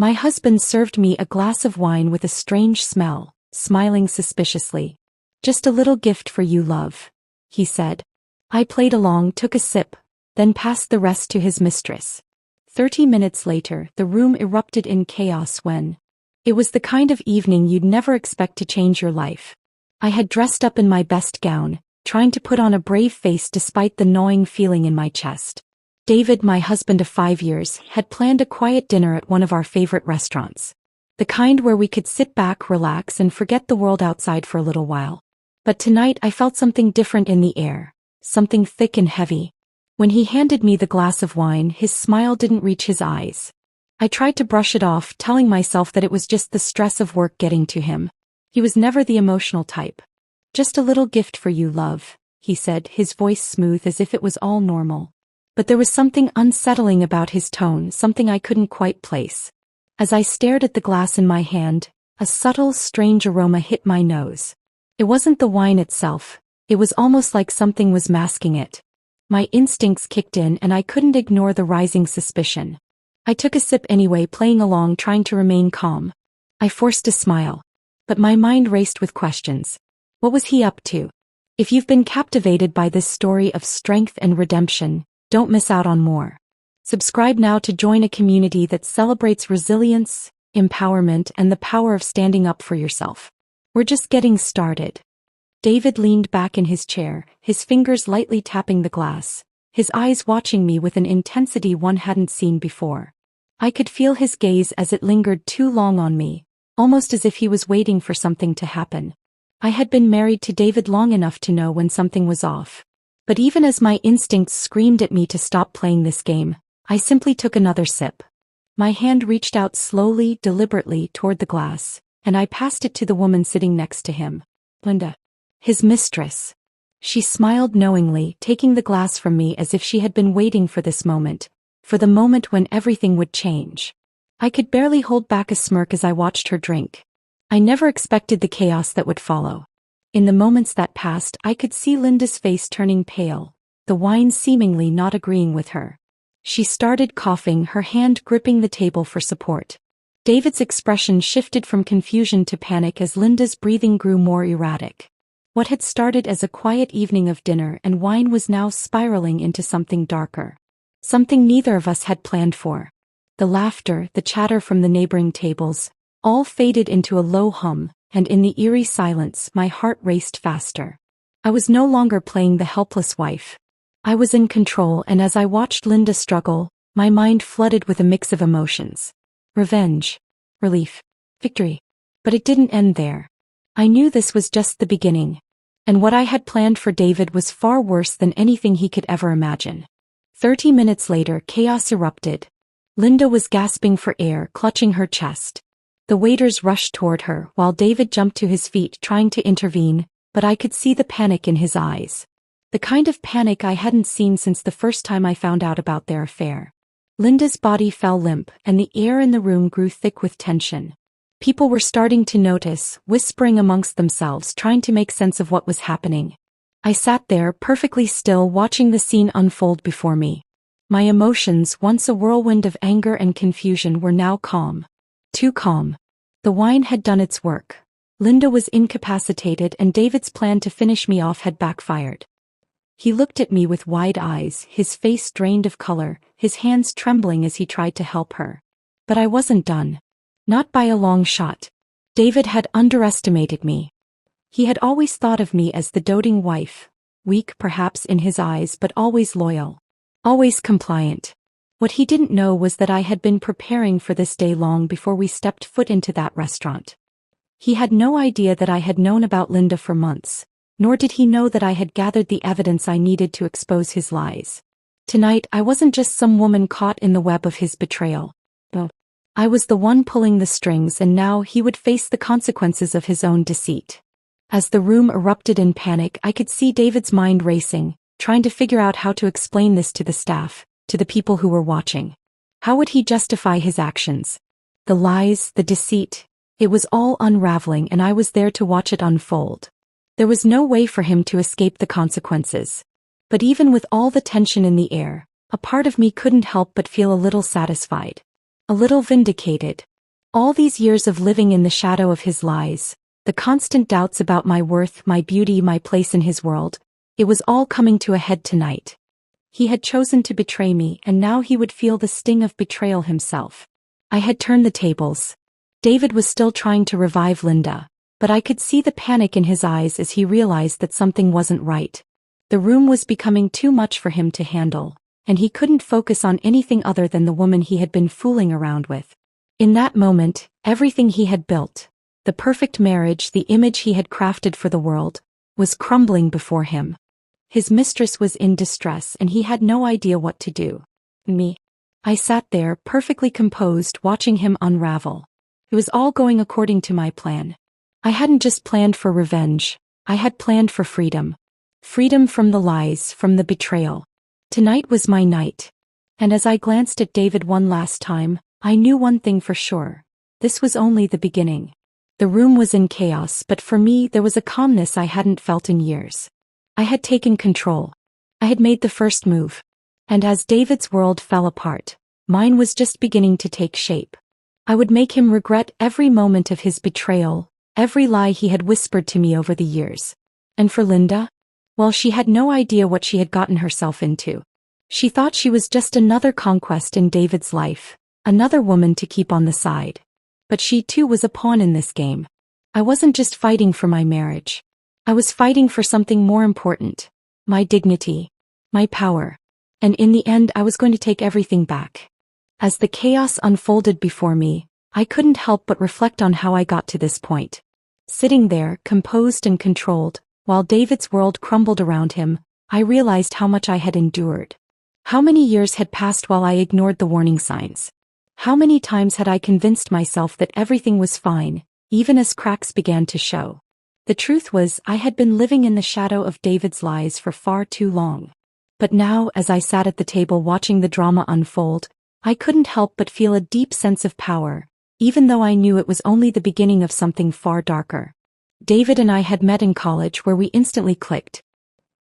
My husband served me a glass of wine with a strange smell, smiling suspiciously. "Just a little gift for you, love," he said. I played along, took a sip, then passed the rest to his mistress. 30 minutes later, the room erupted in chaos when. It was the kind of evening you'd never expect to change your life. I had dressed up in my best gown, trying to put on a brave face despite the gnawing feeling in my chest. David, my husband of 5 years, had planned a quiet dinner at one of our favorite restaurants. The kind where we could sit back, relax, and forget the world outside for a little while. But tonight I felt something different in the air, something thick and heavy. When he handed me the glass of wine, his smile didn't reach his eyes. I tried to brush it off, telling myself that it was just the stress of work getting to him. He was never the emotional type. "Just a little gift for you, love," he said, his voice smooth as if it was all normal. But there was something unsettling about his tone, something I couldn't quite place. As I stared at the glass in my hand, a subtle, strange aroma hit my nose. It wasn't the wine itself, it was almost like something was masking it. My instincts kicked in and I couldn't ignore the rising suspicion. I took a sip anyway, playing along, trying to remain calm. I forced a smile. But my mind raced with questions. What was he up to? If you've been captivated by this story of strength and redemption, don't miss out on more. Subscribe now to join a community that celebrates resilience, empowerment, and the power of standing up for yourself. We're just getting started. David leaned back in his chair, his fingers lightly tapping the glass, his eyes watching me with an intensity one hadn't seen before. I could feel his gaze as it lingered too long on me, almost as if he was waiting for something to happen. I had been married to David long enough to know when something was off. But even as my instincts screamed at me to stop playing this game, I simply took another sip. My hand reached out slowly, deliberately toward the glass, and I passed it to the woman sitting next to him. Linda. His mistress. She smiled knowingly, taking the glass from me as if she had been waiting for this moment, for the moment when everything would change. I could barely hold back a smirk as I watched her drink. I never expected the chaos that would follow. In the moments that passed, I could see Linda's face turning pale, the wine seemingly not agreeing with her. She started coughing, her hand gripping the table for support. David's expression shifted from confusion to panic as Linda's breathing grew more erratic. What had started as a quiet evening of dinner and wine was now spiraling into something darker. Something neither of us had planned for. The laughter, the chatter from the neighboring tables, all faded into a low hum, and in the eerie silence my heart raced faster. I was no longer playing the helpless wife. I was in control, and as I watched Linda struggle, my mind flooded with a mix of emotions. Revenge, relief, victory. But it didn't end there. I knew this was just the beginning. And what I had planned for David was far worse than anything he could ever imagine. 30 minutes later, chaos erupted. Linda was gasping for air, clutching her chest. The waiters rushed toward her, while David jumped to his feet trying to intervene, but I could see the panic in his eyes. The kind of panic I hadn't seen since the first time I found out about their affair. Linda's body fell limp, and the air in the room grew thick with tension. People were starting to notice, whispering amongst themselves, trying to make sense of what was happening. I sat there, perfectly still, watching the scene unfold before me. My emotions, once a whirlwind of anger and confusion, were now calm. Too calm. The wine had done its work. Linda was incapacitated, and David's plan to finish me off had backfired. He looked at me with wide eyes, his face drained of color, his hands trembling as he tried to help her. But I wasn't done. Not by a long shot. David had underestimated me. He had always thought of me as the doting wife, weak perhaps in his eyes but always loyal, always compliant. What he didn't know was that I had been preparing for this day long before we stepped foot into that restaurant. He had no idea that I had known about Linda for months, nor did he know that I had gathered the evidence I needed to expose his lies. Tonight I wasn't just some woman caught in the web of his betrayal. No. I was the one pulling the strings, and now he would face the consequences of his own deceit. As the room erupted in panic, I could see David's mind racing, trying to figure out how to explain this to the staff, to the people who were watching. How would he justify his actions? The lies, the deceit, it was all unraveling, and I was there to watch it unfold. There was no way for him to escape the consequences. But even with all the tension in the air, a part of me couldn't help but feel a little satisfied. a little vindicated. All these years of living in the shadow of his lies, the constant doubts about my worth, my beauty, my place in his world, it was all coming to a head tonight. He had chosen to betray me, and now he would feel the sting of betrayal himself. I had turned the tables. David was still trying to revive Linda, but I could see the panic in his eyes as he realized that something wasn't right. The room was becoming too much for him to handle, and he couldn't focus on anything other than the woman he had been fooling around with. In that moment, everything he had built, the perfect marriage, the image he had crafted for the world, was crumbling before him. His mistress was in distress and he had no idea what to do. Me. I sat there, perfectly composed, watching him unravel. It was all going according to my plan. I hadn't just planned for revenge, I had planned for freedom. Freedom from the lies, from the betrayal. Tonight was my night. And as I glanced at David one last time, I knew one thing for sure. This was only the beginning. The room was in chaos, but for me there was a calmness I hadn't felt in years. I had taken control. I had made the first move. And as David's world fell apart, mine was just beginning to take shape. I would make him regret every moment of his betrayal, every lie he had whispered to me over the years. And for Linda? Well, she had no idea what she had gotten herself into. She thought she was just another conquest in David's life, another woman to keep on the side. But she too was a pawn in this game. I wasn't just fighting for my marriage. I was fighting for something more important. My dignity. My power. And in the end I was going to take everything back. As the chaos unfolded before me, I couldn't help but reflect on how I got to this point. Sitting there, composed and controlled, while David's world crumbled around him, I realized how much I had endured. How many years had passed while I ignored the warning signs? How many times had I convinced myself that everything was fine, even as cracks began to show? The truth was, I had been living in the shadow of David's lies for far too long. But now, as I sat at the table watching the drama unfold, I couldn't help but feel a deep sense of power, even though I knew it was only the beginning of something far darker. David and I had met in college where we instantly clicked.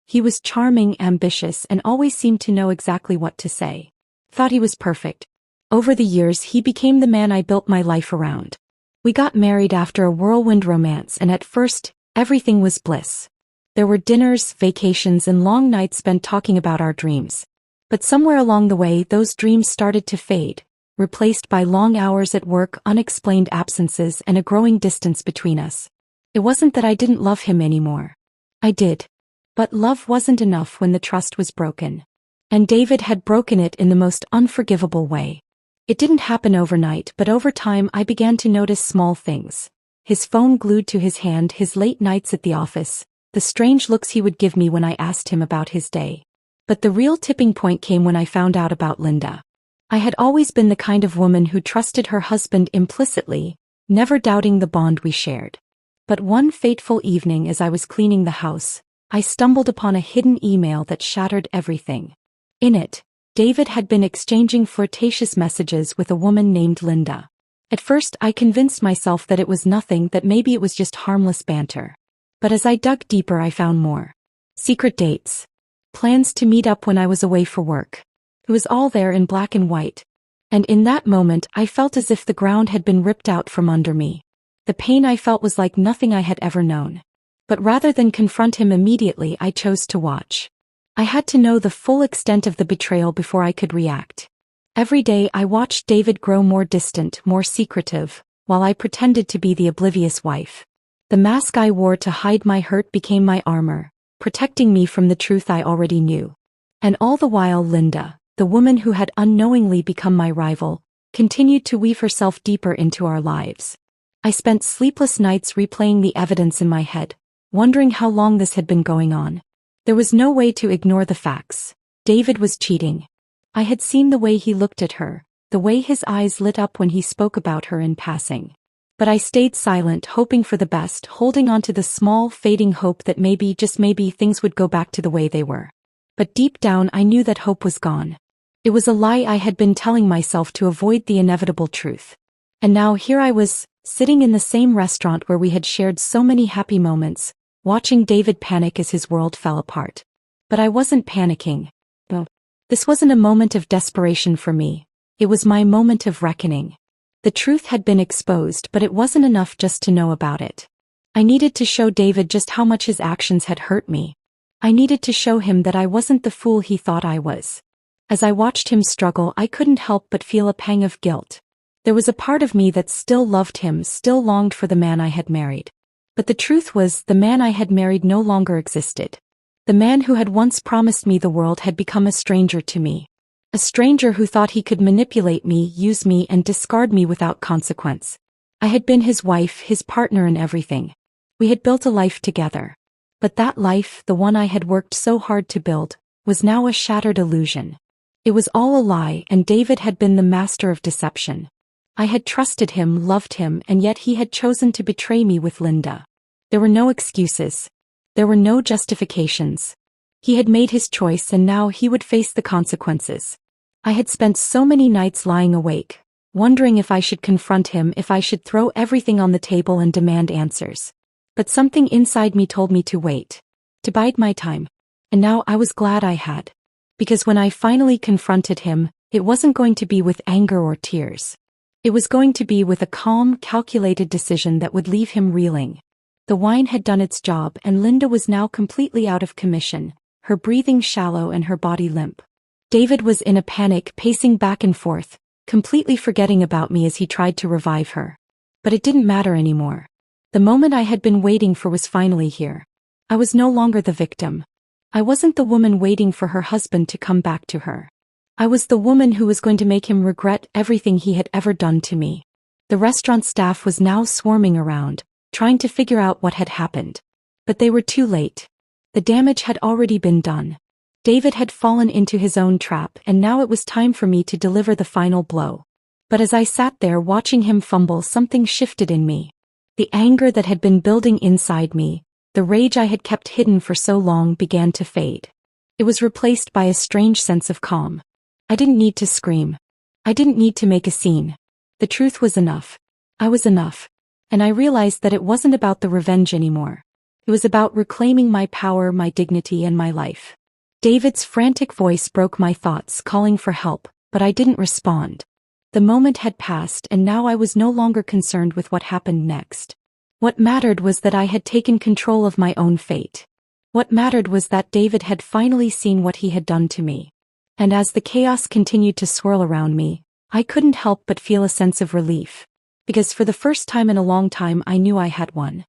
He was charming, ambitious, and always seemed to know exactly what to say. Thought he was perfect. Over the years he became the man I built my life around. We got married after a whirlwind romance, and at first, everything was bliss. There were dinners, vacations, and long nights spent talking about our dreams. But somewhere along the way those dreams started to fade, replaced by long hours at work, unexplained absences, and a growing distance between us. It wasn't that I didn't love him anymore. I did. But love wasn't enough when the trust was broken. And David had broken it in the most unforgivable way. It didn't happen overnight, but over time I began to notice small things. His phone glued to his hand, his late nights at the office, the strange looks he would give me when I asked him about his day. But the real tipping point came when I found out about Linda. I had always been the kind of woman who trusted her husband implicitly, never doubting the bond we shared. But one fateful evening as I was cleaning the house, I stumbled upon a hidden email that shattered everything. In it, David had been exchanging flirtatious messages with a woman named Linda. At first I convinced myself that it was nothing, that maybe it was just harmless banter. But as I dug deeper I found more. Secret dates. Plans to meet up when I was away for work. It was all there in black and white. And in that moment I felt as if the ground had been ripped out from under me. The pain I felt was like nothing I had ever known. But rather than confront him immediately, I chose to watch. I had to know the full extent of the betrayal before I could react. Every day I watched David grow more distant, more secretive, while I pretended to be the oblivious wife. The mask I wore to hide my hurt became my armor, protecting me from the truth I already knew. And all the while Linda, the woman who had unknowingly become my rival, continued to weave herself deeper into our lives. I spent sleepless nights replaying the evidence in my head, wondering how long this had been going on. There was no way to ignore the facts. David was cheating. I had seen the way he looked at her, the way his eyes lit up when he spoke about her in passing. But I stayed silent, hoping for the best, holding on to the small, fading hope that maybe, just maybe, things would go back to the way they were. But deep down I knew that hope was gone. It was a lie I had been telling myself to avoid the inevitable truth. And now here I was, sitting in the same restaurant where we had shared so many happy moments, watching David panic as his world fell apart. But I wasn't panicking. No. This wasn't a moment of desperation for me. It was my moment of reckoning. The truth had been exposed, but it wasn't enough just to know about it. I needed to show David just how much his actions had hurt me. I needed to show him that I wasn't the fool he thought I was. As I watched him struggle, I couldn't help but feel a pang of guilt. There was a part of me that still loved him, still longed for the man I had married. But the truth was, the man I had married no longer existed. The man who had once promised me the world had become a stranger to me. A stranger who thought he could manipulate me, use me, and discard me without consequence. I had been his wife, his partner in everything. We had built a life together. But that life, the one I had worked so hard to build, was now a shattered illusion. It was all a lie, and David had been the master of deception. I had trusted him, loved him, and yet he had chosen to betray me with Linda. There were no excuses. There were no justifications. He had made his choice, and now he would face the consequences. I had spent so many nights lying awake, wondering if I should confront him, if I should throw everything on the table and demand answers. But something inside me told me to wait, to bide my time. And now I was glad I had. Because when I finally confronted him, it wasn't going to be with anger or tears. It was going to be with a calm, calculated decision that would leave him reeling. The wine had done its job, and Linda was now completely out of commission, her breathing shallow and her body limp. David was in a panic, pacing back and forth, completely forgetting about me as he tried to revive her. But it didn't matter anymore. The moment I had been waiting for was finally here. I was no longer the victim. I wasn't the woman waiting for her husband to come back to her. I was the woman who was going to make him regret everything he had ever done to me. The restaurant staff was now swarming around, trying to figure out what had happened. But they were too late. The damage had already been done. David had fallen into his own trap, and now it was time for me to deliver the final blow. But as I sat there watching him fumble, something shifted in me. The anger that had been building inside me, the rage I had kept hidden for so long, began to fade. It was replaced by a strange sense of calm. I didn't need to scream. I didn't need to make a scene. The truth was enough. I was enough. And I realized that it wasn't about the revenge anymore. It was about reclaiming my power, my dignity, and my life. David's frantic voice broke my thoughts, calling for help, but I didn't respond. The moment had passed, and now I was no longer concerned with what happened next. What mattered was that I had taken control of my own fate. What mattered was that David had finally seen what he had done to me. And as the chaos continued to swirl around me, I couldn't help but feel a sense of relief. Because for the first time in a long time, I knew I had won.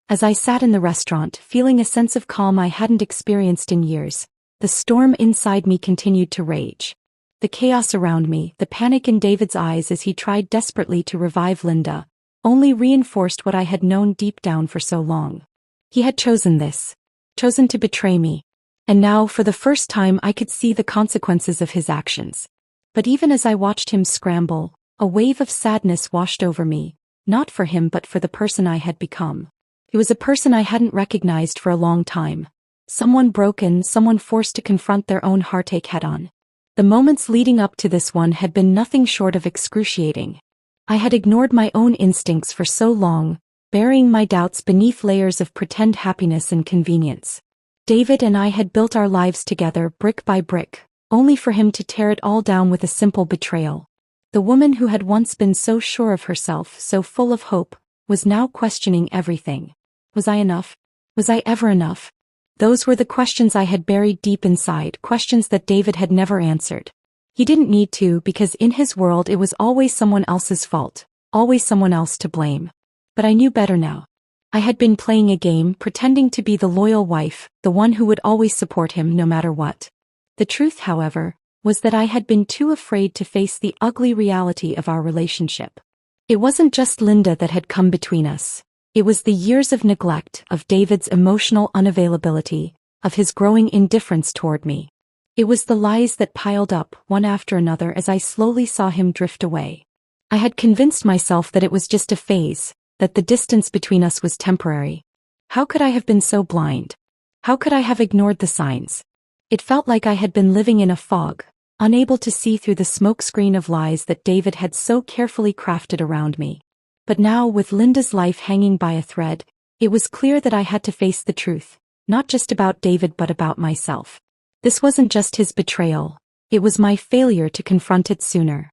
As I sat in the restaurant, feeling a sense of calm I hadn't experienced in years, the storm inside me continued to rage. The chaos around me, the panic in David's eyes as he tried desperately to revive Linda, only reinforced what I had known deep down for so long. He had chosen this. Chosen to betray me. And now, for the first time, I could see the consequences of his actions. But even as I watched him scramble, a wave of sadness washed over me, not for him but for the person I had become. It was a person I hadn't recognized for a long time. Someone broken, someone forced to confront their own heartache head-on. The moments leading up to this one had been nothing short of excruciating. I had ignored my own instincts for so long, burying my doubts beneath layers of pretend happiness and convenience. David and I had built our lives together, brick by brick, only for him to tear it all down with a simple betrayal. The woman who had once been so sure of herself, so full of hope, was now questioning everything. Was I enough? Was I ever enough? Those were the questions I had buried deep inside, questions that David had never answered. He didn't need to, because in his world it was always someone else's fault, always someone else to blame. But I knew better now. I had been playing a game, pretending to be the loyal wife, the one who would always support him no matter what. The truth, however, was that I had been too afraid to face the ugly reality of our relationship. It wasn't just Linda that had come between us. It was the years of neglect, of David's emotional unavailability, of his growing indifference toward me. It was the lies that piled up, one after another, as I slowly saw him drift away. I had convinced myself that it was just a phase, that the distance between us was temporary. How could I have been so blind? How could I have ignored the signs? It felt like I had been living in a fog, unable to see through the smokescreen of lies that David had so carefully crafted around me. But now, with Linda's life hanging by a thread, it was clear that I had to face the truth, not just about David but about myself. This wasn't just his betrayal, it was my failure to confront it sooner.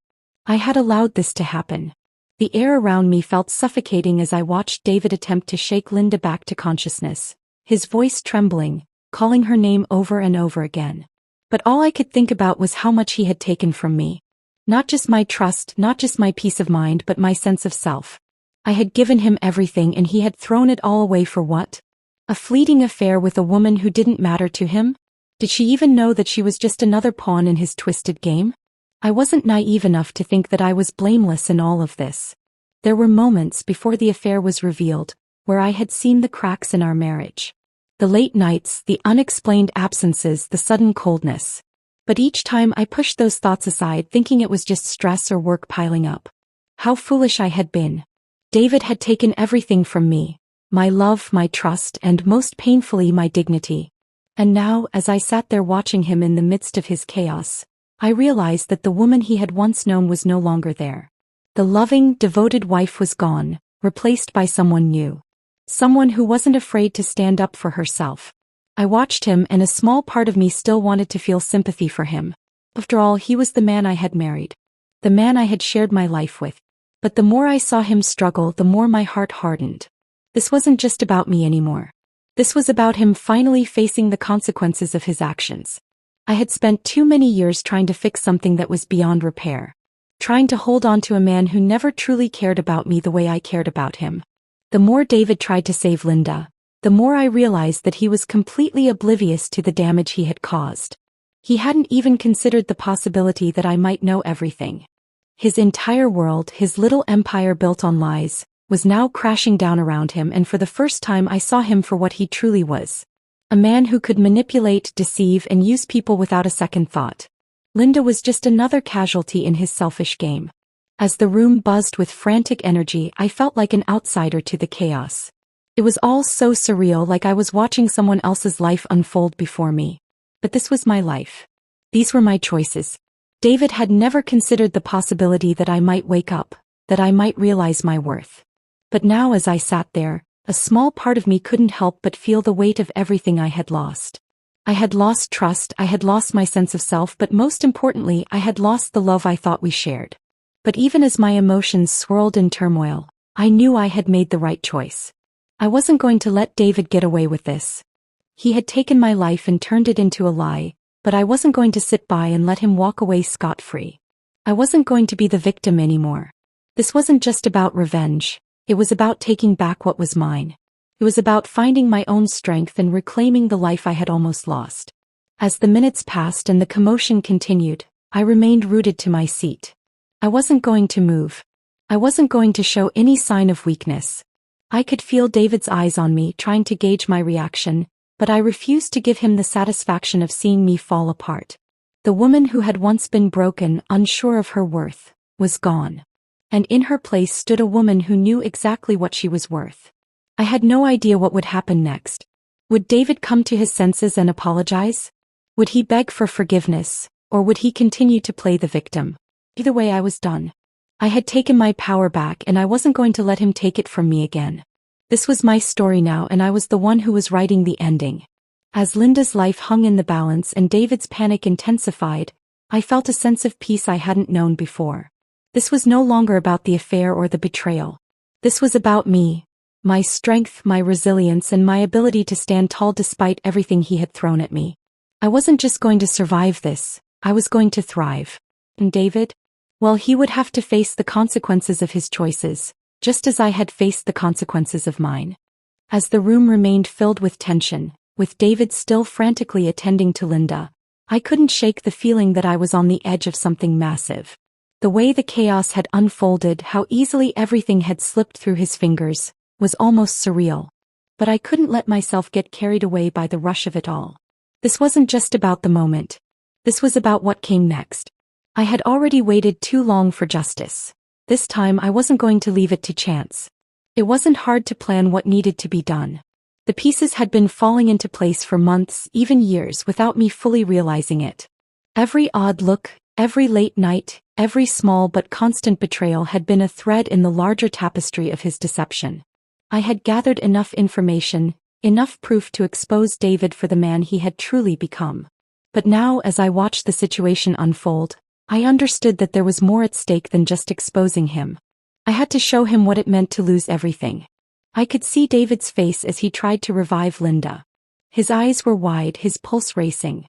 I had allowed this to happen. The air around me felt suffocating as I watched David attempt to shake Linda back to consciousness, his voice trembling, calling her name over and over again. But all I could think about was how much he had taken from me. Not just my trust, not just my peace of mind, but my sense of self. I had given him everything and he had thrown it all away for what? A fleeting affair with a woman who didn't matter to him? Did she even know that she was just another pawn in his twisted game? I wasn't naive enough to think that I was blameless in all of this. There were moments before the affair was revealed, where I had seen the cracks in our marriage. The late nights, the unexplained absences, the sudden coldness. But each time I pushed those thoughts aside, thinking it was just stress or work piling up. How foolish I had been. David had taken everything from me. My love, my trust, and most painfully my dignity. And now, as I sat there watching him in the midst of his chaos, I realized that the woman he had once known was no longer there. The loving, devoted wife was gone, replaced by someone new. Someone who wasn't afraid to stand up for herself. I watched him and a small part of me still wanted to feel sympathy for him. After all, he was the man I had married. The man I had shared my life with. But the more I saw him struggle, the more my heart hardened. This wasn't just about me anymore. This was about him finally facing the consequences of his actions. I had spent too many years trying to fix something that was beyond repair. Trying to hold on to a man who never truly cared about me the way I cared about him. The more David tried to save Linda, the more I realized that he was completely oblivious to the damage he had caused. He hadn't even considered the possibility that I might know everything. His entire world, his little empire built on lies, was now crashing down around him, and for the first time I saw him for what he truly was. A man who could manipulate, deceive, and use people without a second thought. Linda was just another casualty in his selfish game. As the room buzzed with frantic energy, I felt like an outsider to the chaos. It was all so surreal, like I was watching someone else's life unfold before me. But this was my life. These were my choices. David had never considered the possibility that I might wake up, that I might realize my worth. But now as I sat there, a small part of me couldn't help but feel the weight of everything I had lost. I had lost trust, I had lost my sense of self, but most importantly, I had lost the love I thought we shared. But even as my emotions swirled in turmoil, I knew I had made the right choice. I wasn't going to let David get away with this. He had taken my life and turned it into a lie, but I wasn't going to sit by and let him walk away scot-free. I wasn't going to be the victim anymore. This wasn't just about revenge. It was about taking back what was mine. It was about finding my own strength and reclaiming the life I had almost lost. As the minutes passed and the commotion continued, I remained rooted to my seat. I wasn't going to move. I wasn't going to show any sign of weakness. I could feel David's eyes on me, trying to gauge my reaction, but I refused to give him the satisfaction of seeing me fall apart. The woman who had once been broken, unsure of her worth, was gone. And in her place stood a woman who knew exactly what she was worth. I had no idea what would happen next. Would David come to his senses and apologize? Would he beg for forgiveness, or would he continue to play the victim? Either way, I was done. I had taken my power back and I wasn't going to let him take it from me again. This was my story now, and I was the one who was writing the ending. As Linda's life hung in the balance and David's panic intensified, I felt a sense of peace I hadn't known before. This was no longer about the affair or the betrayal. This was about me, my strength, my resilience, and my ability to stand tall despite everything he had thrown at me. I wasn't just going to survive this, I was going to thrive. And David? Well, he would have to face the consequences of his choices, just as I had faced the consequences of mine. As the room remained filled with tension, with David still frantically attending to Linda, I couldn't shake the feeling that I was on the edge of something massive. The way the chaos had unfolded, how easily everything had slipped through his fingers, was almost surreal. But I couldn't let myself get carried away by the rush of it all. This wasn't just about the moment. This was about what came next. I had already waited too long for justice. This time I wasn't going to leave it to chance. It wasn't hard to plan what needed to be done. The pieces had been falling into place for months, even years, without me fully realizing it. Every odd look, every late night, every small but constant betrayal had been a thread in the larger tapestry of his deception. I had gathered enough information, enough proof to expose David for the man he had truly become. But now, as I watched the situation unfold, I understood that there was more at stake than just exposing him. I had to show him what it meant to lose everything. I could see David's face as he tried to revive Linda. His eyes were wide, his pulse racing.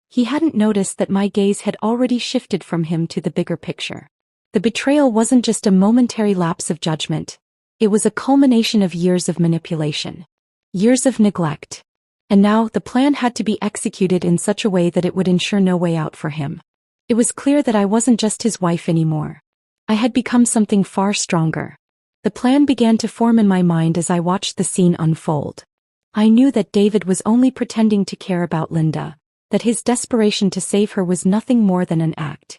He hadn't noticed that my gaze had already shifted from him to the bigger picture. The betrayal wasn't just a momentary lapse of judgment. It was a culmination of years of manipulation. Years of neglect. And now the plan had to be executed in such a way that it would ensure no way out for him. It was clear that I wasn't just his wife anymore. I had become something far stronger. The plan began to form in my mind as I watched the scene unfold. I knew that David was only pretending to care about Linda, that his desperation to save her was nothing more than an act.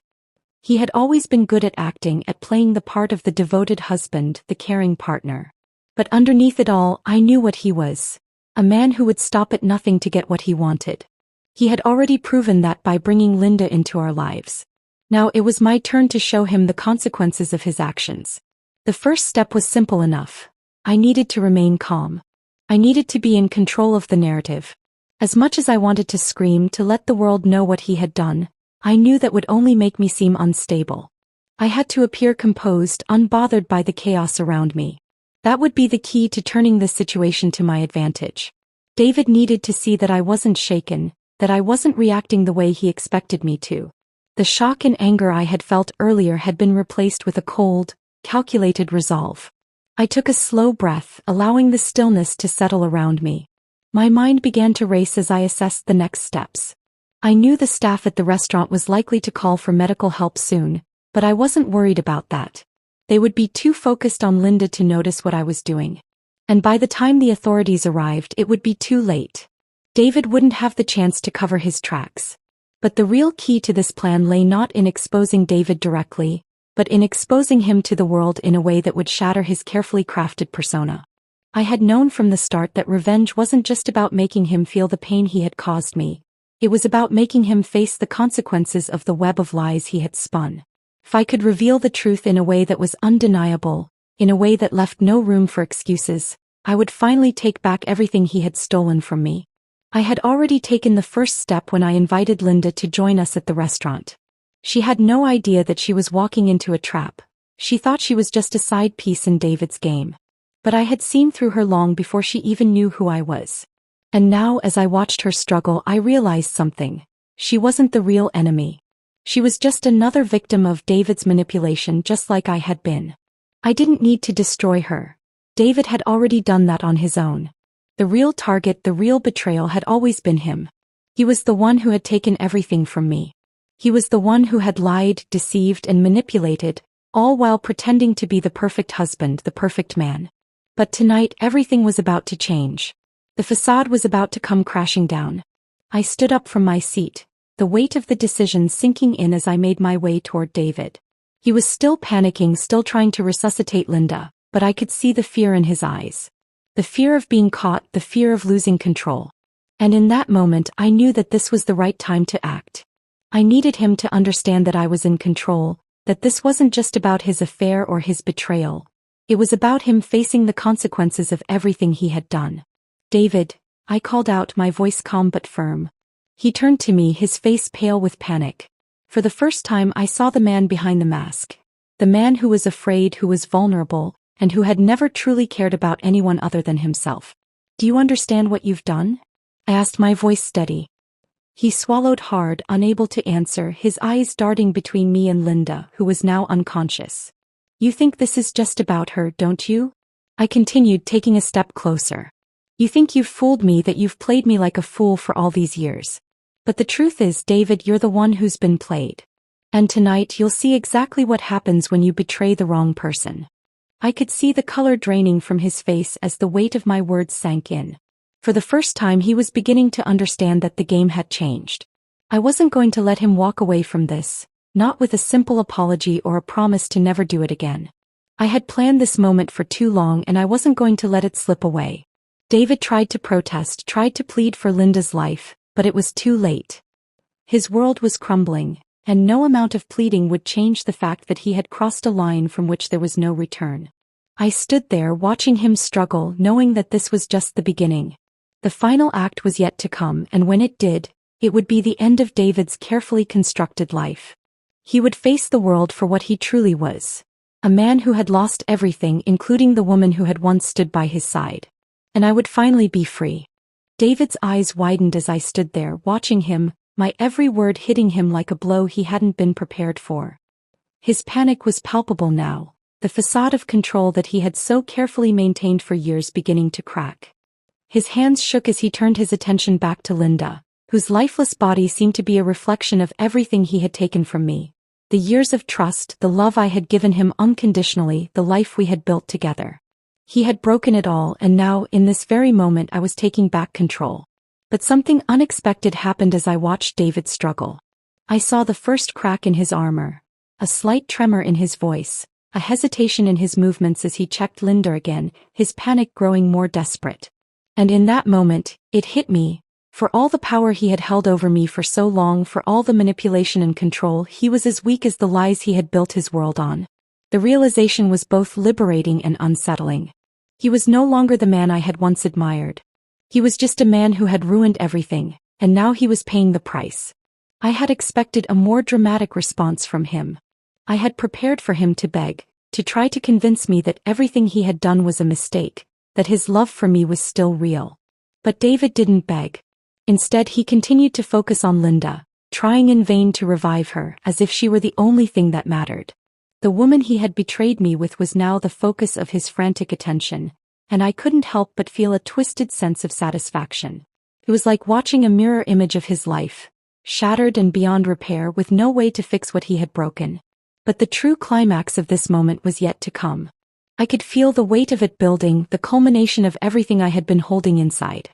He had always been good at acting, at playing the part of the devoted husband, the caring partner. But underneath it all, I knew what he was. A man who would stop at nothing to get what he wanted. He had already proven that by bringing Linda into our lives. Now it was my turn to show him the consequences of his actions. The first step was simple enough. I needed to remain calm. I needed to be in control of the narrative. As much as I wanted to scream to let the world know what he had done, I knew that would only make me seem unstable. I had to appear composed, unbothered by the chaos around me. That would be the key to turning this situation to my advantage. David needed to see that I wasn't shaken, that I wasn't reacting the way he expected me to. The shock and anger I had felt earlier had been replaced with a cold, calculated resolve. I took a slow breath, allowing the stillness to settle around me. My mind began to race as I assessed the next steps. I knew the staff at the restaurant was likely to call for medical help soon, but I wasn't worried about that. They would be too focused on Linda to notice what I was doing. And by the time the authorities arrived, it would be too late. David wouldn't have the chance to cover his tracks. But the real key to this plan lay not in exposing David directly, but in exposing him to the world in a way that would shatter his carefully crafted persona. I had known from the start that revenge wasn't just about making him feel the pain he had caused me. It was about making him face the consequences of the web of lies he had spun. If I could reveal the truth in a way that was undeniable, in a way that left no room for excuses, I would finally take back everything he had stolen from me. I had already taken the first step when I invited Linda to join us at the restaurant. She had no idea that she was walking into a trap. She thought she was just a side piece in David's game. But I had seen through her long before she even knew who I was. And now as I watched her struggle, I realized something. She wasn't the real enemy. She was just another victim of David's manipulation, just like I had been. I didn't need to destroy her. David had already done that on his own. The real target, the real betrayal had always been him. He was the one who had taken everything from me. He was the one who had lied, deceived, and manipulated, all while pretending to be the perfect husband, the perfect man. But tonight everything was about to change. The facade was about to come crashing down. I stood up from my seat, the weight of the decision sinking in as I made my way toward David. He was still panicking, still trying to resuscitate Linda, but I could see the fear in his eyes. The fear of being caught, the fear of losing control. And in that moment I knew that this was the right time to act. I needed him to understand that I was in control, that this wasn't just about his affair or his betrayal. It was about him facing the consequences of everything he had done. David, I called out, my voice calm but firm. He turned to me, his face pale with panic. For the first time I saw the man behind the mask. The man who was afraid, who was vulnerable, and who had never truly cared about anyone other than himself. Do you understand what you've done? I asked, my voice steady. He swallowed hard, unable to answer, his eyes darting between me and Linda, who was now unconscious. You think this is just about her, don't you? I continued, taking a step closer. You think you've fooled me, that you've played me like a fool for all these years. But the truth is, David, you're the one who's been played. And tonight you'll see exactly what happens when you betray the wrong person. I could see the color draining from his face as the weight of my words sank in. For the first time he was beginning to understand that the game had changed. I wasn't going to let him walk away from this. Not with a simple apology or a promise to never do it again. I had planned this moment for too long and I wasn't going to let it slip away. David tried to protest, tried to plead for Linda's life, but it was too late. His world was crumbling, and no amount of pleading would change the fact that he had crossed a line from which there was no return. I stood there watching him struggle, knowing that this was just the beginning. The final act was yet to come, and when it did, it would be the end of David's carefully constructed life. He would face the world for what he truly was. A man who had lost everything, including the woman who had once stood by his side. And I would finally be free. David's eyes widened as I stood there, watching him, my every word hitting him like a blow he hadn't been prepared for. His panic was palpable now, the facade of control that he had so carefully maintained for years beginning to crack. His hands shook as he turned his attention back to Linda, whose lifeless body seemed to be a reflection of everything he had taken from me. The years of trust, the love I had given him unconditionally, the life we had built together. He had broken it all, and now, in this very moment, I was taking back control. But something unexpected happened as I watched David struggle. I saw the first crack in his armor, a slight tremor in his voice, a hesitation in his movements as he checked Linda again, his panic growing more desperate. And in that moment, it hit me. For all the power he had held over me for so long, for all the manipulation and control, he was as weak as the lies he had built his world on. The realization was both liberating and unsettling. He was no longer the man I had once admired. He was just a man who had ruined everything, and now he was paying the price. I had expected a more dramatic response from him. I had prepared for him to beg, to try to convince me that everything he had done was a mistake, that his love for me was still real. But David didn't beg. Instead, he continued to focus on Linda, trying in vain to revive her, as if she were the only thing that mattered. The woman he had betrayed me with was now the focus of his frantic attention, and I couldn't help but feel a twisted sense of satisfaction. It was like watching a mirror image of his life, shattered and beyond repair, with no way to fix what he had broken. But the true climax of this moment was yet to come. I could feel the weight of it building, the culmination of everything I had been holding inside.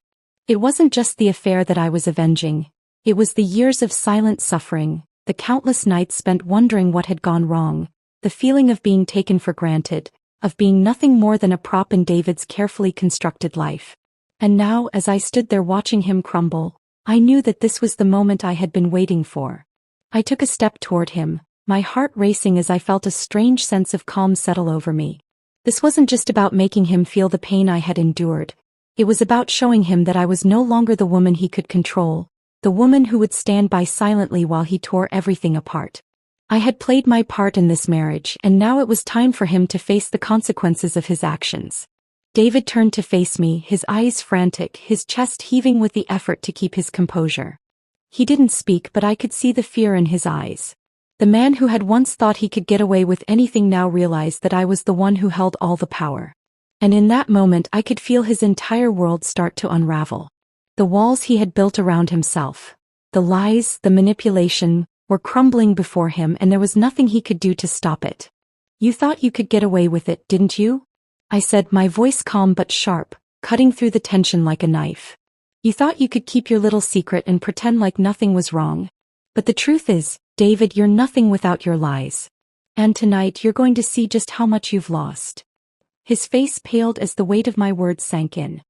It wasn't just the affair that I was avenging. It was the years of silent suffering, the countless nights spent wondering what had gone wrong, the feeling of being taken for granted, of being nothing more than a prop in David's carefully constructed life. And now, as I stood there watching him crumble, I knew that this was the moment I had been waiting for. I took a step toward him, my heart racing as I felt a strange sense of calm settle over me. This wasn't just about making him feel the pain I had endured. It was about showing him that I was no longer the woman he could control, the woman who would stand by silently while he tore everything apart. I had played my part in this marriage, and now it was time for him to face the consequences of his actions. David turned to face me, his eyes frantic, his chest heaving with the effort to keep his composure. He didn't speak, but I could see the fear in his eyes. The man who had once thought he could get away with anything now realized that I was the one who held all the power. And in that moment I could feel his entire world start to unravel. The walls he had built around himself, the lies, the manipulation, were crumbling before him, and there was nothing he could do to stop it. "You thought you could get away with it, didn't you?" I said, my voice calm but sharp, cutting through the tension like a knife. "You thought you could keep your little secret and pretend like nothing was wrong. But the truth is, David, you're nothing without your lies. And tonight you're going to see just how much you've lost." His face paled as the weight of my words sank in.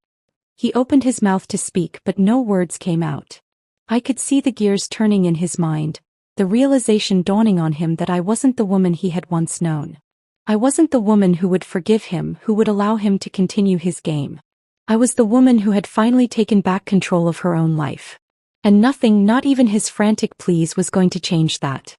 He opened his mouth to speak, but no words came out. I could see the gears turning in his mind, the realization dawning on him that I wasn't the woman he had once known. I wasn't the woman who would forgive him, who would allow him to continue his game. I was the woman who had finally taken back control of her own life. And nothing, not even his frantic pleas, was going to change that.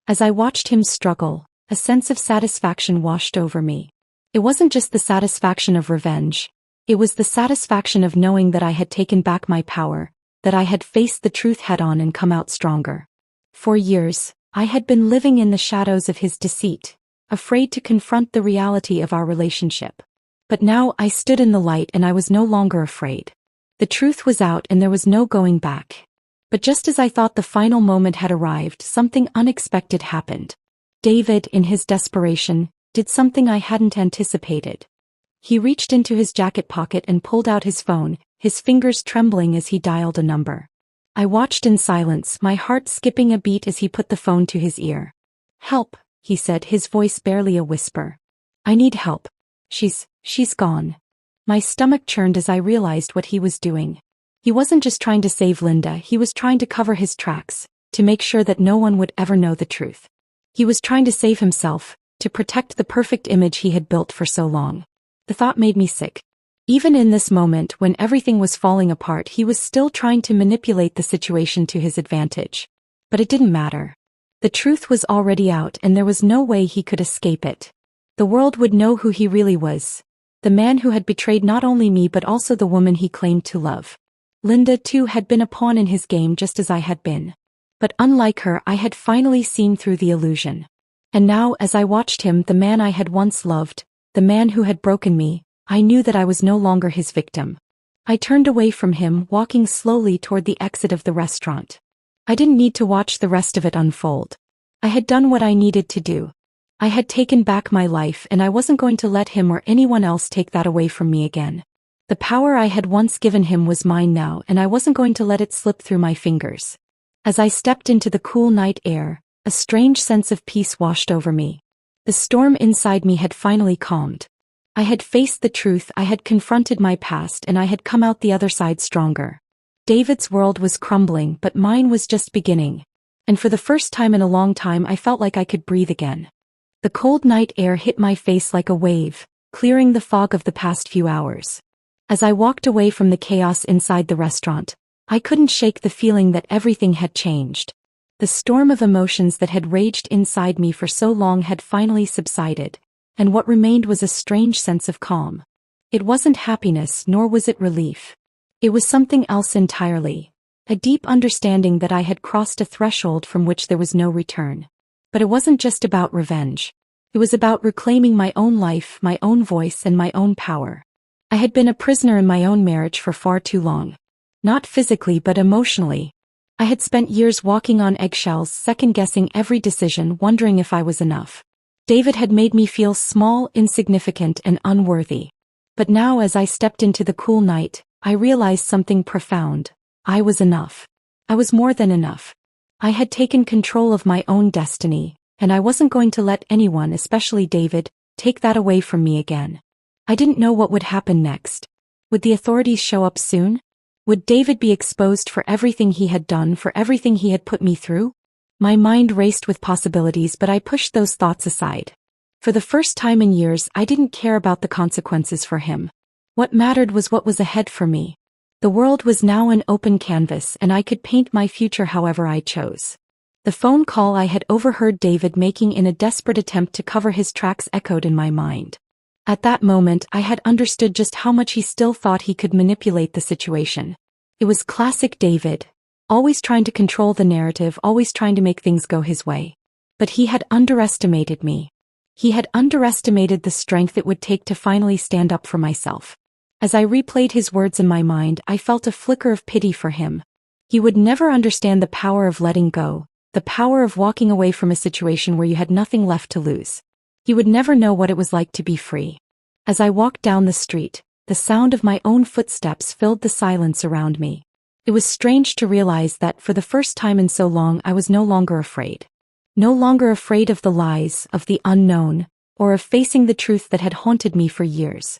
As I watched him struggle, a sense of satisfaction washed over me. It wasn't just the satisfaction of revenge. It was the satisfaction of knowing that I had taken back my power, that I had faced the truth head-on and come out stronger. For years, I had been living in the shadows of his deceit, afraid to confront the reality of our relationship. But now I stood in the light and I was no longer afraid. The truth was out and there was no going back. But just as I thought the final moment had arrived, something unexpected happened. David, in his desperation, did something I hadn't anticipated. He reached into his jacket pocket and pulled out his phone, his fingers trembling as he dialed a number. I watched in silence, my heart skipping a beat as he put the phone to his ear. "Help," he said, his voice barely a whisper. "I need help. She's gone." My stomach churned as I realized what he was doing. He wasn't just trying to save Linda, he was trying to cover his tracks, to make sure that no one would ever know the truth. He was trying to save himself, to protect the perfect image he had built for so long. The thought made me sick. Even in this moment, when everything was falling apart, he was still trying to manipulate the situation to his advantage. But it didn't matter. The truth was already out and there was no way he could escape it. The world would know who he really was. The man who had betrayed not only me but also the woman he claimed to love. Linda, too, had been a pawn in his game just as I had been. But unlike her, I had finally seen through the illusion. And now, as I watched him, the man I had once loved, the man who had broken me, I knew that I was no longer his victim. I turned away from him, walking slowly toward the exit of the restaurant. I didn't need to watch the rest of it unfold. I had done what I needed to do. I had taken back my life and I wasn't going to let him or anyone else take that away from me again. The power I had once given him was mine now and I wasn't going to let it slip through my fingers. As I stepped into the cool night air, a strange sense of peace washed over me. The storm inside me had finally calmed. I had faced the truth, I had confronted my past, and I had come out the other side stronger. David's world was crumbling, but mine was just beginning. And for the first time in a long time I felt like I could breathe again. The cold night air hit my face like a wave, clearing the fog of the past few hours. As I walked away from the chaos inside the restaurant, I couldn't shake the feeling that everything had changed. The storm of emotions that had raged inside me for so long had finally subsided, and what remained was a strange sense of calm. It wasn't happiness, nor was it relief. It was something else entirely, a deep understanding that I had crossed a threshold from which there was no return. But it wasn't just about revenge. It was about reclaiming my own life, my own voice, and my own power. I had been a prisoner in my own marriage for far too long. Not physically but emotionally. I had spent years walking on eggshells, second-guessing every decision, wondering if I was enough. David had made me feel small, insignificant, and unworthy. But now as I stepped into the cool night, I realized something profound. I was enough. I was more than enough. I had taken control of my own destiny, and I wasn't going to let anyone, especially David, take that away from me again. I didn't know what would happen next. Would the authorities show up soon? Would David be exposed for everything he had done, for everything he had put me through? My mind raced with possibilities, but I pushed those thoughts aside. For the first time in years, I didn't care about the consequences for him. What mattered was what was ahead for me. The world was now an open canvas and I could paint my future however I chose. The phone call I had overheard David making in a desperate attempt to cover his tracks echoed in my mind. At that moment, I had understood just how much he still thought he could manipulate the situation. It was classic David, always trying to control the narrative, always trying to make things go his way. But he had underestimated me. He had underestimated the strength it would take to finally stand up for myself. As I replayed his words in my mind, I felt a flicker of pity for him. He would never understand the power of letting go, the power of walking away from a situation where you had nothing left to lose. He would never know what it was like to be free. As I walked down the street, the sound of my own footsteps filled the silence around me. It was strange to realize that for the first time in so long I was no longer afraid. No longer afraid of the lies, of the unknown, or of facing the truth that had haunted me for years.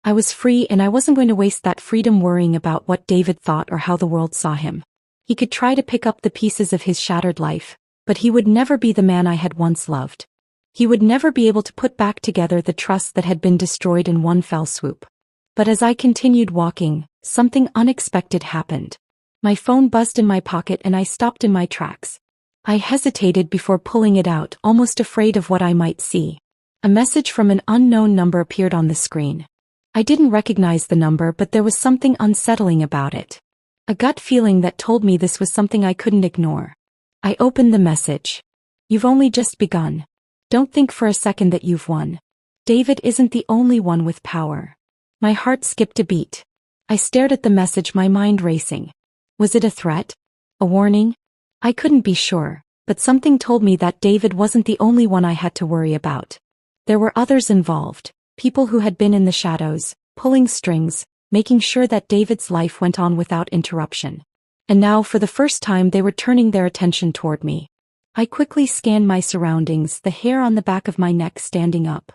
I was free and I wasn't going to waste that freedom worrying about what David thought or how the world saw him. He could try to pick up the pieces of his shattered life, but he would never be the man I had once loved. He would never be able to put back together the trust that had been destroyed in one fell swoop. But as I continued walking, something unexpected happened. My phone buzzed in my pocket and I stopped in my tracks. I hesitated before pulling it out, almost afraid of what I might see. A message from an unknown number appeared on the screen. I didn't recognize the number, but there was something unsettling about it. A gut feeling that told me this was something I couldn't ignore. I opened the message. "You've only just begun. Don't think for a second that you've won. David isn't the only one with power." My heart skipped a beat. I stared at the message, my mind racing. Was it a threat? A warning? I couldn't be sure, but something told me that David wasn't the only one I had to worry about. There were others involved, people who had been in the shadows, pulling strings, making sure that David's life went on without interruption. And now, for the first time, they were turning their attention toward me. I quickly scanned my surroundings, the hair on the back of my neck standing up.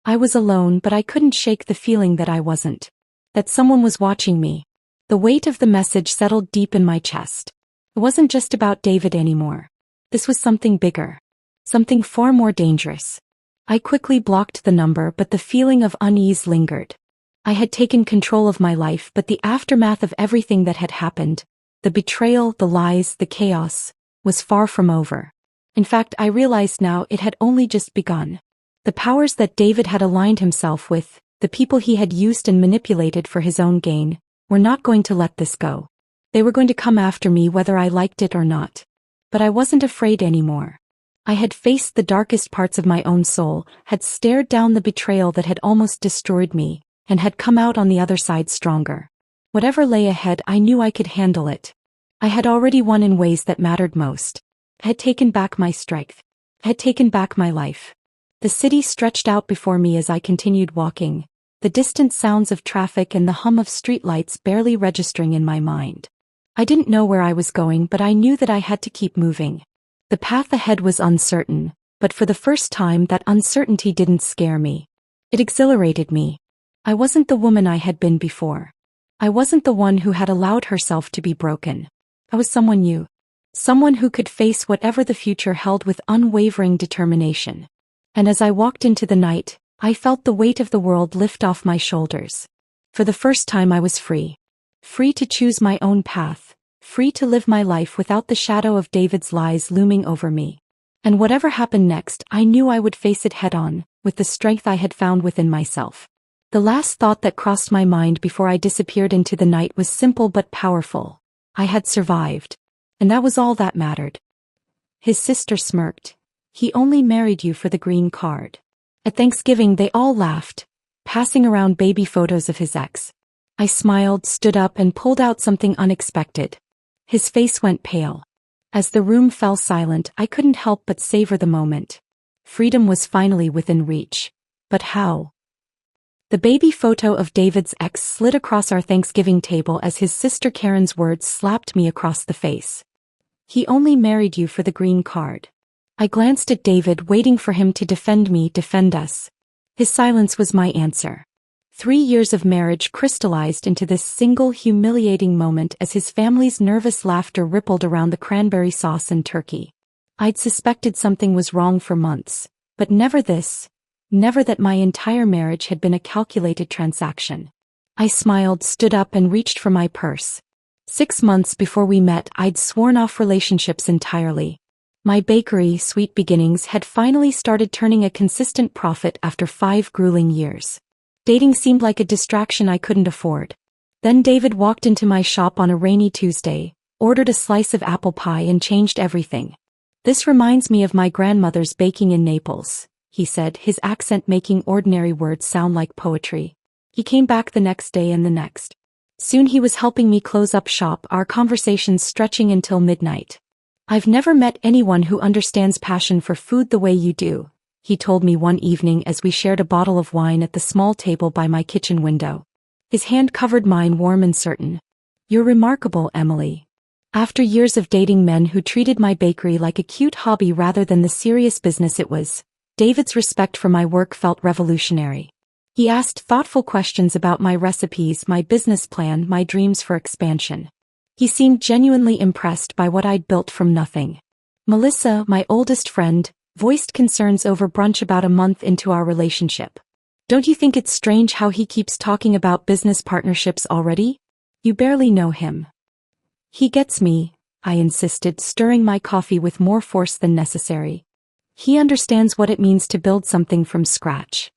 I was alone, but I couldn't shake the feeling that I wasn't. That someone was watching me. The weight of the message settled deep in my chest. It wasn't just about David anymore. This was something bigger. Something far more dangerous. I quickly blocked the number, but the feeling of unease lingered. I had taken control of my life, but the aftermath of everything that had happened, the betrayal, the lies, the chaos, was far from over. In fact, I realized now it had only just begun. The powers that David had aligned himself with, the people he had used and manipulated for his own gain, were not going to let this go. They were going to come after me whether I liked it or not. But I wasn't afraid anymore. I had faced the darkest parts of my own soul, had stared down the betrayal that had almost destroyed me, and had come out on the other side stronger. Whatever lay ahead, I knew I could handle it. I had already won in ways that mattered most. I had taken back my strength. I had taken back my life. The city stretched out before me as I continued walking, the distant sounds of traffic and the hum of streetlights barely registering in my mind. I didn't know where I was going, but I knew that I had to keep moving. The path ahead was uncertain, but for the first time that uncertainty didn't scare me. It exhilarated me. I wasn't the woman I had been before. I wasn't the one who had allowed herself to be broken. I was someone new. Someone who could face whatever the future held with unwavering determination. And as I walked into the night, I felt the weight of the world lift off my shoulders. For the first time I was free. Free to choose my own path. Free to live my life without the shadow of David's lies looming over me. And whatever happened next, I knew I would face it head-on, with the strength I had found within myself. The last thought that crossed my mind before I disappeared into the night was simple but powerful. I had survived. And that was all that mattered. His sister smirked. He only married you for the green card. At Thanksgiving they all laughed, passing around baby photos of his ex. I smiled, stood up and pulled out something unexpected. His face went pale. As the room fell silent, I couldn't help but savor the moment. Freedom was finally within reach. But how? The baby photo of David's ex slid across our Thanksgiving table as his sister Karen's words slapped me across the face. He only married you for the green card. I glanced at David, waiting for him to defend me, defend us. His silence was my answer. 3 years of marriage crystallized into this single humiliating moment as his family's nervous laughter rippled around the cranberry sauce and turkey. I'd suspected something was wrong for months, but never this. Never that my entire marriage had been a calculated transaction. I smiled, stood up and reached for my purse. 6 months before we met, I'd sworn off relationships entirely. My bakery, Sweet Beginnings, had finally started turning a consistent profit after 5 grueling years. Dating seemed like a distraction I couldn't afford. Then David walked into my shop on a rainy Tuesday, ordered a slice of apple pie and changed everything. "This reminds me of my grandmother's baking in Naples," he said, his accent making ordinary words sound like poetry. He came back the next day and the next. Soon he was helping me close up shop, our conversations stretching until midnight. "I've never met anyone who understands passion for food the way you do," he told me one evening as we shared a bottle of wine at the small table by my kitchen window. His hand covered mine, warm and certain. "You're remarkable, Emily." After years of dating men who treated my bakery like a cute hobby rather than the serious business it was, David's respect for my work felt revolutionary. He asked thoughtful questions about my recipes, my business plan, my dreams for expansion. He seemed genuinely impressed by what I'd built from nothing. Melissa, my oldest friend, voiced concerns over brunch about a month into our relationship. "Don't you think it's strange how he keeps talking about business partnerships already? You barely know him." "He gets me," I insisted, stirring my coffee with more force than necessary. "He understands what it means to build something from scratch."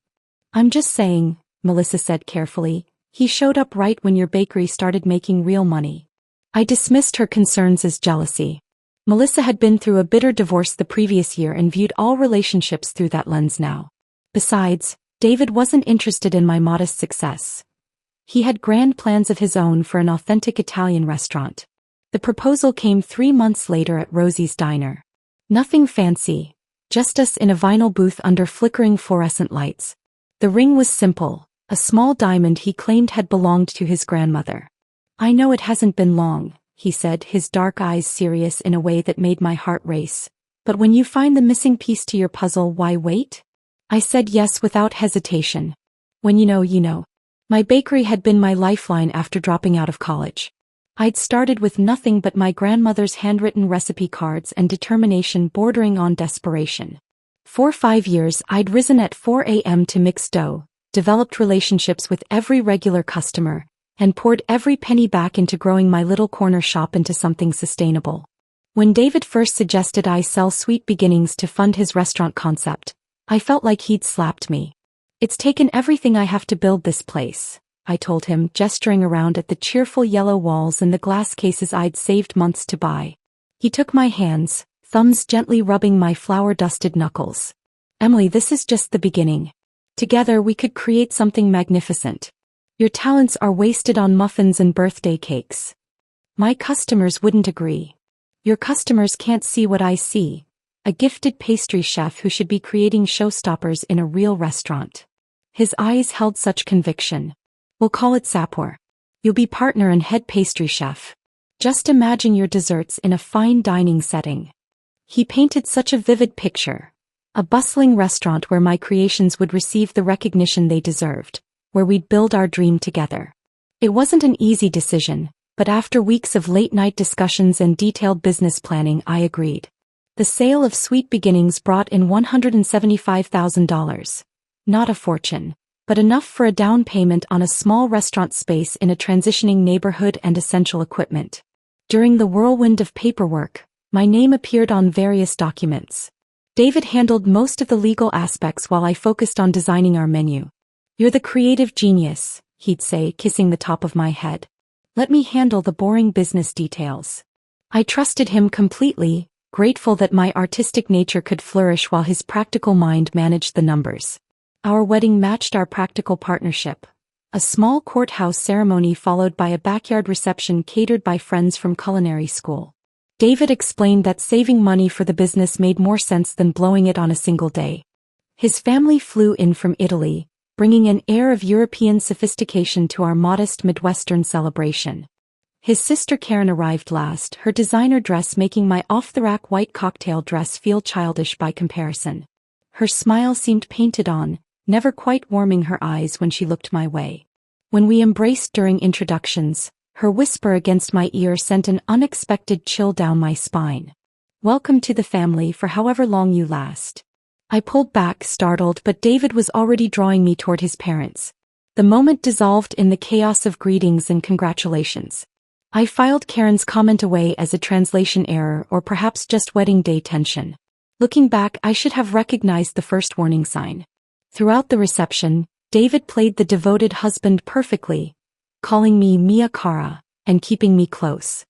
"I'm just saying," Melissa said carefully, "he showed up right when your bakery started making real money." I dismissed her concerns as jealousy. Melissa had been through a bitter divorce the previous year and viewed all relationships through that lens now. Besides, David wasn't interested in my modest success. He had grand plans of his own for an authentic Italian restaurant. The proposal came 3 months later at Rosie's Diner. Nothing fancy, just us in a vinyl booth under flickering fluorescent lights. The ring was simple, a small diamond he claimed had belonged to his grandmother. "I know it hasn't been long," he said, his dark eyes serious in a way that made my heart race. "But when you find the missing piece to your puzzle, why wait?" I said yes without hesitation. When you know, you know. My bakery had been my lifeline after dropping out of college. I'd started with nothing but my grandmother's handwritten recipe cards and determination bordering on desperation. For 5 years, I'd risen at 4 a.m. to mix dough, developed relationships with every regular customer, and poured every penny back into growing my little corner shop into something sustainable. When David first suggested I sell Sweet Beginnings to fund his restaurant concept, I felt like he'd slapped me. "It's taken everything I have to build this place," I told him, gesturing around at the cheerful yellow walls and the glass cases I'd saved months to buy. He took my hands, thumbs gently rubbing my flour-dusted knuckles. "Emily, this is just the beginning. Together we could create something magnificent. Your talents are wasted on muffins and birthday cakes." "My customers wouldn't agree." "Your customers can't see what I see. A gifted pastry chef who should be creating showstoppers in a real restaurant." His eyes held such conviction. "We'll call it Sapor. You'll be partner and head pastry chef. Just imagine your desserts in a fine dining setting." He painted such a vivid picture. A bustling restaurant where my creations would receive the recognition they deserved, where we'd build our dream together. It wasn't an easy decision, but after weeks of late-night discussions and detailed business planning, I agreed. The sale of Sweet Beginnings brought in $175,000. Not a fortune, but enough for a down payment on a small restaurant space in a transitioning neighborhood and essential equipment. During the whirlwind of paperwork, my name appeared on various documents. David handled most of the legal aspects while I focused on designing our menu. "You're the creative genius," he'd say, kissing the top of my head. "Let me handle the boring business details." I trusted him completely, grateful that my artistic nature could flourish while his practical mind managed the numbers. Our wedding matched our practical partnership. A small courthouse ceremony followed by a backyard reception catered by friends from culinary school. David explained that saving money for the business made more sense than blowing it on a single day. His family flew in from Italy, bringing an air of European sophistication to our modest Midwestern celebration. His sister Karen arrived last, her designer dress making my off-the-rack white cocktail dress feel childish by comparison. Her smile seemed painted on, never quite warming her eyes when she looked my way. When we embraced during introductions, her whisper against my ear sent an unexpected chill down my spine. "Welcome to the family for however long you last." I pulled back, startled, but David was already drawing me toward his parents. The moment dissolved in the chaos of greetings and congratulations. I filed Karen's comment away as a translation error or perhaps just wedding day tension. Looking back, I should have recognized the first warning sign. Throughout the reception, David played the devoted husband perfectly, calling me Mia Cara, and keeping me close.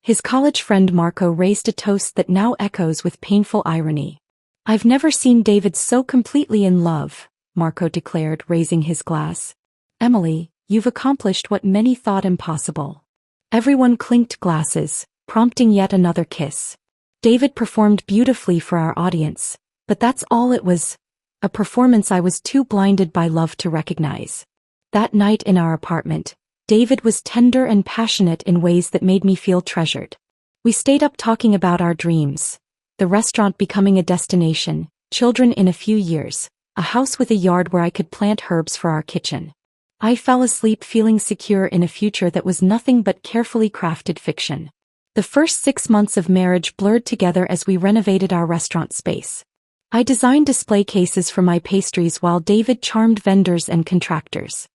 His college friend Marco raised a toast that now echoes with painful irony. "I've never seen David so completely in love," Marco declared, raising his glass. "Emily, you've accomplished what many thought impossible." Everyone clinked glasses, prompting yet another kiss. David performed beautifully for our audience, but that's all it was. A performance I was too blinded by love to recognize. That night in our apartment, David was tender and passionate in ways that made me feel treasured. We stayed up talking about our dreams. The restaurant becoming a destination, children in a few years, a house with a yard where I could plant herbs for our kitchen. I fell asleep feeling secure in a future that was nothing but carefully crafted fiction. The first 6 months of marriage blurred together as we renovated our restaurant space. I designed display cases for my pastries while David charmed vendors and contractors.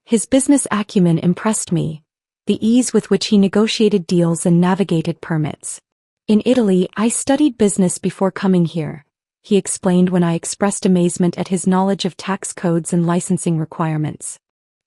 His business acumen impressed me, the ease with which he negotiated deals and navigated permits. "In Italy, I studied business before coming here," he explained when I expressed amazement at his knowledge of tax codes and licensing requirements.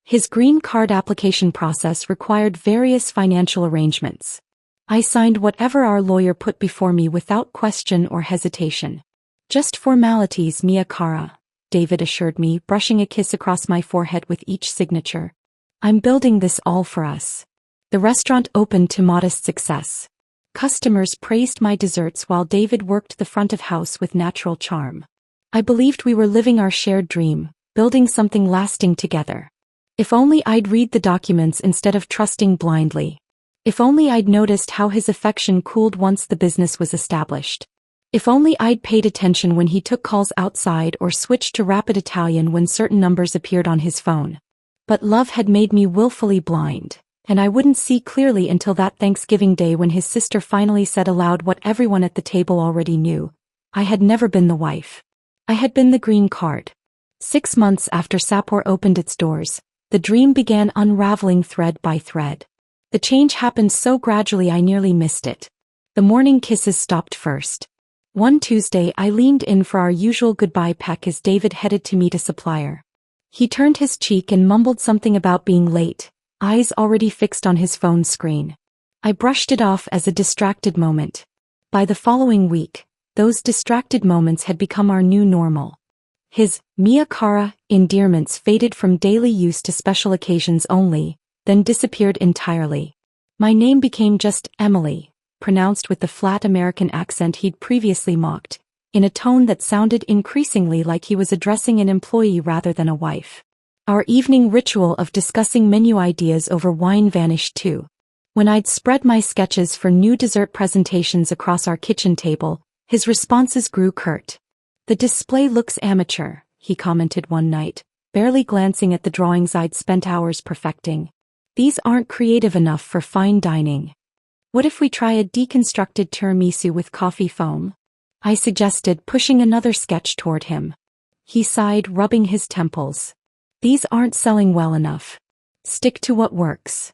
His green card application process required various financial arrangements. I signed whatever our lawyer put before me without question or hesitation. "Just formalities, Mia Cara," David assured me, brushing a kiss across my forehead with each signature. "I'm building this all for us." The restaurant opened to modest success. Customers praised my desserts while David worked the front of house with natural charm. I believed we were living our shared dream, building something lasting together. If only I'd read the documents instead of trusting blindly. If only I'd noticed how his affection cooled once the business was established. If only I'd paid attention when he took calls outside or switched to rapid Italian when certain numbers appeared on his phone. But love had made me willfully blind, and I wouldn't see clearly until that Thanksgiving day when his sister finally said aloud what everyone at the table already knew. I had never been the wife. I had been the green card. 6 months after Sapor opened its doors, the dream began unraveling thread by thread. The change happened so gradually I nearly missed it. The morning kisses stopped first. One Tuesday I leaned in for our usual goodbye peck as David headed to meet a supplier. He turned his cheek and mumbled something about being late, eyes already fixed on his phone screen. I brushed it off as a distracted moment. By the following week, those distracted moments had become our new normal. His mia cara endearments faded from daily use to special occasions only, then disappeared entirely. My name became just Emily, pronounced with the flat American accent he'd previously mocked, in a tone that sounded increasingly like he was addressing an employee rather than a wife. Our evening ritual of discussing menu ideas over wine vanished too. When I'd spread my sketches for new dessert presentations across our kitchen table, his responses grew curt. "The display looks amateur," he commented one night, barely glancing at the drawings I'd spent hours perfecting. "These aren't creative enough for fine dining. What if we try a deconstructed tiramisu with coffee foam?" I suggested, pushing another sketch toward him. He sighed, rubbing his temples. "These aren't selling well enough. Stick to what works."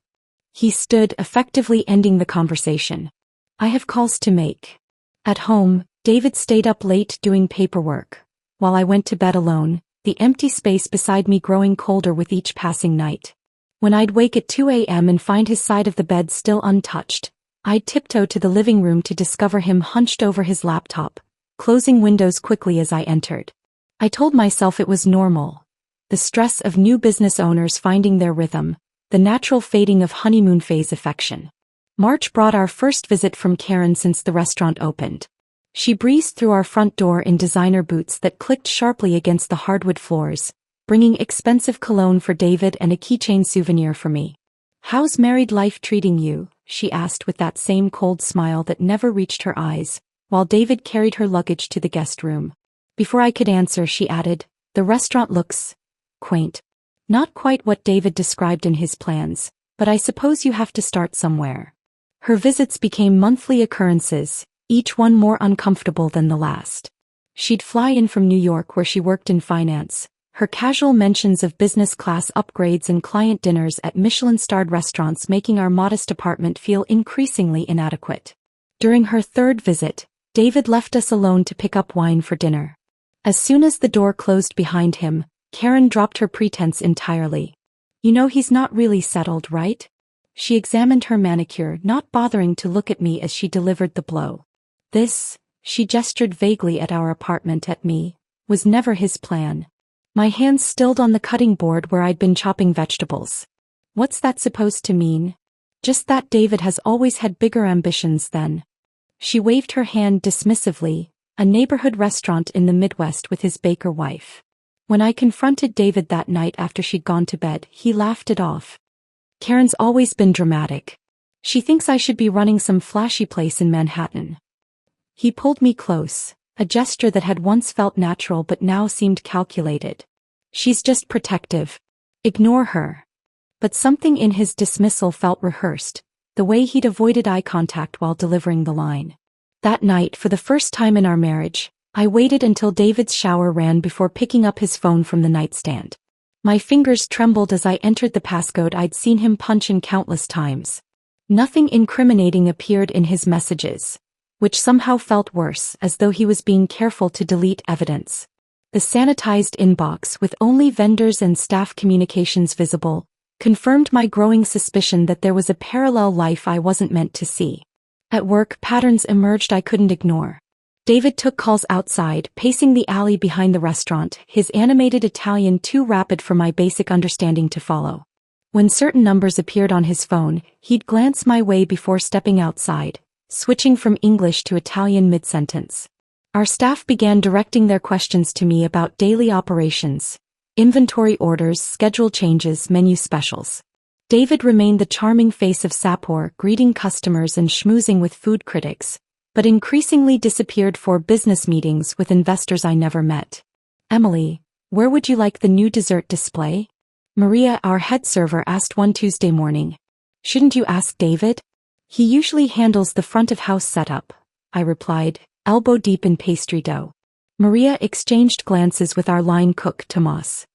He stood, effectively ending the conversation. "I have calls to make." At home, David stayed up late doing paperwork, while I went to bed alone, the empty space beside me growing colder with each passing night. When I'd wake at 2 a.m. and find his side of the bed still untouched, I'd tiptoe to the living room to discover him hunched over his laptop, closing windows quickly as I entered. I told myself it was normal. The stress of new business owners finding their rhythm, the natural fading of honeymoon phase affection. March brought our first visit from Karen since the restaurant opened. She breezed through our front door in designer boots that clicked sharply against the hardwood floors, bringing expensive cologne for David and a keychain souvenir for me. "How's married life treating you?" she asked with that same cold smile that never reached her eyes, while David carried her luggage to the guest room. Before I could answer, she added, "The restaurant looks quaint." Not quite what David described in his plans, but I suppose you have to start somewhere. Her visits became monthly occurrences, each one more uncomfortable than the last. She'd fly in from New York where she worked in finance, her casual mentions of business class upgrades and client dinners at Michelin-starred restaurants making our modest apartment feel increasingly inadequate. During her third visit, David left us alone to pick up wine for dinner. As soon as the door closed behind him, Karen dropped her pretense entirely. "You know he's not really settled, right?" She examined her manicure, not bothering to look at me as she delivered the blow. "This," she gestured vaguely at our apartment at me, "was never his plan." My hands stilled on the cutting board where I'd been chopping vegetables. "What's that supposed to mean?" "Just that David has always had bigger ambitions than." She waved her hand dismissively, "a neighborhood restaurant in the Midwest with his baker wife." When I confronted David that night after she'd gone to bed, he laughed it off. "Karen's always been dramatic. She thinks I should be running some flashy place in Manhattan." He pulled me close, a gesture that had once felt natural but now seemed calculated. "She's just protective. Ignore her." But something in his dismissal felt rehearsed, the way he'd avoided eye contact while delivering the line. That night, for the first time in our marriage, I waited until David's shower ran before picking up his phone from the nightstand. My fingers trembled as I entered the passcode I'd seen him punch in countless times. Nothing incriminating appeared in his messages, which somehow felt worse, as though he was being careful to delete evidence. The sanitized inbox, with only vendors and staff communications visible, confirmed my growing suspicion that there was a parallel life I wasn't meant to see. At work, patterns emerged I couldn't ignore. David took calls outside, pacing the alley behind the restaurant, his animated Italian too rapid for my basic understanding to follow. When certain numbers appeared on his phone, he'd glance my way before stepping outside, switching from English to Italian mid-sentence. Our staff began directing their questions to me about daily operations, inventory orders, schedule changes, menu specials. David remained the charming face of Sapor, greeting customers and schmoozing with food critics, but increasingly disappeared for business meetings with investors I never met. "Emily, where would you like the new dessert display?" Maria, our head server, asked one Tuesday morning. "Shouldn't you ask David? He usually handles the front-of-house setup," I replied, elbow deep in pastry dough. Maria exchanged glances with our line cook, Tomas.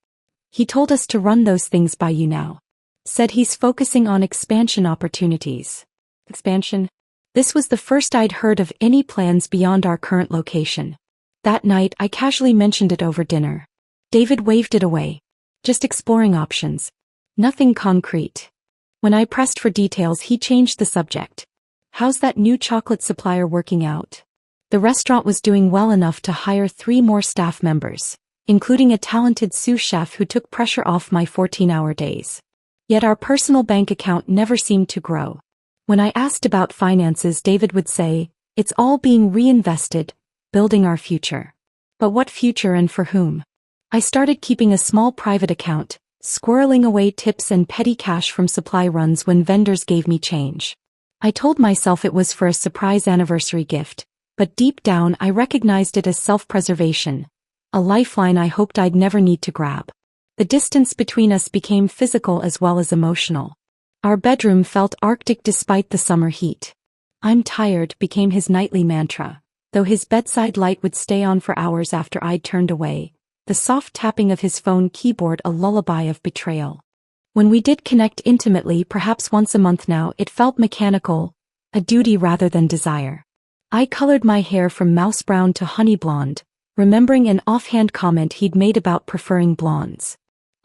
"He told us to run those things by you now. Said he's focusing on expansion opportunities." "Expansion?" This was the first I'd heard of any plans beyond our current location. That night I casually mentioned it over dinner. David waved it away. Just exploring options. Nothing concrete. When I pressed for details, he changed the subject. How's that new chocolate supplier working out? The restaurant was doing well enough to hire 3 more staff members, including a talented sous chef who took pressure off my 14-hour days. Yet our personal bank account never seemed to grow. When I asked about finances, David would say, "It's all being reinvested, building our future." But what future and for whom? I started keeping a small private account, squirreling away tips and petty cash from supply runs when vendors gave me change. I told myself it was for a surprise anniversary gift, but deep down I recognized it as self-preservation, a lifeline I hoped I'd never need to grab. The distance between us became physical as well as emotional. Our bedroom felt arctic despite the summer heat. "I'm tired" became his nightly mantra, though his bedside light would stay on for hours after I'd turned away, the soft tapping of his phone keyboard a lullaby of betrayal. When we did connect intimately, perhaps once a month now, it felt mechanical, a duty rather than desire. I colored my hair from mouse brown to honey blonde, remembering an offhand comment he'd made about preferring blondes.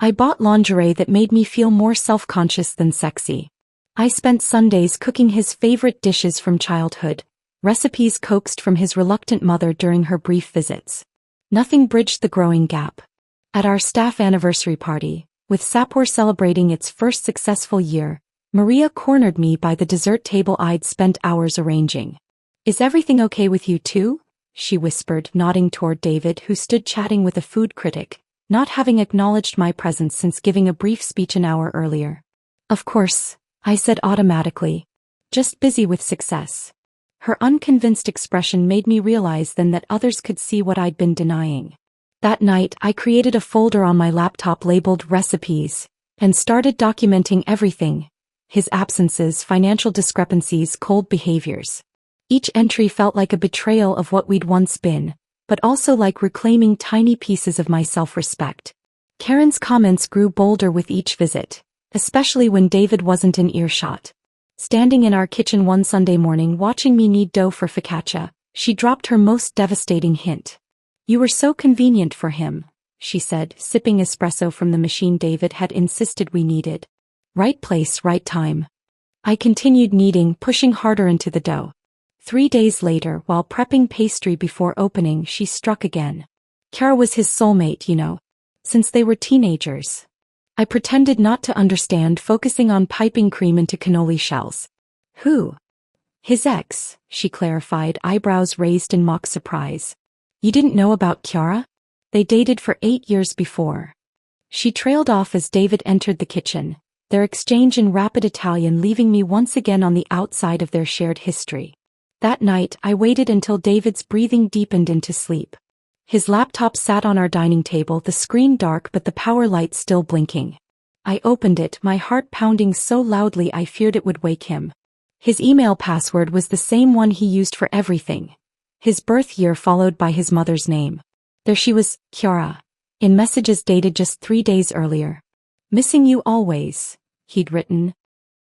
I bought lingerie that made me feel more self-conscious than sexy. I spent Sundays cooking his favorite dishes from childhood, recipes coaxed from his reluctant mother during her brief visits. Nothing bridged the growing gap. At our staff anniversary party, with Sapor celebrating its first successful year, Maria cornered me by the dessert table I'd spent hours arranging. "Is everything okay with you too?" she whispered, nodding toward David, who stood chatting with a food critic, not having acknowledged my presence since giving a brief speech an hour earlier. "Of course," I said automatically. "Just busy with success." Her unconvinced expression made me realize then that others could see what I'd been denying. That night I created a folder on my laptop labeled recipes, and started documenting everything: his absences, financial discrepancies, cold behaviors. Each entry felt like a betrayal of what we'd once been, but also like reclaiming tiny pieces of my self-respect. Karen's comments grew bolder with each visit, especially when David wasn't in earshot. Standing in our kitchen one Sunday morning watching me knead dough for focaccia, she dropped her most devastating hint. "You were so convenient for him," she said, sipping espresso from the machine David had insisted we needed. "Right place, right time." I continued kneading, pushing harder into the dough. 3 days later, while prepping pastry before opening, she struck again. Kara was his soulmate, you know, since they were teenagers. I pretended not to understand, focusing on piping cream into cannoli shells. "Who?" "His ex," she clarified, eyebrows raised in mock surprise. "You didn't know about Chiara? They dated for 8 years before." She trailed off as David entered the kitchen, their exchange in rapid Italian leaving me once again on the outside of their shared history. That night I waited until David's breathing deepened into sleep. His laptop sat on our dining table, the screen dark but the power light still blinking. I opened it, my heart pounding so loudly I feared it would wake him. His email password was the same one he used for everything. His birth year followed by his mother's name. There she was, Chiara, in messages dated just 3 days earlier. "Missing you always," he'd written.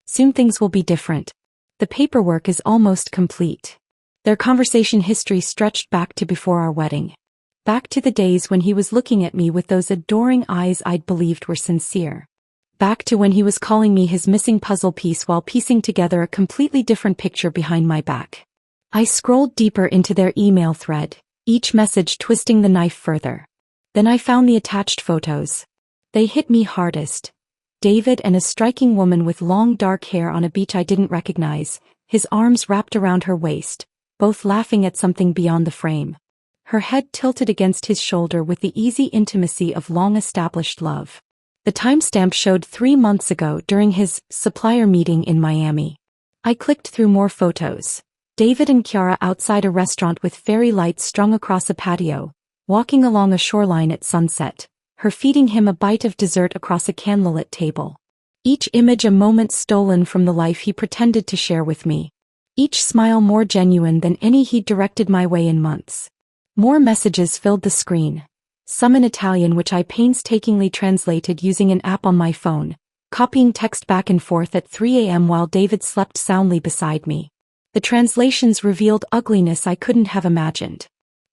"Soon things will be different. The paperwork is almost complete." Their conversation history stretched back to before our wedding. Back to the days when he was looking at me with those adoring eyes I'd believed were sincere. Back to when he was calling me his missing puzzle piece while piecing together a completely different picture behind my back. I scrolled deeper into their email thread, each message twisting the knife further. Then I found the attached photos. They hit me hardest. David and a striking woman with long dark hair on a beach I didn't recognize, his arms wrapped around her waist, both laughing at something beyond the frame. Her head tilted against his shoulder with the easy intimacy of long-established love. The timestamp showed 3 months ago during his supplier meeting in Miami. I clicked through more photos. David and Chiara outside a restaurant with fairy lights strung across a patio, walking along a shoreline at sunset, her feeding him a bite of dessert across a candlelit table. Each image a moment stolen from the life he pretended to share with me. Each smile more genuine than any he'd directed my way in months. More messages filled the screen, some in Italian which I painstakingly translated using an app on my phone, copying text back and forth at 3 a.m. while David slept soundly beside me. The translations revealed ugliness I couldn't have imagined.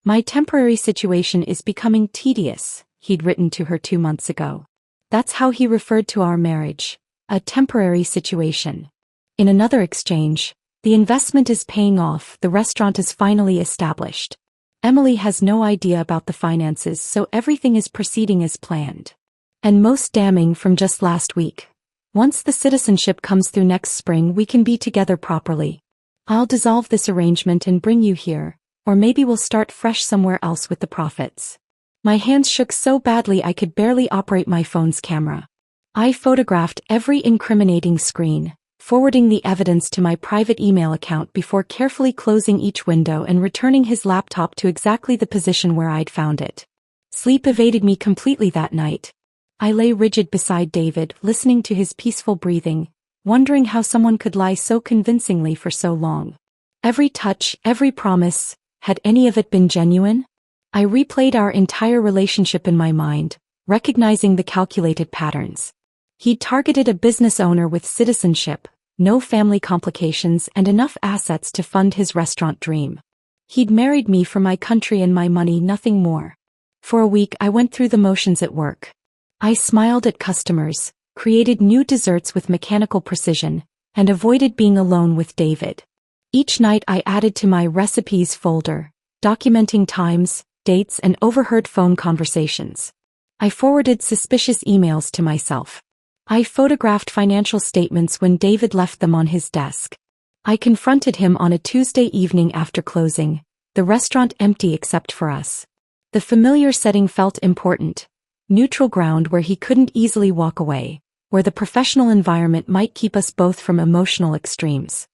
My temporary situation is becoming tedious, he'd written to her 2 months ago. That's how he referred to our marriage. A temporary situation. In another exchange, the investment is paying off, the restaurant is finally established. Emily has no idea about the finances, so everything is proceeding as planned. And most damning from just last week. Once the citizenship comes through next spring, we can be together properly. I'll dissolve this arrangement and bring you here, or maybe we'll start fresh somewhere else with the profits. My hands shook so badly I could barely operate my phone's camera. I photographed every incriminating screen, forwarding the evidence to my private email account before carefully closing each window and returning his laptop to exactly the position where I'd found it. Sleep evaded me completely that night. I lay rigid beside David, listening to his peaceful breathing, wondering how someone could lie so convincingly for so long. Every touch, every promise, had any of it been genuine? I replayed our entire relationship in my mind, recognizing the calculated patterns. He'd targeted a business owner with citizenship, no family complications, and enough assets to fund his restaurant dream. He'd married me for my country and my money, nothing more. For a week I went through the motions at work. I smiled at customers, created new desserts with mechanical precision, and avoided being alone with David. Each night I added to my recipes folder, documenting times, dates, and overheard phone conversations. I forwarded suspicious emails to myself. I photographed financial statements when David left them on his desk. I confronted him on a Tuesday evening after closing, the restaurant empty except for us. The familiar setting felt important, neutral ground where he couldn't easily walk away, where the professional environment might keep us both from emotional extremes.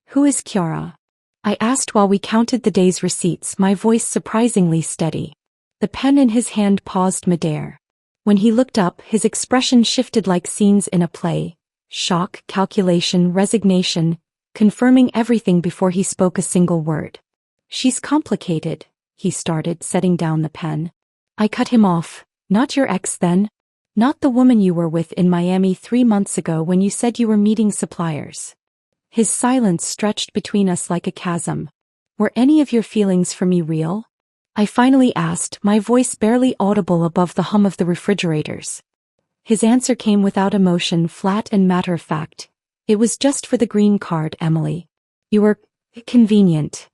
"Who is Chiara?" I asked while we counted the day's receipts, my voice surprisingly steady. The pen in his hand paused midair. When he looked up, his expression shifted like scenes in a play. Shock, calculation, resignation, confirming everything before he spoke a single word. "She's complicated," he started, setting down the pen. I cut him off. "Not your ex then? Not the woman you were with in Miami 3 months ago when you said you were meeting suppliers?" His silence stretched between us like a chasm. "Were any of your feelings for me real?" I finally asked, my voice barely audible above the hum of the refrigerators. His answer came without emotion, flat and matter-of-fact. "It was just for the green card, Emily. You were convenient."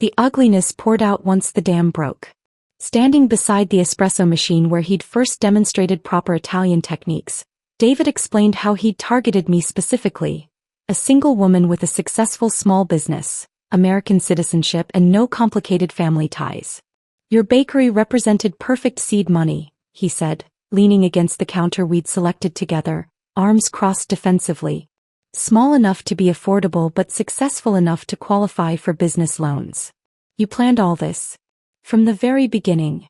The ugliness poured out once the dam broke. Standing beside the espresso machine where he'd first demonstrated proper Italian techniques, David explained how he'd targeted me specifically. A single woman with a successful small business, American citizenship, and no complicated family ties. "Your bakery represented perfect seed money," he said, leaning against the counter we'd selected together, arms crossed defensively. "Small enough to be affordable but successful enough to qualify for business loans. You planned all this from the very beginning."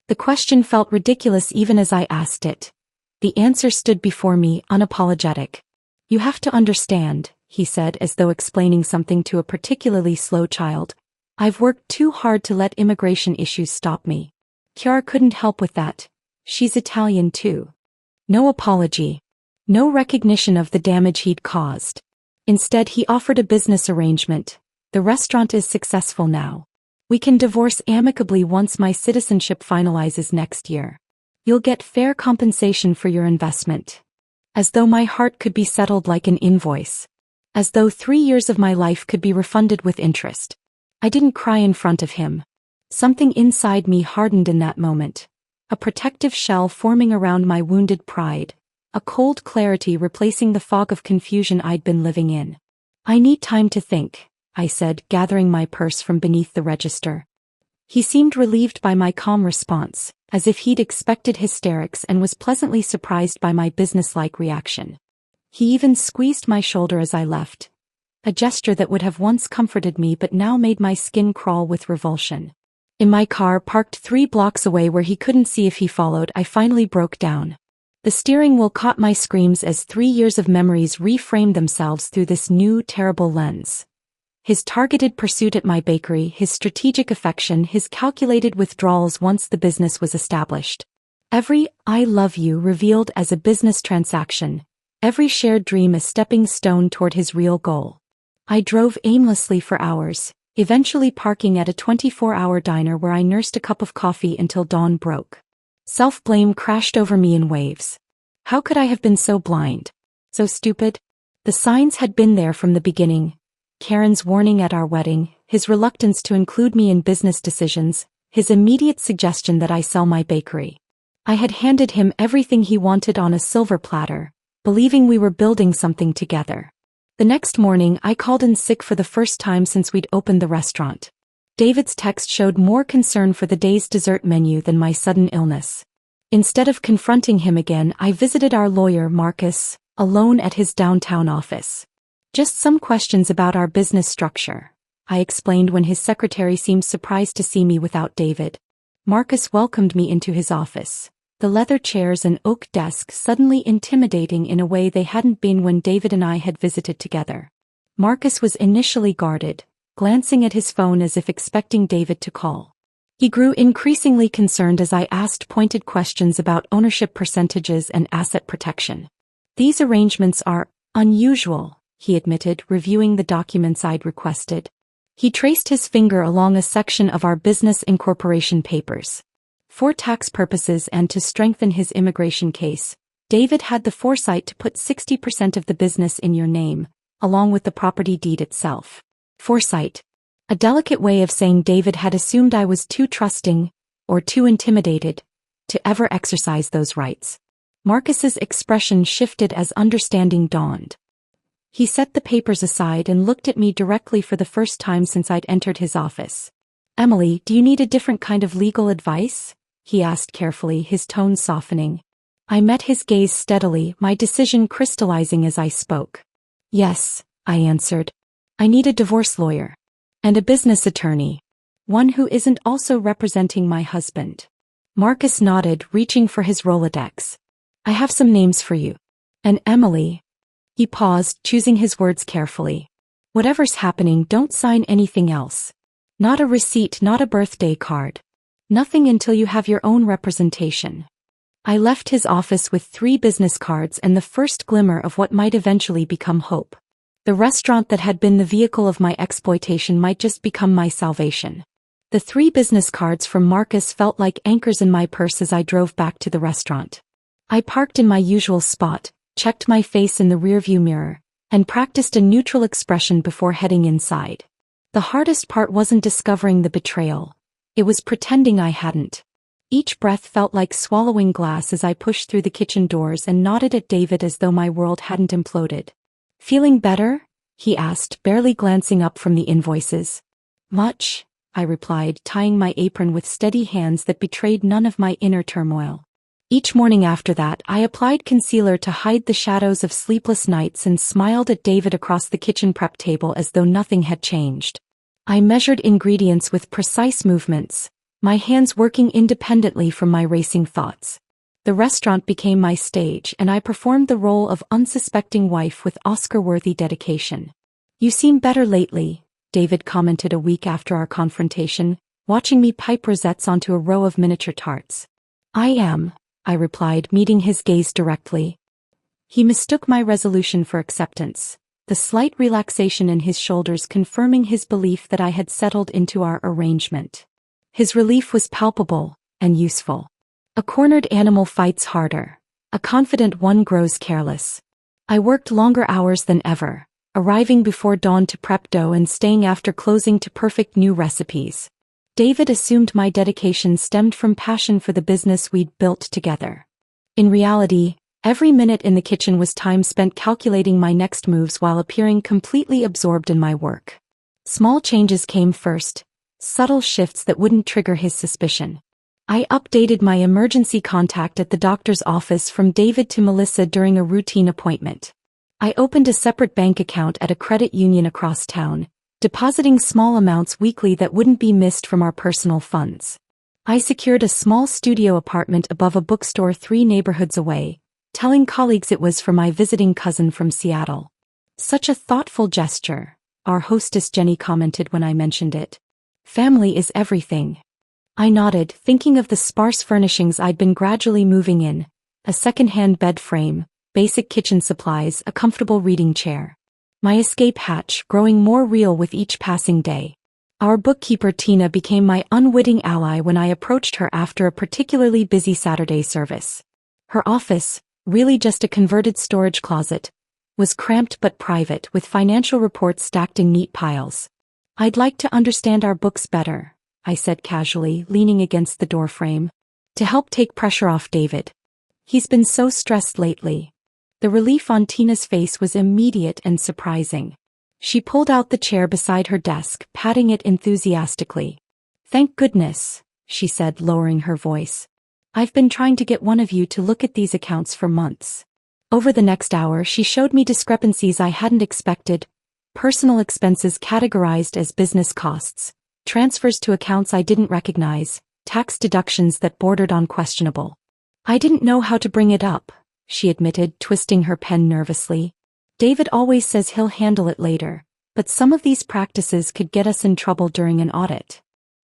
The question felt ridiculous even as I asked it. The answer stood before me, unapologetic. "You have to understand," he said as though explaining something to a particularly slow child. "I've worked too hard to let immigration issues stop me. Chiara couldn't help with that. She's Italian too." No apology. No recognition of the damage he'd caused. Instead, he offered a business arrangement. "The restaurant is successful now. We can divorce amicably once my citizenship finalizes next year. You'll get fair compensation for your investment." As though my heart could be settled like an invoice. As though 3 years of my life could be refunded with interest. I didn't cry in front of him. Something inside me hardened in that moment. A protective shell forming around my wounded pride. A cold clarity replacing the fog of confusion I'd been living in. "I need time to think," I said, gathering my purse from beneath the register. He seemed relieved by my calm response, as if he'd expected hysterics and was pleasantly surprised by my businesslike reaction. He even squeezed my shoulder as I left. A gesture that would have once comforted me but now made my skin crawl with revulsion. In my car parked 3 blocks away where he couldn't see if he followed, I finally broke down. The steering wheel caught my screams as 3 years of memories reframed themselves through this new, terrible lens. His targeted pursuit at my bakery, his strategic affection, his calculated withdrawals once the business was established. Every "I love you" revealed as a business transaction, every shared dream a stepping stone toward his real goal. I drove aimlessly for hours, eventually parking at a 24-hour diner where I nursed a cup of coffee until dawn broke. Self-blame crashed over me in waves. How could I have been so blind? So stupid? The signs had been there from the beginning. Karen's warning at our wedding, his reluctance to include me in business decisions, his immediate suggestion that I sell my bakery. I had handed him everything he wanted on a silver platter, believing we were building something together. The next morning I called in sick for the first time since we'd opened the restaurant. David's text showed more concern for the day's dessert menu than my sudden illness. Instead of confronting him again, I visited our lawyer, Marcus, alone at his downtown office. Just some questions about our business structure, I explained when his secretary seemed surprised to see me without David. Marcus welcomed me into his office, the leather chairs and oak desk suddenly intimidating in a way they hadn't been when David and I had visited together. Marcus was initially guarded, glancing at his phone as if expecting David to call. He grew increasingly concerned as I asked pointed questions about ownership percentages and asset protection. These arrangements are unusual, he admitted, reviewing the documents I'd requested. He traced his finger along a section of our business incorporation papers. For tax purposes and to strengthen his immigration case, David had the foresight to put 60% of the business in your name, along with the property deed itself. Foresight. A delicate way of saying David had assumed I was too trusting, or too intimidated, to ever exercise those rights. Marcus's expression shifted as understanding dawned. He set the papers aside and looked at me directly for the first time since I'd entered his office. "Emily, do you need a different kind of legal advice?" he asked carefully, his tone softening. I met his gaze steadily, my decision crystallizing as I spoke. "Yes," I answered. "I need a divorce lawyer. And a business attorney. One who isn't also representing my husband." Marcus nodded, reaching for his Rolodex. "I have some names for you. And Emily." He paused, choosing his words carefully. "Whatever's happening, don't sign anything else. Not a receipt, not a birthday card. Nothing until you have your own representation." I left his office with 3 business cards and the first glimmer of what might eventually become hope. The restaurant that had been the vehicle of my exploitation might just become my salvation. The 3 business cards from Marcus felt like anchors in my purse as I drove back to the restaurant. I parked in my usual spot, checked my face in the rearview mirror, and practiced a neutral expression before heading inside. The hardest part wasn't discovering the betrayal. It was pretending I hadn't. Each breath felt like swallowing glass as I pushed through the kitchen doors and nodded at David as though my world hadn't imploded. "Feeling better?" he asked, barely glancing up from the invoices. "Much," I replied, tying my apron with steady hands that betrayed none of my inner turmoil. Each morning after that, I applied concealer to hide the shadows of sleepless nights and smiled at David across the kitchen prep table as though nothing had changed. I measured ingredients with precise movements, my hands working independently from my racing thoughts. The restaurant became my stage and I performed the role of unsuspecting wife with Oscar-worthy dedication. "You seem better lately," David commented a week after our confrontation, watching me pipe rosettes onto a row of miniature tarts. "I am," I replied, meeting his gaze directly. He mistook my resolution for acceptance, the slight relaxation in his shoulders confirming his belief that I had settled into our arrangement. His relief was palpable and useful. A cornered animal fights harder. A confident one grows careless. I worked longer hours than ever, arriving before dawn to prep dough and staying after closing to perfect new recipes. David assumed my dedication stemmed from passion for the business we'd built together. In reality, every minute in the kitchen was time spent calculating my next moves while appearing completely absorbed in my work. Small changes came first, subtle shifts that wouldn't trigger his suspicion. I updated my emergency contact at the doctor's office from David to Melissa during a routine appointment. I opened a separate bank account at a credit union across town, depositing small amounts weekly that wouldn't be missed from our personal funds. I secured a small studio apartment above a bookstore 3 neighborhoods away, telling colleagues it was for my visiting cousin from Seattle. "Such a thoughtful gesture," our hostess Jenny commented when I mentioned it. "Family is everything." I nodded, thinking of the sparse furnishings I'd been gradually moving in, a second-hand bed frame, basic kitchen supplies, a comfortable reading chair. my escape hatch growing more real with each passing day. Our bookkeeper Tina became my unwitting ally when I approached her after a particularly busy Saturday service. Her office, really just a converted storage closet, was cramped but private with financial reports stacked in neat piles. "I'd like to understand our books better," I said casually, leaning against the doorframe. "To help take pressure off David. He's been so stressed lately." The relief on Tina's face was immediate and surprising. She pulled out the chair beside her desk, patting it enthusiastically. "Thank goodness," she said, lowering her voice. "I've been trying to get one of you to look at these accounts for months." Over the next hour she showed me discrepancies I hadn't expected: personal expenses categorized as business costs, transfers to accounts I didn't recognize, tax deductions that bordered on questionable. "I didn't know how to bring it up," she admitted, twisting her pen nervously. "David always says he'll handle it later, but some of these practices could get us in trouble during an audit."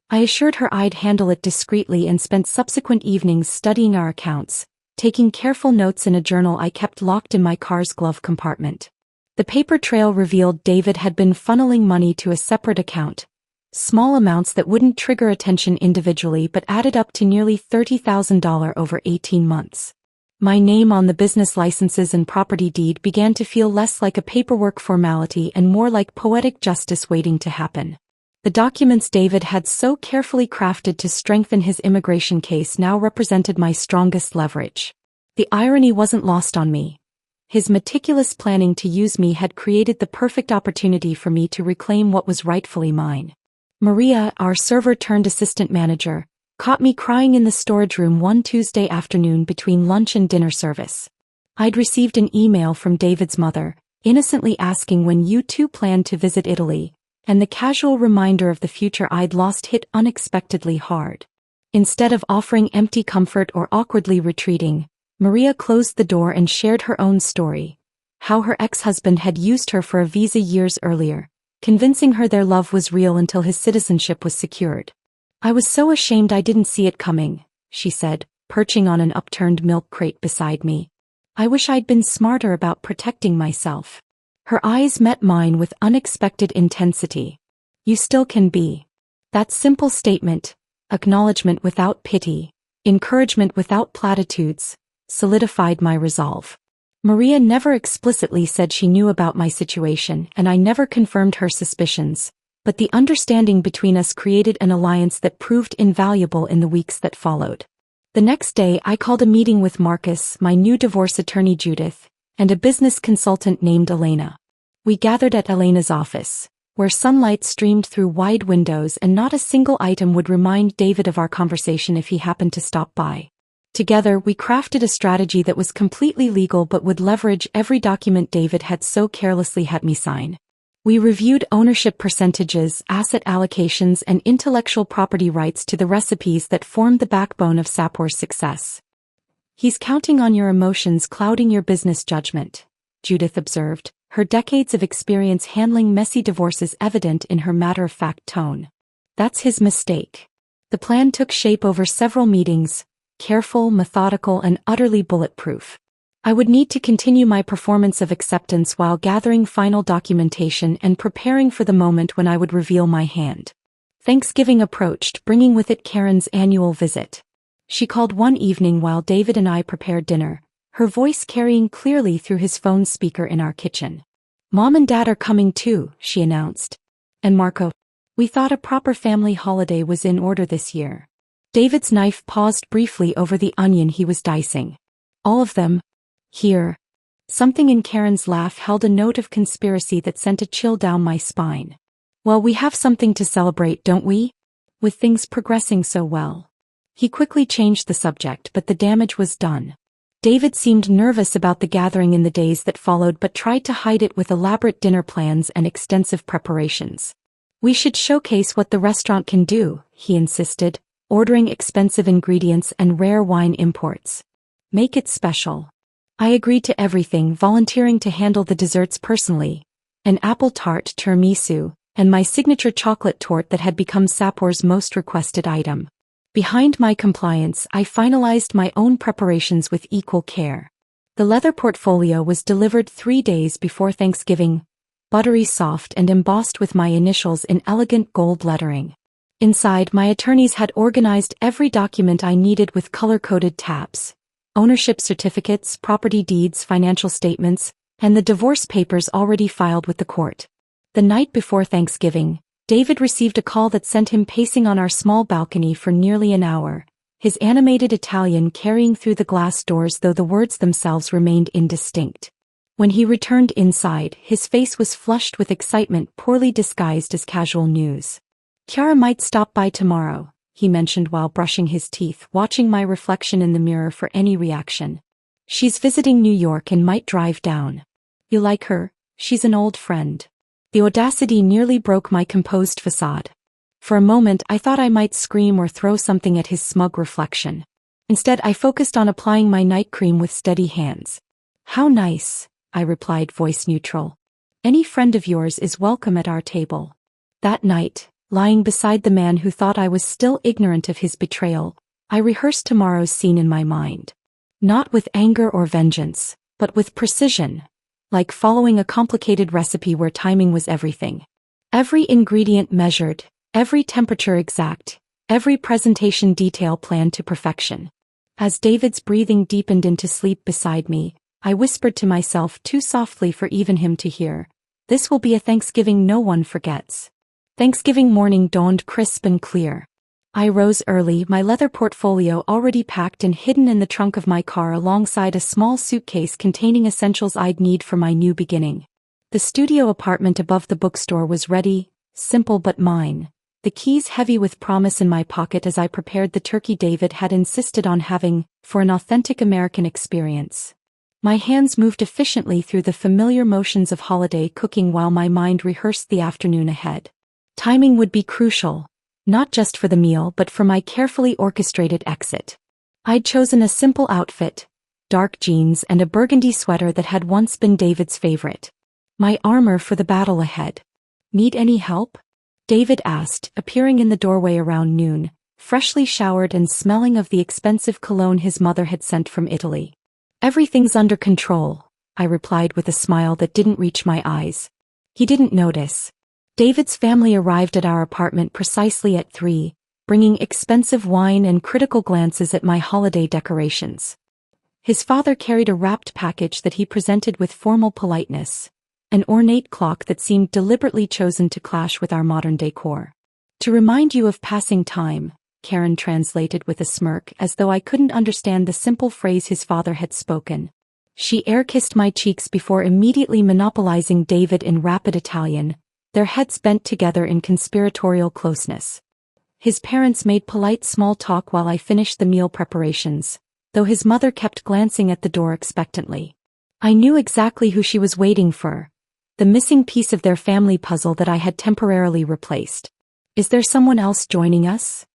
I assured her I'd handle it discreetly and spent subsequent evenings studying our accounts, taking careful notes in a journal I kept locked in my car's glove compartment. The paper trail revealed David had been funneling money to a separate account, small amounts that wouldn't trigger attention individually but added up to nearly $30,000 over 18 months. My name on the business licenses and property deed began to feel less like a paperwork formality and more like poetic justice waiting to happen. The documents David had so carefully crafted to strengthen his immigration case now represented my strongest leverage. The irony wasn't lost on me. His meticulous planning to use me had created the perfect opportunity for me to reclaim what was rightfully mine. Maria, our server-turned-assistant manager, caught me crying in the storage room one Tuesday afternoon between lunch and dinner service. I'd received an email from David's mother, innocently asking when you two planned to visit Italy, and the casual reminder of the future I'd lost hit unexpectedly hard. Instead of offering empty comfort or awkwardly retreating, Maria closed the door and shared her own story: how her ex-husband had used her for a visa years earlier, convincing her their love was real until his citizenship was secured. "I was so ashamed I didn't see it coming," she said, perching on an upturned milk crate beside me. "I wish I'd been smarter about protecting myself." Her eyes met mine with unexpected intensity. "You still can be." That simple statement, acknowledgement without pity, encouragement without platitudes, solidified my resolve. Maria never explicitly said she knew about my situation, and I never confirmed her suspicions, but the understanding between us created an alliance that proved invaluable in the weeks that followed. The next day I called a meeting with Marcus, my new divorce attorney Judith, and a business consultant named Elena. We gathered at Elena's office, where sunlight streamed through wide windows and not a single item would remind David of our conversation if he happened to stop by. Together we crafted a strategy that was completely legal but would leverage every document David had so carelessly had me sign. We reviewed ownership percentages, asset allocations, and intellectual property rights to the recipes that formed the backbone of Sapor's success. "He's counting on your emotions clouding your business judgment," Judith observed, her decades of experience handling messy divorces evident in her matter-of-fact tone. "That's his mistake." The plan took shape over several meetings, careful, methodical, and utterly bulletproof. I would need to continue my performance of acceptance while gathering final documentation and preparing for the moment when I would reveal my hand. Thanksgiving approached, bringing with it Karen's annual visit. She called one evening while David and I prepared dinner, her voice carrying clearly through his phone speaker in our kitchen. "Mom and Dad are coming too," she announced. "And Marco. We thought a proper family holiday was in order this year." David's knife paused briefly over the onion he was dicing. "All of them? Here." Something in Karen's laugh held a note of conspiracy that sent a chill down my spine. "Well, we have something to celebrate, don't we? With things progressing so well." He quickly changed the subject, but the damage was done. David seemed nervous about the gathering in the days that followed but tried to hide it with elaborate dinner plans and extensive preparations. "We should showcase what the restaurant can do," he insisted, ordering expensive ingredients and rare wine imports. "Make it special." I agreed to everything, volunteering to handle the desserts personally: an apple tart tiramisu, and my signature chocolate torte that had become Sapor's most requested item. Behind my compliance, I finalized my own preparations with equal care. The leather portfolio was delivered 3 days before Thanksgiving, buttery soft and embossed with my initials in elegant gold lettering. Inside, my attorneys had organized every document I needed with color-coded tabs: ownership certificates, property deeds, financial statements, and the divorce papers already filed with the court. The night before Thanksgiving, David received a call that sent him pacing on our small balcony for nearly an hour, his animated Italian carrying through the glass doors though the words themselves remained indistinct. When he returned inside, his face was flushed with excitement poorly disguised as casual news. "Chiara might stop by tomorrow," he mentioned while brushing his teeth, watching my reflection in the mirror for any reaction. "She's visiting New York and might drive down. You like her? She's an old friend." The audacity nearly broke my composed facade. For a moment I thought I might scream or throw something at his smug reflection. Instead I focused on applying my night cream with steady hands. "How nice," I replied, voice neutral. "Any friend of yours is welcome at our table." That night, lying beside the man who thought I was still ignorant of his betrayal, I rehearsed tomorrow's scene in my mind. Not with anger or vengeance, but with precision, like following a complicated recipe where timing was everything. Every ingredient measured, every temperature exact, every presentation detail planned to perfection. As David's breathing deepened into sleep beside me, I whispered to myself too softly for even him to hear, "This will be a Thanksgiving no one forgets." Thanksgiving morning dawned crisp and clear. I rose early, my leather portfolio already packed and hidden in the trunk of my car alongside a small suitcase containing essentials I'd need for my new beginning. The studio apartment above the bookstore was ready, simple but mine, the keys heavy with promise in my pocket as I prepared the turkey David had insisted on having, for an authentic American experience. My hands moved efficiently through the familiar motions of holiday cooking while my mind rehearsed the afternoon ahead. Timing would be crucial, not just for the meal but for my carefully orchestrated exit. I'd chosen a simple outfit, dark jeans and a burgundy sweater that had once been David's favorite. My armor for the battle ahead. "Need any help?" David asked, appearing in the doorway around noon, freshly showered and smelling of the expensive cologne his mother had sent from Italy. "Everything's under control," I replied with a smile that didn't reach my eyes. He didn't notice. David's family arrived at our apartment precisely at 3, bringing expensive wine and critical glances at my holiday decorations. His father carried a wrapped package that he presented with formal politeness, an ornate clock that seemed deliberately chosen to clash with our modern decor. "To remind you of passing time," Karen translated with a smirk as though I couldn't understand the simple phrase his father had spoken. She air-kissed my cheeks before immediately monopolizing David in rapid Italian, their heads bent together in conspiratorial closeness. His parents made polite small talk while I finished the meal preparations, though his mother kept glancing at the door expectantly. I knew exactly who she was waiting for, the missing piece of their family puzzle that I had temporarily replaced. "Is there someone else joining us?"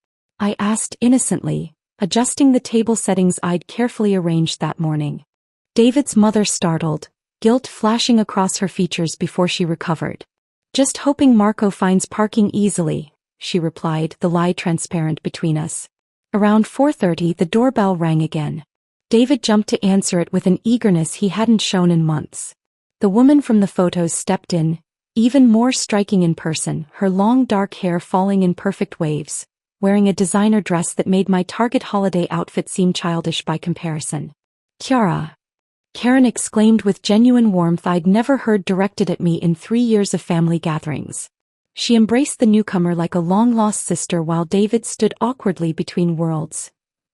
I asked innocently, adjusting the table settings I'd carefully arranged that morning. David's mother startled, guilt flashing across her features before she recovered. "Just hoping Marco finds parking easily," she replied, the lie transparent between us. Around 4:30 the doorbell rang again. David jumped to answer it with an eagerness he hadn't shown in months. The woman from the photos stepped in, even more striking in person, her long dark hair falling in perfect waves, wearing a designer dress that made my Target holiday outfit seem childish by comparison. "Chiara," Karen exclaimed with genuine warmth I'd never heard directed at me in 3 years of family gatherings. She embraced the newcomer like a long-lost sister while David stood awkwardly between worlds,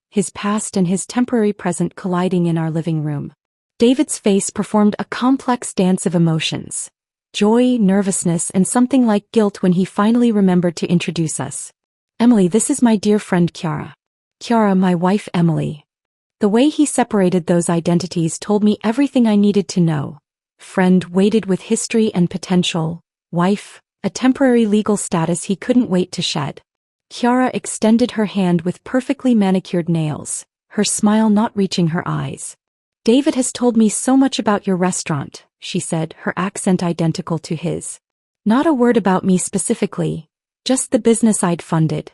his past and his temporary present colliding in our living room. David's face performed a complex dance of emotions: joy, nervousness, and something like guilt when he finally remembered to introduce us. "Emily, this is my dear friend Chiara. Chiara, my wife Emily." The way he separated those identities told me everything I needed to know. Friend weighted with history and potential, wife, a temporary legal status he couldn't wait to shed. Chiara extended her hand with perfectly manicured nails, her smile not reaching her eyes. "David has told me so much about your restaurant," she said, her accent identical to his. "Not a word about me specifically, just the business I'd funded."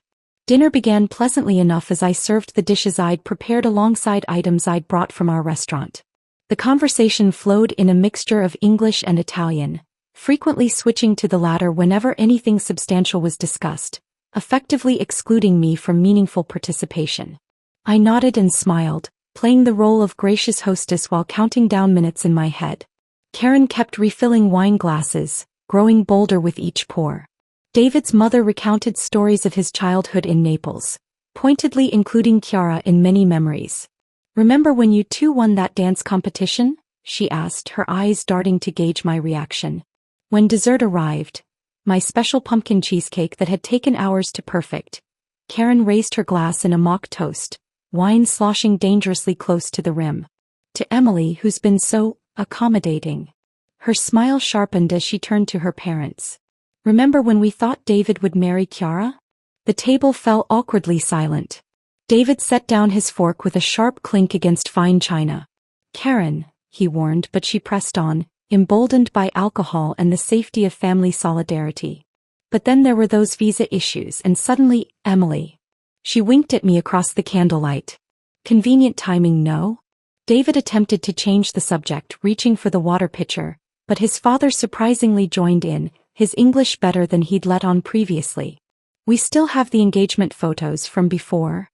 Dinner began pleasantly enough as I served the dishes I'd prepared alongside items I'd brought from our restaurant. The conversation flowed in a mixture of English and Italian, frequently switching to the latter whenever anything substantial was discussed, effectively excluding me from meaningful participation. I nodded and smiled, playing the role of gracious hostess while counting down minutes in my head. Karen kept refilling wine glasses, growing bolder with each pour. David's mother recounted stories of his childhood in Naples, pointedly including Chiara in many memories. "Remember when you two won that dance competition?" she asked, her eyes darting to gauge my reaction. When dessert arrived, my special pumpkin cheesecake that had taken hours to perfect, Karen raised her glass in a mock toast, wine sloshing dangerously close to the rim. "To Emily, who's been so accommodating." Her smile sharpened as she turned to her parents. "Remember when we thought David would marry Chiara?" The table fell awkwardly silent. David set down his fork with a sharp clink against fine china. "Karen," he warned, but she pressed on, emboldened by alcohol and the safety of family solidarity. "But then there were those visa issues and suddenly, Emily." She winked at me across the candlelight. "Convenient timing, no?" David attempted to change the subject, reaching for the water pitcher, but his father surprisingly joined in, his English better than he'd let on previously. "We still have the engagement photos from before."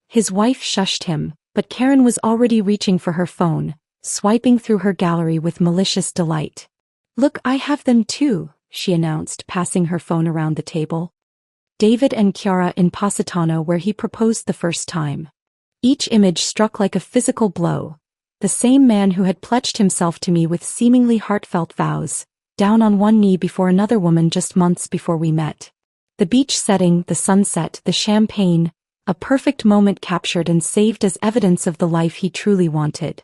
His wife shushed him, but Karen was already reaching for her phone, swiping through her gallery with malicious delight. "Look, I have them too," she announced, passing her phone around the table. David and Chiara in Positano, where he proposed the first time. Each image struck like a physical blow. The same man who had pledged himself to me with seemingly heartfelt vows, down on one knee before another woman just months before we met. The beach setting, the sunset, the champagne, a perfect moment captured and saved as evidence of the life he truly wanted.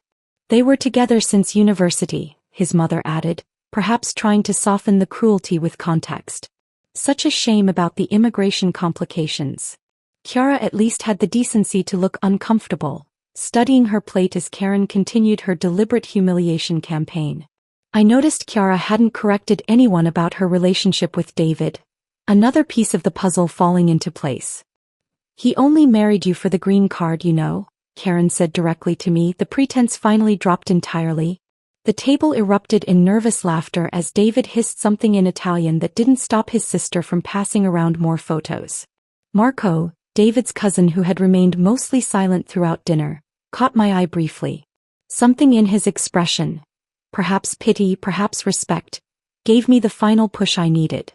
"They were together since university," his mother added, perhaps trying to soften the cruelty with context. "Such a shame about the immigration complications." Chiara at least had the decency to look uncomfortable, studying her plate as Karen continued her deliberate humiliation campaign. I noticed Chiara hadn't corrected anyone about her relationship with David, another piece of the puzzle falling into place. "He only married you for the green card, you know," Karen said directly to me, the pretense finally dropped entirely. The table erupted in nervous laughter as David hissed something in Italian that didn't stop his sister from passing around more photos. Marco, David's cousin who had remained mostly silent throughout dinner, caught my eye briefly. Something in his expression, perhaps pity, perhaps respect, gave me the final push I needed.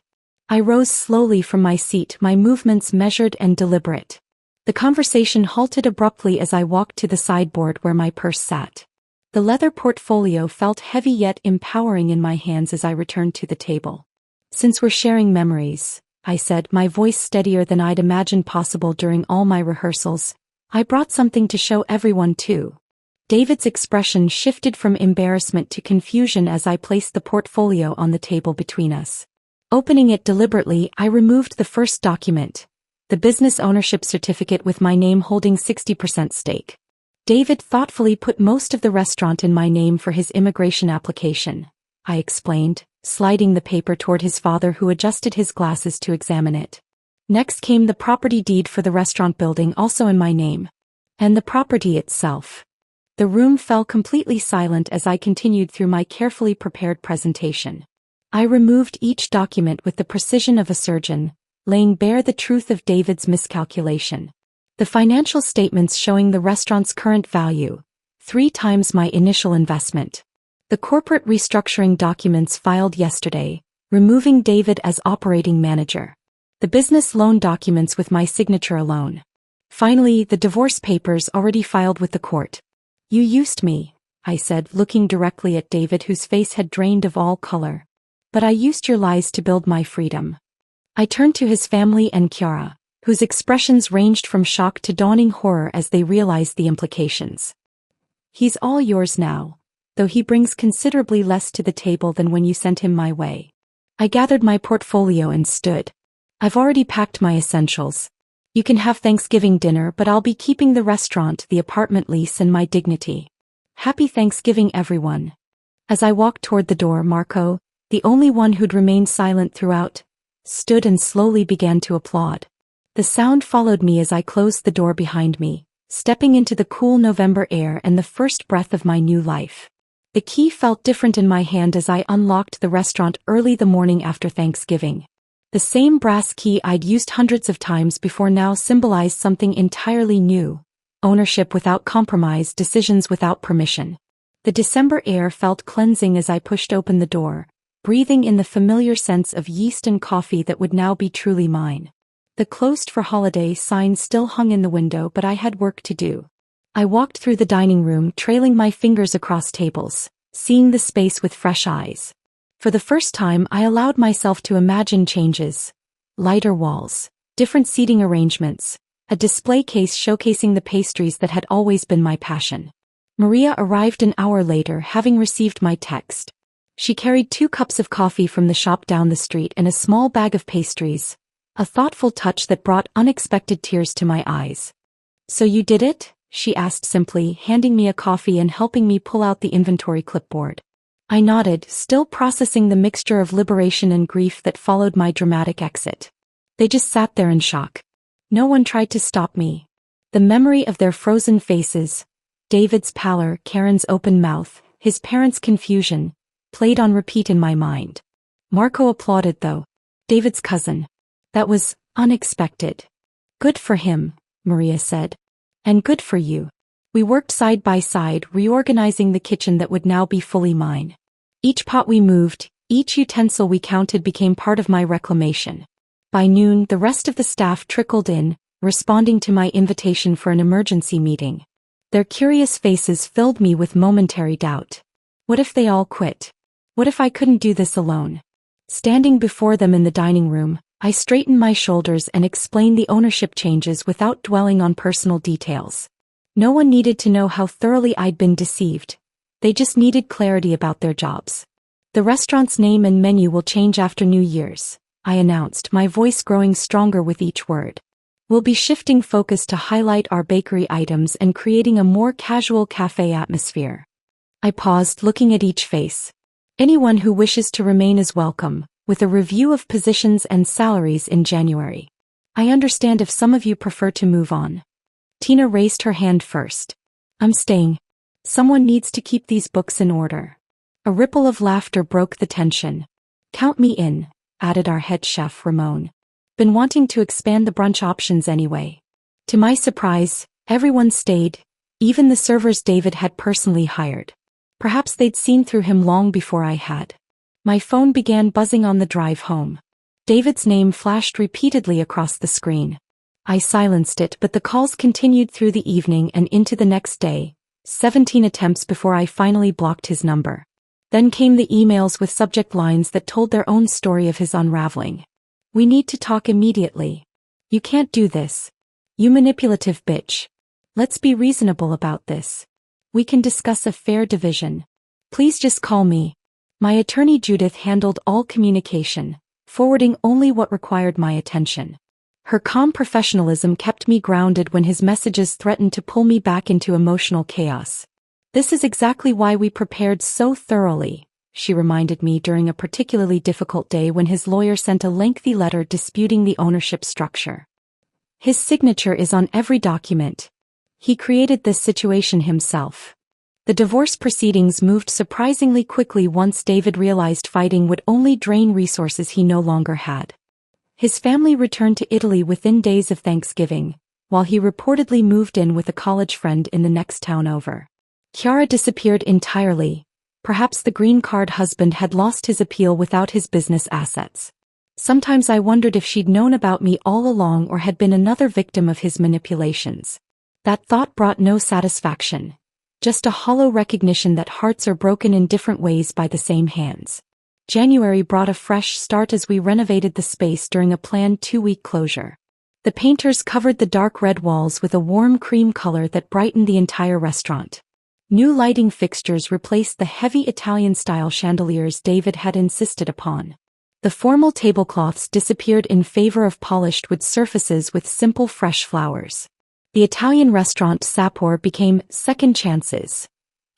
I rose slowly from my seat, my movements measured and deliberate. The conversation halted abruptly as I walked to the sideboard where my purse sat. The leather portfolio felt heavy yet empowering in my hands as I returned to the table. "Since we're sharing memories," I said, my voice steadier than I'd imagined possible during all my rehearsals, "I brought something to show everyone too." David's expression shifted from embarrassment to confusion as I placed the portfolio on the table between us. Opening it deliberately, I removed the first document, the business ownership certificate with my name holding 60% stake. David thoughtfully put most of the restaurant in my name for his immigration application, I explained, sliding the paper toward his father who adjusted his glasses to examine it. Next came the property deed for the restaurant building, also in my name. And the property itself. The room fell completely silent as I continued through my carefully prepared presentation. I removed each document with the precision of a surgeon, laying bare the truth of David's miscalculation. The financial statements showing the restaurant's current value, 3 times my initial investment. The corporate restructuring documents filed yesterday, removing David as operating manager. The business loan documents with my signature alone. Finally, the divorce papers already filed with the court. "You used me," I said, looking directly at David whose face had drained of all color. "But I used your lies to build my freedom." I turned to his family and Chiara, whose expressions ranged from shock to dawning horror as they realized the implications. "He's all yours now, though he brings considerably less to the table than when you sent him my way." I gathered my portfolio and stood. "I've already packed my essentials. You can have Thanksgiving dinner, but I'll be keeping the restaurant, the apartment lease, and my dignity. Happy Thanksgiving, everyone." As I walked toward the door, Marco, the only one who'd remained silent throughout, stood and slowly began to applaud. The sound followed me as I closed the door behind me, stepping into the cool November air and the first breath of my new life. The key felt different in my hand as I unlocked the restaurant early the morning after Thanksgiving. The same brass key I'd used hundreds of times before now symbolized something entirely new: ownership without compromise, decisions without permission. The December air felt cleansing as I pushed open the door, breathing in the familiar sense of yeast and coffee that would now be truly mine. The "closed for holiday" sign still hung in the window, but I had work to do. I walked through the dining room, trailing my fingers across tables, seeing the space with fresh eyes. For the first time, I allowed myself to imagine changes: lighter walls, different seating arrangements, a display case showcasing the pastries that had always been my passion. Maria arrived an hour later, having received my text. She carried 2 cups of coffee from the shop down the street and a small bag of pastries, a thoughtful touch that brought unexpected tears to my eyes. "So you did it?" she asked simply, handing me a coffee and helping me pull out the inventory clipboard. I nodded, still processing the mixture of liberation and grief that followed my dramatic exit. They just sat there in shock. No one tried to stop me. The memory of their frozen faces, David's pallor, Karen's open mouth, his parents' confusion, played on repeat in my mind. Marco applauded though. David's cousin. That was unexpected. "Good for him," Maria said. "And good for you." We worked side by side, reorganizing the kitchen that would now be fully mine. Each pot we moved, each utensil we counted became part of my reclamation. By noon, the rest of the staff trickled in, responding to my invitation for an emergency meeting. Their curious faces filled me with momentary doubt. What if they all quit? What if I couldn't do this alone? Standing before them in the dining room, I straightened my shoulders and explained the ownership changes without dwelling on personal details. No one needed to know how thoroughly I'd been deceived. They just needed clarity about their jobs. "The restaurant's name and menu will change after New Year's," I announced, my voice growing stronger with each word. "We'll be shifting focus to highlight our bakery items and creating a more casual cafe atmosphere." I paused, looking at each face. "Anyone who wishes to remain is welcome, with a review of positions and salaries in January. I understand if some of you prefer to move on." Tina raised her hand first. "I'm staying. Someone needs to keep these books in order." A ripple of laughter broke the tension. "Count me in," added our head chef, Ramon. "Been wanting to expand the brunch options anyway." To my surprise, everyone stayed, even the servers David had personally hired. Perhaps they'd seen through him long before I had. My phone began buzzing on the drive home. David's name flashed repeatedly across the screen. I silenced it, but the calls continued through the evening and into the next day, 17 attempts before I finally blocked his number. Then came the emails with subject lines that told their own story of his unraveling. "We need to talk immediately. You can't do this. You manipulative bitch. Let's be reasonable about this. We can discuss a fair division. Please just call me." My attorney Judith handled all communication, forwarding only what required my attention. Her calm professionalism kept me grounded when his messages threatened to pull me back into emotional chaos. "This is exactly why we prepared so thoroughly," she reminded me during a particularly difficult day when his lawyer sent a lengthy letter disputing the ownership structure. "His signature is on every document. He created this situation himself." The divorce proceedings moved surprisingly quickly once David realized fighting would only drain resources he no longer had. His family returned to Italy within days of Thanksgiving, while he reportedly moved in with a college friend in the next town over. Chiara disappeared entirely. Perhaps the green card husband had lost his appeal without his business assets. Sometimes I wondered if she'd known about me all along or had been another victim of his manipulations. That thought brought no satisfaction. Just a hollow recognition that hearts are broken in different ways by the same hands. January brought a fresh start as we renovated the space during a planned 2-week closure. The painters covered the dark red walls with a warm cream color that brightened the entire restaurant. New lighting fixtures replaced the heavy Italian-style chandeliers David had insisted upon. The formal tablecloths disappeared in favor of polished wood surfaces with simple fresh flowers. The Italian restaurant Sapor became Second Chances,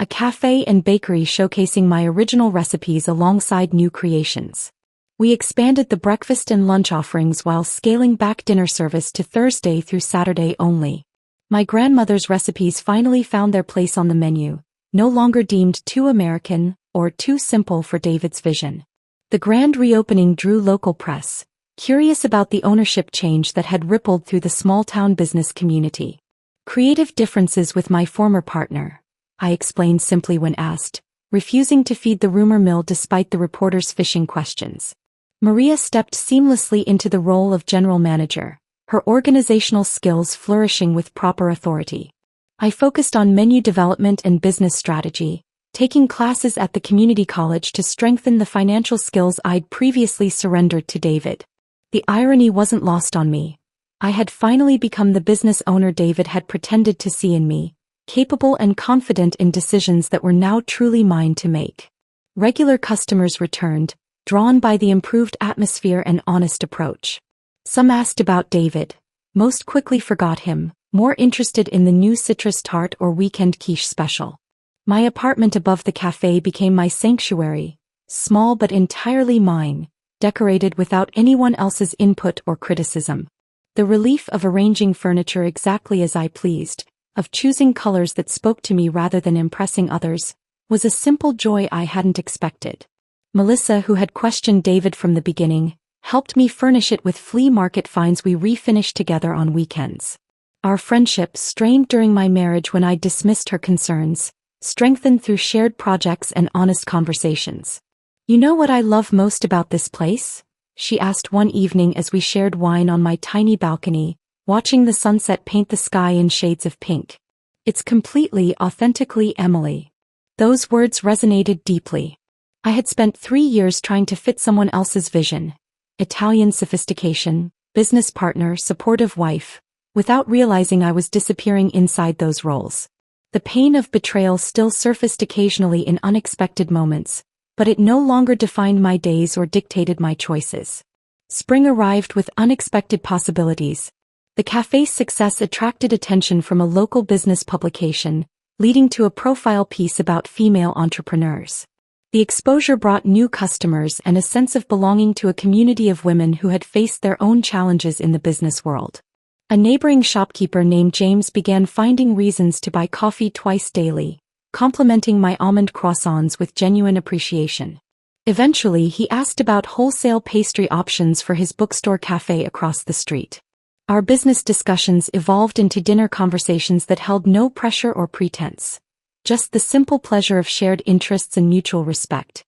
a cafe and bakery showcasing my original recipes alongside new creations. We expanded the breakfast and lunch offerings while scaling back dinner service to Thursday through Saturday only. My grandmother's recipes finally found their place on the menu, no longer deemed too American or too simple for David's vision. The grand reopening drew local press, curious about the ownership change that had rippled through the small-town business community. Creative differences with my former partner, I explained simply when asked, refusing to feed the rumor mill despite the reporter's fishing questions. Maria stepped seamlessly into the role of general manager, her organizational skills flourishing with proper authority. I focused on menu development and business strategy, taking classes at the community college to strengthen the financial skills I'd previously surrendered to David. The irony wasn't lost on me. I had finally become the business owner David had pretended to see in me, capable and confident in decisions that were now truly mine to make. Regular customers returned, drawn by the improved atmosphere and honest approach. Some asked about David, most quickly forgot him, more interested in the new citrus tart or weekend quiche special. My apartment above the cafe became my sanctuary, small but entirely mine, decorated without anyone else's input or criticism. The relief of arranging furniture exactly as I pleased, of choosing colors that spoke to me rather than impressing others, was a simple joy I hadn't expected. Melissa, who had questioned David from the beginning, helped me furnish it with flea market finds we refinished together on weekends. Our friendship, strained during my marriage when I dismissed her concerns, strengthened through shared projects and honest conversations. "You know what I love most about this place?" she asked one evening as we shared wine on my tiny balcony, watching the sunset paint the sky in shades of pink. "It's completely, authentically Emily." Those words resonated deeply. I had spent 3 years trying to fit someone else's vision. Italian sophistication, business partner, supportive wife, without realizing I was disappearing inside those roles. The pain of betrayal still surfaced occasionally in unexpected moments, but it no longer defined my days or dictated my choices. Spring arrived with unexpected possibilities. The cafe's success attracted attention from a local business publication, leading to a profile piece about female entrepreneurs. The exposure brought new customers and a sense of belonging to a community of women who had faced their own challenges in the business world. A neighboring shopkeeper named James began finding reasons to buy coffee twice daily, complimenting my almond croissants with genuine appreciation. Eventually, he asked about wholesale pastry options for his bookstore cafe across the street. Our business discussions evolved into dinner conversations that held no pressure or pretense, just the simple pleasure of shared interests and mutual respect.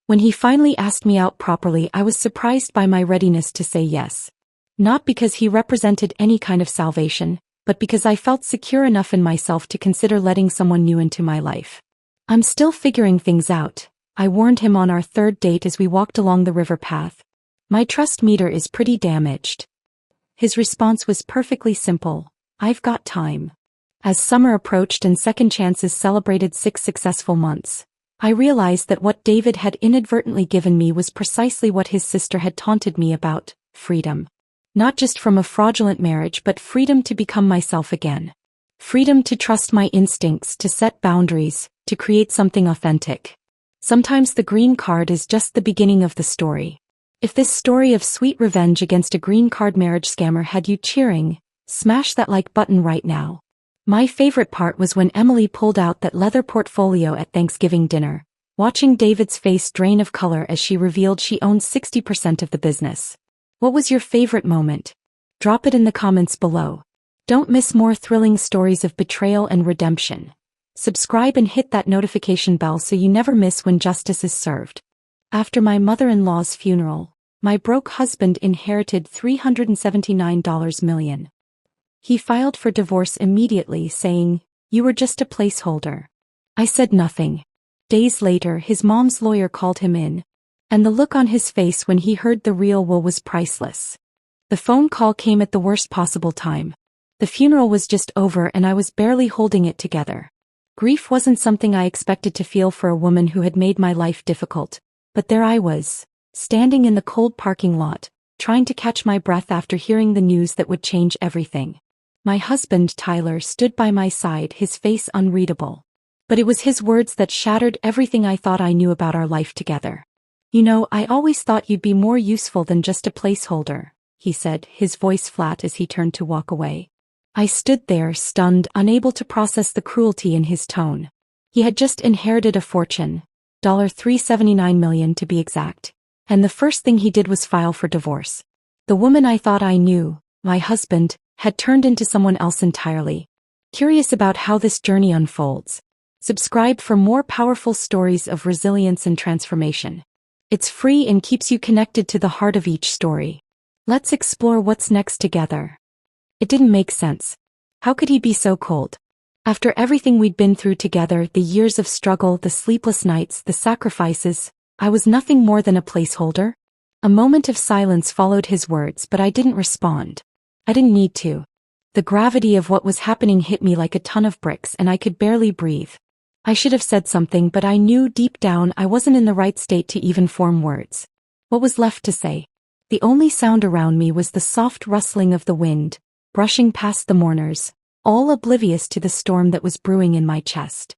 When he finally asked me out properly, I was surprised by my readiness to say yes. Not because he represented any kind of salvation, but because I felt secure enough in myself to consider letting someone new into my life. "I'm still figuring things out," I warned him on our third date as we walked along the river path. "My trust meter is pretty damaged." His response was perfectly simple: "I've got time." As summer approached and second chances celebrated 6 successful months, I realized that what David had inadvertently given me was precisely what his sister had taunted me about: freedom. Not just from a fraudulent marriage, but freedom to become myself again. Freedom to trust my instincts, to set boundaries, to create something authentic. Sometimes the green card is just the beginning of the story. If this story of sweet revenge against a green card marriage scammer had you cheering, smash that like button right now. My favorite part was when Emily pulled out that leather portfolio at Thanksgiving dinner, watching David's face drain of color as she revealed she owned 60% of the business. What was your favorite moment? Drop it in the comments below. Don't miss more thrilling stories of betrayal and redemption. Subscribe and hit that notification bell so you never miss when justice is served. After my mother-in-law's funeral, my broke husband inherited $379 million. He filed for divorce immediately, saying, "You were just a placeholder." I said nothing. Days later, his mom's lawyer called him in, and the look on his face when he heard the real will was priceless. The phone call came at the worst possible time. The funeral was just over and I was barely holding it together. Grief wasn't something I expected to feel for a woman who had made my life difficult, but there I was, standing in the cold parking lot, trying to catch my breath after hearing the news that would change everything. My husband, Tyler, stood by my side, his face unreadable. But it was his words that shattered everything I thought I knew about our life together. "You know, I always thought you'd be more useful than just a placeholder," he said, his voice flat as he turned to walk away. I stood there, stunned, unable to process the cruelty in his tone. He had just inherited a fortune, $379 million to be exact. And the first thing he did was file for divorce. The woman I thought I knew, my husband, had turned into someone else entirely. Curious about how this journey unfolds? Subscribe for more powerful stories of resilience and transformation. It's free and keeps you connected to the heart of each story. Let's explore what's next together. It didn't make sense. How could he be so cold? After everything we'd been through together, the years of struggle, the sleepless nights, the sacrifices, I was nothing more than a placeholder? A moment of silence followed his words, but I didn't respond. I didn't need to. The gravity of what was happening hit me like a ton of bricks and I could barely breathe. I should have said something, but I knew deep down I wasn't in the right state to even form words. What was left to say? The only sound around me was the soft rustling of the wind, brushing past the mourners, all oblivious to the storm that was brewing in my chest.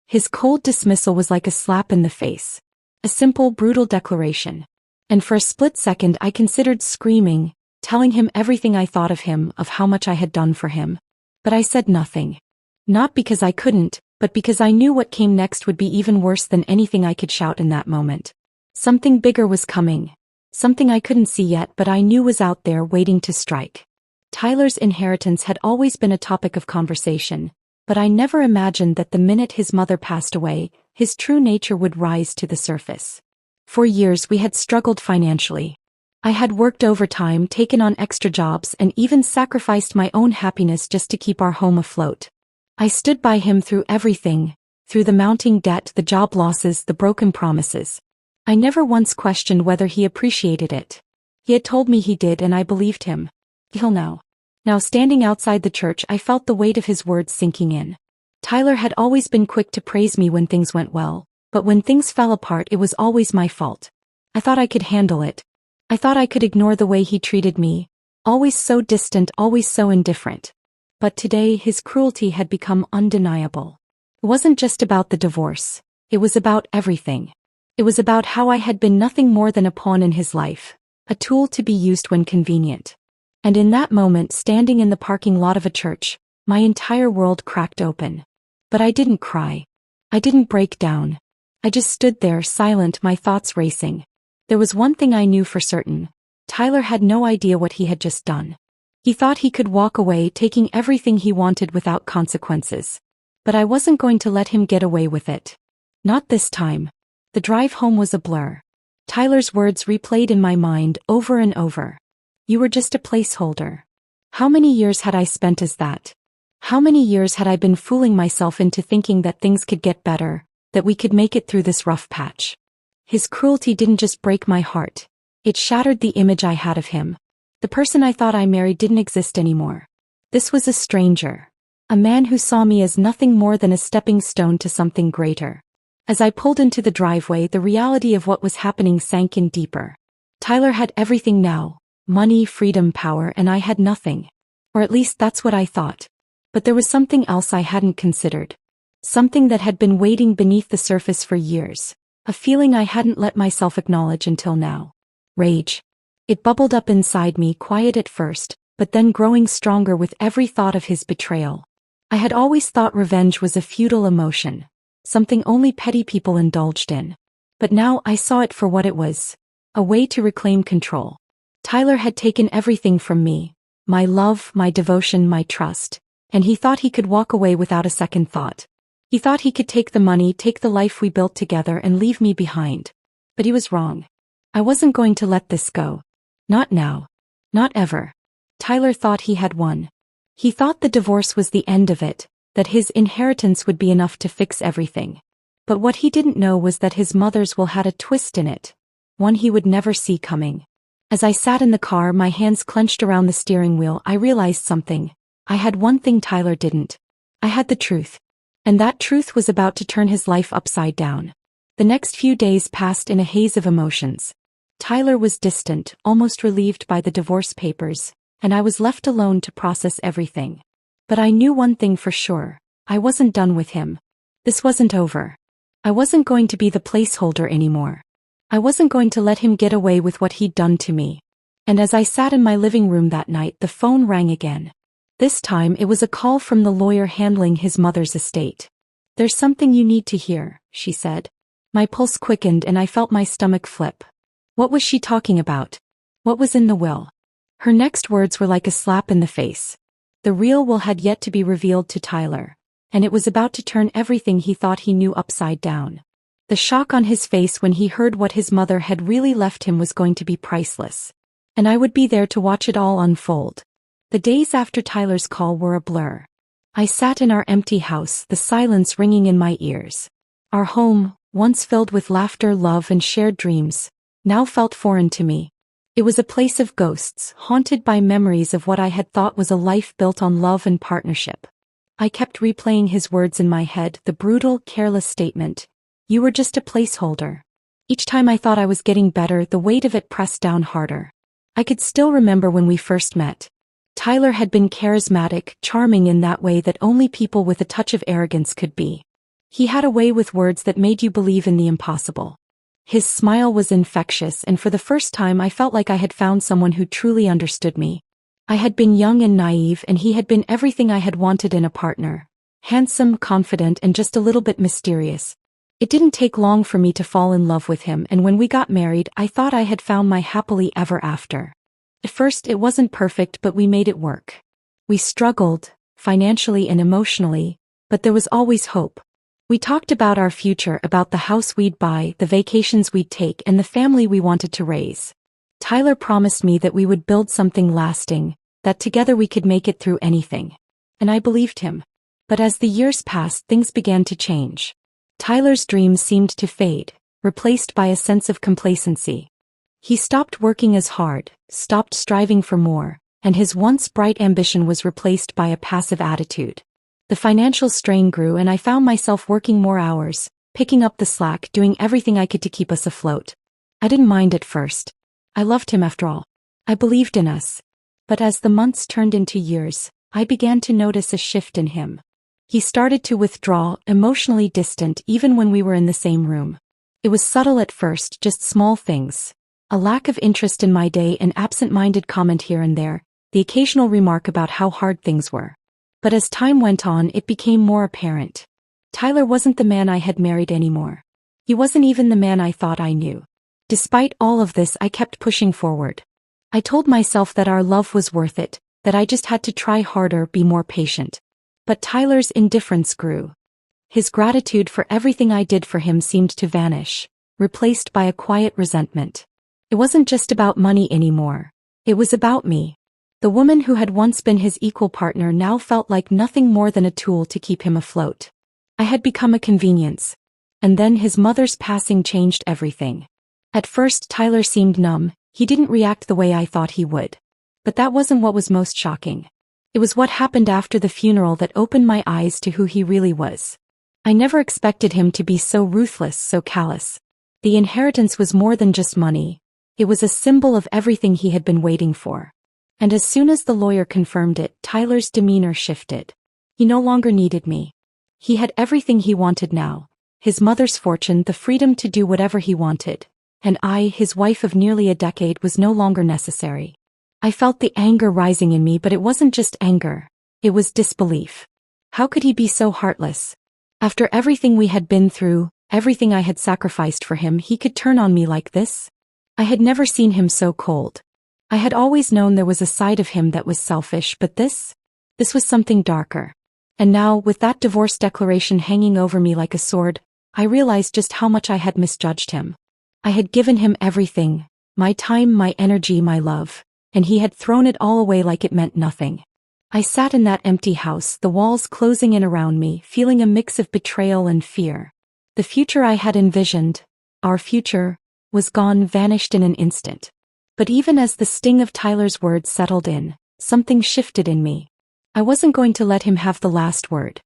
His cold dismissal was like a slap in the face. A simple, brutal declaration. And for a split second I considered screaming, telling him everything I thought of him, of how much I had done for him. But I said nothing. Not because I couldn't, but because I knew what came next would be even worse than anything I could shout in that moment. Something bigger was coming. Something I couldn't see yet, but I knew was out there waiting to strike. Tyler's inheritance had always been a topic of conversation, but I never imagined that the minute his mother passed away, his true nature would rise to the surface. For years we had struggled financially. I had worked overtime, taken on extra jobs, and even sacrificed my own happiness just to keep our home afloat. I stood by him through everything, through the mounting debt, the job losses, the broken promises. I never once questioned whether he appreciated it. He had told me he did, and I believed him. He'll know. Now standing outside the church, I felt the weight of his words sinking in. Tyler had always been quick to praise me when things went well, but when things fell apart it was always my fault. I thought I could handle it. I thought I could ignore the way he treated me, always so distant, always so indifferent. But today his cruelty had become undeniable. It wasn't just about the divorce. It was about everything. It was about how I had been nothing more than a pawn in his life, a tool to be used when convenient. And in that moment, standing in the parking lot of a church, my entire world cracked open. But I didn't cry. I didn't break down. I just stood there, silent, my thoughts racing. There was one thing I knew for certain. Tyler had no idea what he had just done. He thought he could walk away, taking everything he wanted without consequences. But I wasn't going to let him get away with it. Not this time. The drive home was a blur. Tyler's words replayed in my mind over and over. You were just a placeholder. How many years had I spent as that? How many years had I been fooling myself into thinking that things could get better, that we could make it through this rough patch? His cruelty didn't just break my heart. It shattered the image I had of him. The person I thought I married didn't exist anymore. This was a stranger. A man who saw me as nothing more than a stepping stone to something greater. As I pulled into the driveway, the reality of what was happening sank in deeper. Tyler had everything now. Money, freedom, power, and I had nothing. Or at least that's what I thought. But there was something else I hadn't considered. Something that had been waiting beneath the surface for years. A feeling I hadn't let myself acknowledge until now. Rage. It bubbled up inside me, quiet at first, but then growing stronger with every thought of his betrayal. I had always thought revenge was a futile emotion. Something only petty people indulged in. But now I saw it for what it was. A way to reclaim control. Tyler had taken everything from me. My love, my devotion, my trust. And he thought he could walk away without a second thought. He thought he could take the money, take the life we built together, and leave me behind. But he was wrong. I wasn't going to let this go. Not now. Not ever. Tyler thought he had won. He thought the divorce was the end of it, that his inheritance would be enough to fix everything. But what he didn't know was that his mother's will had a twist in it. One he would never see coming. As I sat in the car, my hands clenched around the steering wheel, I realized something. I had one thing Tyler didn't. I had the truth. And that truth was about to turn his life upside down. The next few days passed in a haze of emotions. Tyler was distant, almost relieved by the divorce papers, and I was left alone to process everything. But I knew one thing for sure. I wasn't done with him. This wasn't over. I wasn't going to be the placeholder anymore. I wasn't going to let him get away with what he'd done to me. And as I sat in my living room that night, the phone rang again. This time it was a call from the lawyer handling his mother's estate. "There's something you need to hear," she said. My pulse quickened and I felt my stomach flip. What was she talking about? What was in the will? Her next words were like a slap in the face. The real will had yet to be revealed to Tyler, and it was about to turn everything he thought he knew upside down. The shock on his face when he heard what his mother had really left him was going to be priceless. And I would be there to watch it all unfold. The days after Tyler's call were a blur. I sat in our empty house, the silence ringing in my ears. Our home, once filled with laughter, love, and shared dreams, now felt foreign to me. It was a place of ghosts, haunted by memories of what I had thought was a life built on love and partnership. I kept replaying his words in my head, the brutal, careless statement, "You were just a placeholder." Each time I thought I was getting better, the weight of it pressed down harder. I could still remember when we first met. Tyler had been charismatic, charming in that way that only people with a touch of arrogance could be. He had a way with words that made you believe in the impossible. His smile was infectious, and for the first time I felt like I had found someone who truly understood me. I had been young and naive, and he had been everything I had wanted in a partner. Handsome, confident, and just a little bit mysterious. It didn't take long for me to fall in love with him, and when we got married, I thought I had found my happily ever after. At first, it wasn't perfect, but we made it work. We struggled, financially and emotionally, but there was always hope. We talked about our future, about the house we'd buy, the vacations we'd take, and the family we wanted to raise. Tyler promised me that we would build something lasting, that together we could make it through anything. And I believed him. But as the years passed, things began to change. Tyler's dreams seemed to fade, replaced by a sense of complacency. He stopped working as hard, stopped striving for more, and his once bright ambition was replaced by a passive attitude. The financial strain grew and I found myself working more hours, picking up the slack, doing everything I could to keep us afloat. I didn't mind at first. I loved him after all. I believed in us. But as the months turned into years, I began to notice a shift in him. He started to withdraw, emotionally distant even when we were in the same room. It was subtle at first, just small things. A lack of interest in my day, an absent-minded comment here and there, the occasional remark about how hard things were. But as time went on, it became more apparent. Tyler wasn't the man I had married anymore. He wasn't even the man I thought I knew. Despite all of this, I kept pushing forward. I told myself that our love was worth it, that I just had to try harder, be more patient. But Tyler's indifference grew. His gratitude for everything I did for him seemed to vanish, replaced by a quiet resentment. It wasn't just about money anymore. It was about me. The woman who had once been his equal partner now felt like nothing more than a tool to keep him afloat. I had become a convenience. And then his mother's passing changed everything. At first, Tyler seemed numb. He didn't react the way I thought he would. But that wasn't what was most shocking. It was what happened after the funeral that opened my eyes to who he really was. I never expected him to be so ruthless, so callous. The inheritance was more than just money. It was a symbol of everything he had been waiting for. And as soon as the lawyer confirmed it, Tyler's demeanor shifted. He no longer needed me. He had everything he wanted now. His mother's fortune, the freedom to do whatever he wanted. And I, his wife of nearly a decade, was no longer necessary. I felt the anger rising in me, but it wasn't just anger. It was disbelief. How could he be so heartless? After everything we had been through, everything I had sacrificed for him, he could turn on me like this? I had never seen him so cold. I had always known there was a side of him that was selfish, but this was something darker. And now, with that divorce declaration hanging over me like a sword, I realized just how much I had misjudged him. I had given him everything, my time, my energy, my love, and he had thrown it all away like it meant nothing. I sat in that empty house, the walls closing in around me, feeling a mix of betrayal and fear. The future I had envisioned, our future, was gone, vanished in an instant. But even as the sting of Tyler's words settled in, something shifted in me. I wasn't going to let him have the last word.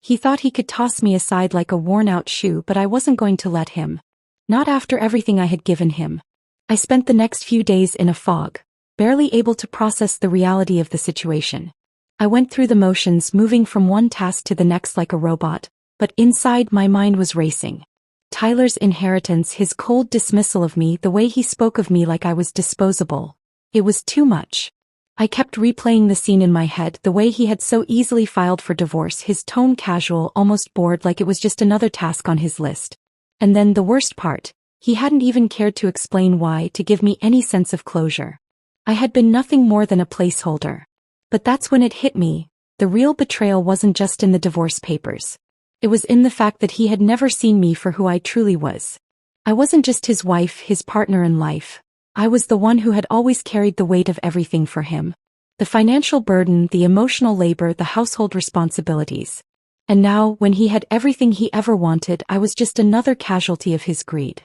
He thought he could toss me aside like a worn-out shoe, but I wasn't going to let him. Not after everything I had given him. I spent the next few days in a fog, barely able to process the reality of the situation. I went through the motions, moving from one task to the next like a robot, but inside my mind was racing. Tyler's inheritance, his cold dismissal of me, the way he spoke of me like I was disposable. It was too much. I kept replaying the scene in my head, the way he had so easily filed for divorce, his tone casual, almost bored, like it was just another task on his list. And then the worst part, he hadn't even cared to explain why, to give me any sense of closure. I had been nothing more than a placeholder. But that's when it hit me. The real betrayal wasn't just in the divorce papers. It was in the fact that he had never seen me for who I truly was. I wasn't just his wife, his partner in life. I was the one who had always carried the weight of everything for him. The financial burden, the emotional labor, the household responsibilities. And now, when he had everything he ever wanted, I was just another casualty of his greed.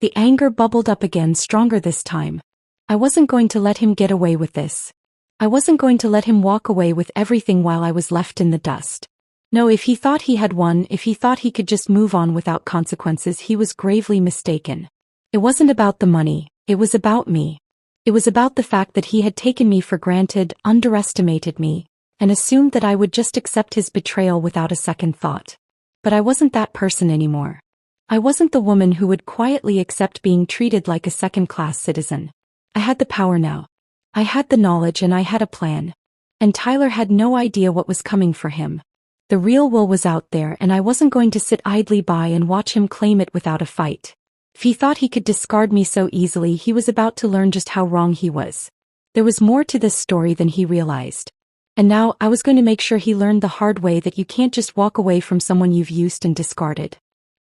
The anger bubbled up again, stronger this time. I wasn't going to let him get away with this. I wasn't going to let him walk away with everything while I was left in the dust. No, if he thought he had won, if he thought he could just move on without consequences, he was gravely mistaken. It wasn't about the money, it was about me. It was about the fact that he had taken me for granted, underestimated me, and assumed that I would just accept his betrayal without a second thought. But I wasn't that person anymore. I wasn't the woman who would quietly accept being treated like a second-class citizen. I had the power now. I had the knowledge and I had a plan. And Tyler had no idea what was coming for him. The real Will was out there, and I wasn't going to sit idly by and watch him claim it without a fight. If he thought he could discard me so easily, he was about to learn just how wrong he was. There was more to this story than he realized. And now, I was going to make sure he learned the hard way that you can't just walk away from someone you've used and discarded.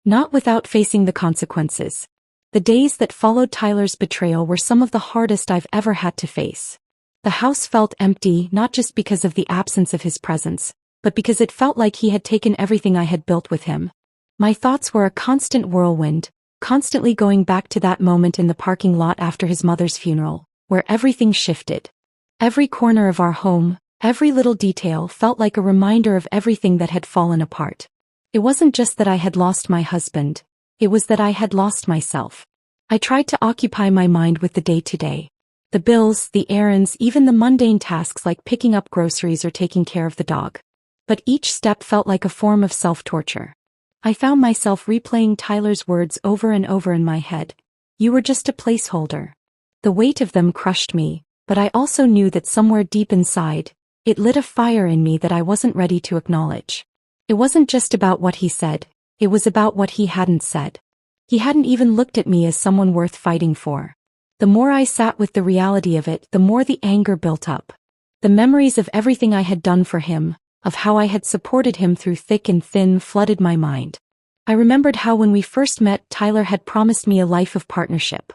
Not without facing the consequences. The days that followed Tyler's betrayal were some of the hardest I've ever had to face. The house felt empty, not just because of the absence of his presence, but because it felt like he had taken everything I had built with him. My thoughts were a constant whirlwind, constantly going back to that moment in the parking lot after his mother's funeral, where everything shifted. Every corner of our home, every little detail felt like a reminder of everything that had fallen apart. It wasn't just that I had lost my husband, it was that I had lost myself. I tried to occupy my mind with the day-to-day. The bills, the errands, even the mundane tasks like picking up groceries or taking care of the dog. But each step felt like a form of self-torture. I found myself replaying Tyler's words over and over in my head. You were just a placeholder. The weight of them crushed me, but I also knew that somewhere deep inside, it lit a fire in me that I wasn't ready to acknowledge. It wasn't just about what he said, it was about what he hadn't said. He hadn't even looked at me as someone worth fighting for. The more I sat with the reality of it, the more the anger built up. The memories of everything I had done for him, of how I had supported him through thick and thin, flooded my mind. I remembered how when we first met, Tyler had promised me a life of partnership.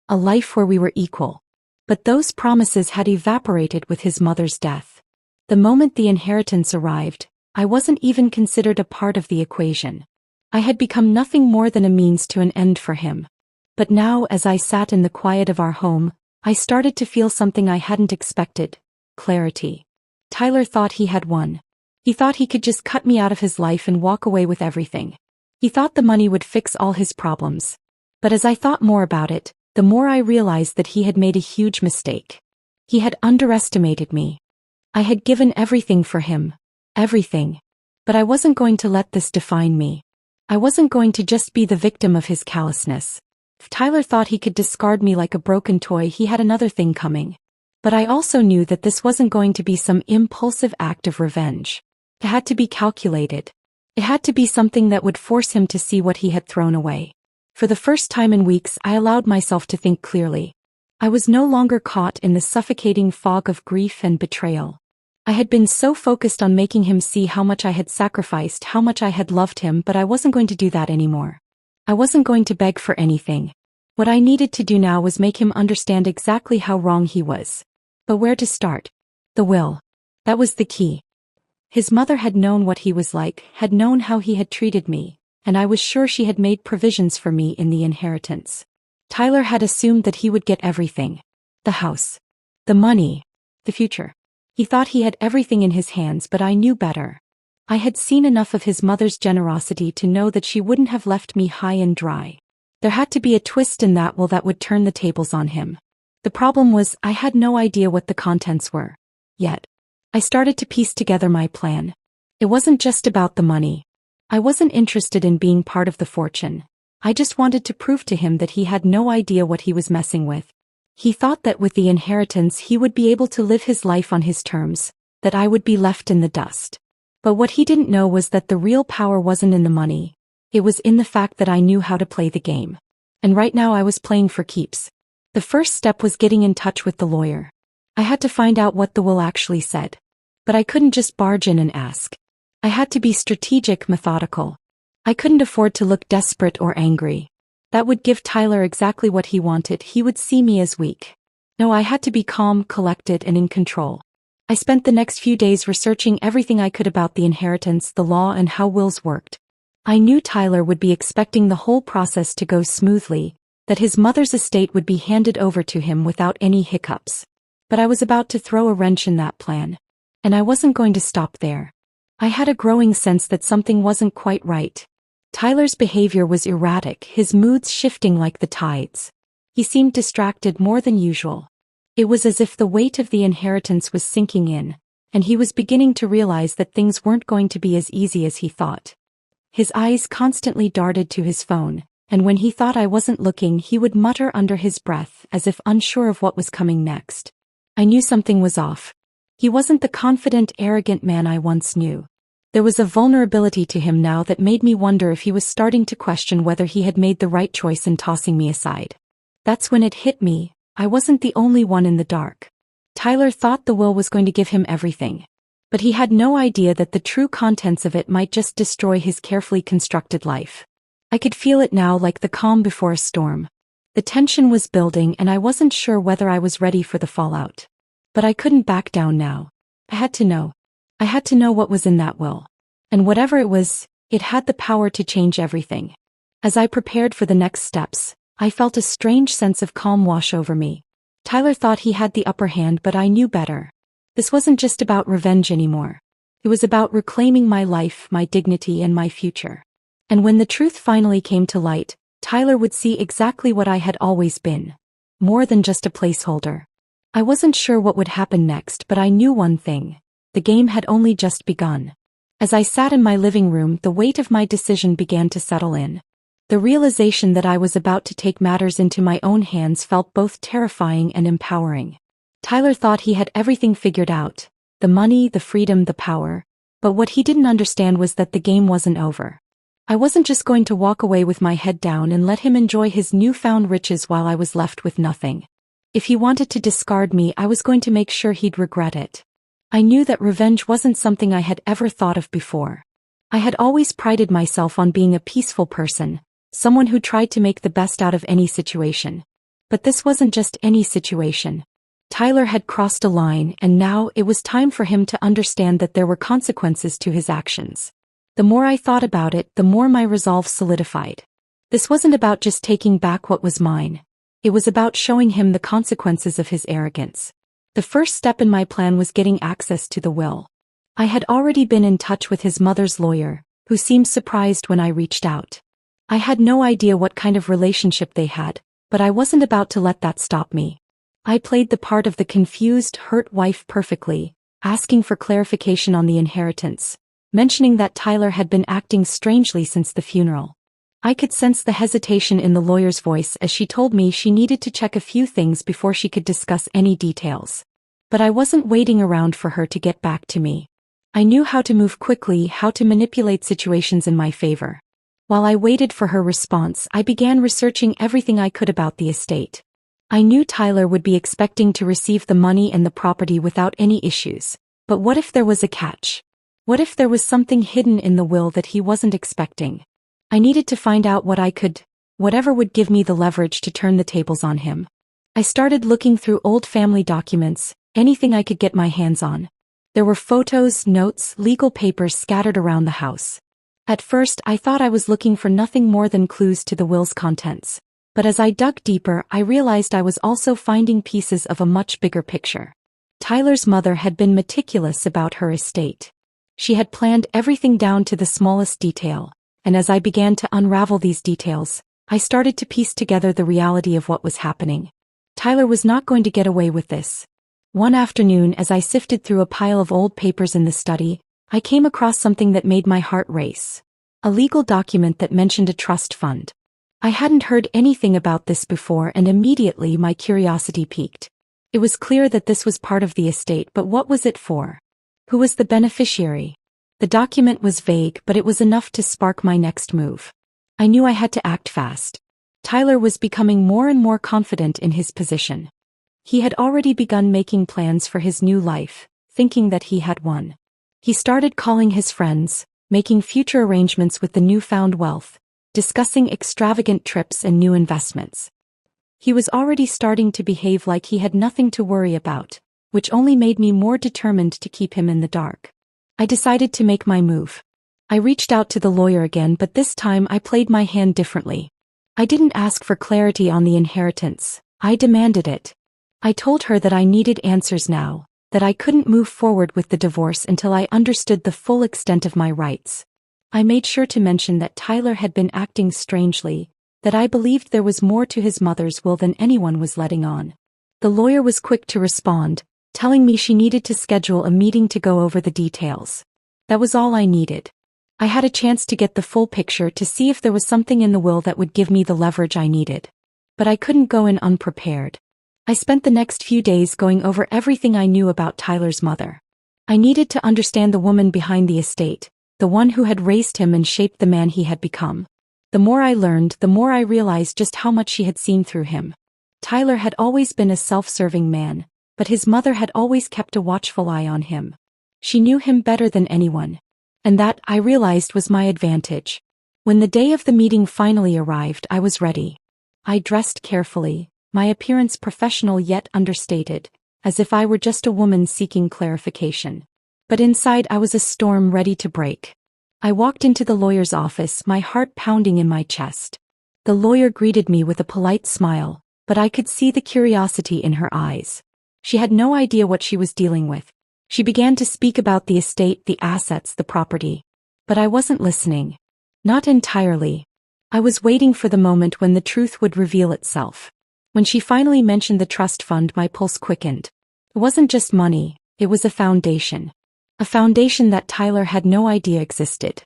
A life where we were equal. But those promises had evaporated with his mother's death. The moment the inheritance arrived, I wasn't even considered a part of the equation. I had become nothing more than a means to an end for him. But now, as I sat in the quiet of our home, I started to feel something I hadn't expected: clarity. Tyler thought he had won. He thought he could just cut me out of his life and walk away with everything. He thought the money would fix all his problems. But as I thought more about it, the more I realized that he had made a huge mistake. He had underestimated me. I had given everything for him. Everything. But I wasn't going to let this define me. I wasn't going to just be the victim of his callousness. If Tyler thought he could discard me like a broken toy, he had another thing coming. But I also knew that this wasn't going to be some impulsive act of revenge. It had to be calculated. It had to be something that would force him to see what he had thrown away. For the first time in weeks, I allowed myself to think clearly. I was no longer caught in the suffocating fog of grief and betrayal. I had been so focused on making him see how much I had sacrificed, how much I had loved him, but I wasn't going to do that anymore. I wasn't going to beg for anything. What I needed to do now was make him understand exactly how wrong he was. But where to start? The will. That was the key. His mother had known what he was like, had known how he had treated me, and I was sure she had made provisions for me in the inheritance. Tyler had assumed that he would get everything. The house. The money. The future. He thought he had everything in his hands, but I knew better. I had seen enough of his mother's generosity to know that she wouldn't have left me high and dry. There had to be a twist in that will that would turn the tables on him. The problem was, I had no idea what the contents were. Yet, I started to piece together my plan. It wasn't just about the money. I wasn't interested in being part of the fortune. I just wanted to prove to him that he had no idea what he was messing with. He thought that with the inheritance he would be able to live his life on his terms, that I would be left in the dust. But what he didn't know was that the real power wasn't in the money. It was in the fact that I knew how to play the game. And right now I was playing for keeps. The first step was getting in touch with the lawyer. I had to find out what the will actually said. But I couldn't just barge in and ask. I had to be strategic, methodical. I couldn't afford to look desperate or angry. That would give Tyler exactly what he wanted. He would see me as weak. No, I had to be calm, collected, and in control. I spent the next few days researching everything I could about the inheritance, the law, and how wills worked. I knew Tyler would be expecting the whole process to go smoothly, that his mother's estate would be handed over to him without any hiccups. But I was about to throw a wrench in that plan. And I wasn't going to stop there. I had a growing sense that something wasn't quite right. Tyler's behavior was erratic, his moods shifting like the tides. He seemed distracted more than usual. It was as if the weight of the inheritance was sinking in, and he was beginning to realize that things weren't going to be as easy as he thought. His eyes constantly darted to his phone, and when he thought I wasn't looking, he would mutter under his breath as if unsure of what was coming next. I knew something was off. He wasn't the confident, arrogant man I once knew. There was a vulnerability to him now that made me wonder if he was starting to question whether he had made the right choice in tossing me aside. That's when it hit me. I wasn't the only one in the dark. Tyler thought the will was going to give him everything. But he had no idea that the true contents of it might just destroy his carefully constructed life. I could feel it now, like the calm before a storm. The tension was building and I wasn't sure whether I was ready for the fallout. But I couldn't back down now. I had to know. I had to know what was in that will. And whatever it was, it had the power to change everything. As I prepared for the next steps, I felt a strange sense of calm wash over me. Tyler thought he had the upper hand, but I knew better. This wasn't just about revenge anymore. It was about reclaiming my life, my dignity, and my future. And when the truth finally came to light, Tyler would see exactly what I had always been. More than just a placeholder. I wasn't sure what would happen next, but I knew one thing. The game had only just begun. As I sat in my living room, the weight of my decision began to settle in. The realization that I was about to take matters into my own hands felt both terrifying and empowering. Tyler thought he had everything figured out. The money, the freedom, the power. But what he didn't understand was that the game wasn't over. I wasn't just going to walk away with my head down and let him enjoy his newfound riches while I was left with nothing. If he wanted to discard me, I was going to make sure he'd regret it. I knew that revenge wasn't something I had ever thought of before. I had always prided myself on being a peaceful person, someone who tried to make the best out of any situation. But this wasn't just any situation. Tyler had crossed a line, and now it was time for him to understand that there were consequences to his actions. The more I thought about it, the more my resolve solidified. This wasn't about just taking back what was mine. It was about showing him the consequences of his arrogance. The first step in my plan was getting access to the will. I had already been in touch with his mother's lawyer, who seemed surprised when I reached out. I had no idea what kind of relationship they had, but I wasn't about to let that stop me. I played the part of the confused, hurt wife perfectly, asking for clarification on the inheritance, mentioning that Tyler had been acting strangely since the funeral. I could sense the hesitation in the lawyer's voice as she told me she needed to check a few things before she could discuss any details. But I wasn't waiting around for her to get back to me. I knew how to move quickly, how to manipulate situations in my favor. While I waited for her response, I began researching everything I could about the estate. I knew Tyler would be expecting to receive the money and the property without any issues. But what if there was a catch? What if there was something hidden in the will that he wasn't expecting? I needed to find out what I could, whatever would give me the leverage to turn the tables on him. I started looking through old family documents, anything I could get my hands on. There were photos, notes, legal papers scattered around the house. At first, I thought I was looking for nothing more than clues to the will's contents. But as I dug deeper, I realized I was also finding pieces of a much bigger picture. Tyler's mother had been meticulous about her estate. She had planned everything down to the smallest detail. And as I began to unravel these details, I started to piece together the reality of what was happening. Tyler was not going to get away with this. One afternoon, as I sifted through a pile of old papers in the study, I came across something that made my heart race. A legal document that mentioned a trust fund. I hadn't heard anything about this before and immediately my curiosity piqued. It was clear that this was part of the estate, but what was it for? Who was the beneficiary? The document was vague, but it was enough to spark my next move. I knew I had to act fast. Tyler was becoming more and more confident in his position. He had already begun making plans for his new life, thinking that he had won. He started calling his friends, making future arrangements with the newfound wealth, discussing extravagant trips and new investments. He was already starting to behave like he had nothing to worry about, which only made me more determined to keep him in the dark. I decided to make my move. I reached out to the lawyer again, but this time I played my hand differently. I didn't ask for clarity on the inheritance. I demanded it. I told her that I needed answers now, that I couldn't move forward with the divorce until I understood the full extent of my rights. I made sure to mention that Tyler had been acting strangely, that I believed there was more to his mother's will than anyone was letting on. The lawyer was quick to respond, telling me she needed to schedule a meeting to go over the details. That was all I needed. I had a chance to get the full picture to see if there was something in the will that would give me the leverage I needed. But I couldn't go in unprepared. I spent the next few days going over everything I knew about Tyler's mother. I needed to understand the woman behind the estate, the one who had raised him and shaped the man he had become. The more I learned, the more I realized just how much she had seen through him. Tyler had always been a self-serving man, but his mother had always kept a watchful eye on him. She knew him better than anyone. And that, I realized, was my advantage. When the day of the meeting finally arrived, I was ready. I dressed carefully, my appearance professional yet understated, as if I were just a woman seeking clarification. But inside I was a storm ready to break. I walked into the lawyer's office, my heart pounding in my chest. The lawyer greeted me with a polite smile, but I could see the curiosity in her eyes. She had no idea what she was dealing with. She began to speak about the estate, the assets, the property. But I wasn't listening. Not entirely. I was waiting for the moment when the truth would reveal itself. When she finally mentioned the trust fund, my pulse quickened. It wasn't just money, it was a foundation. A foundation that Tyler had no idea existed.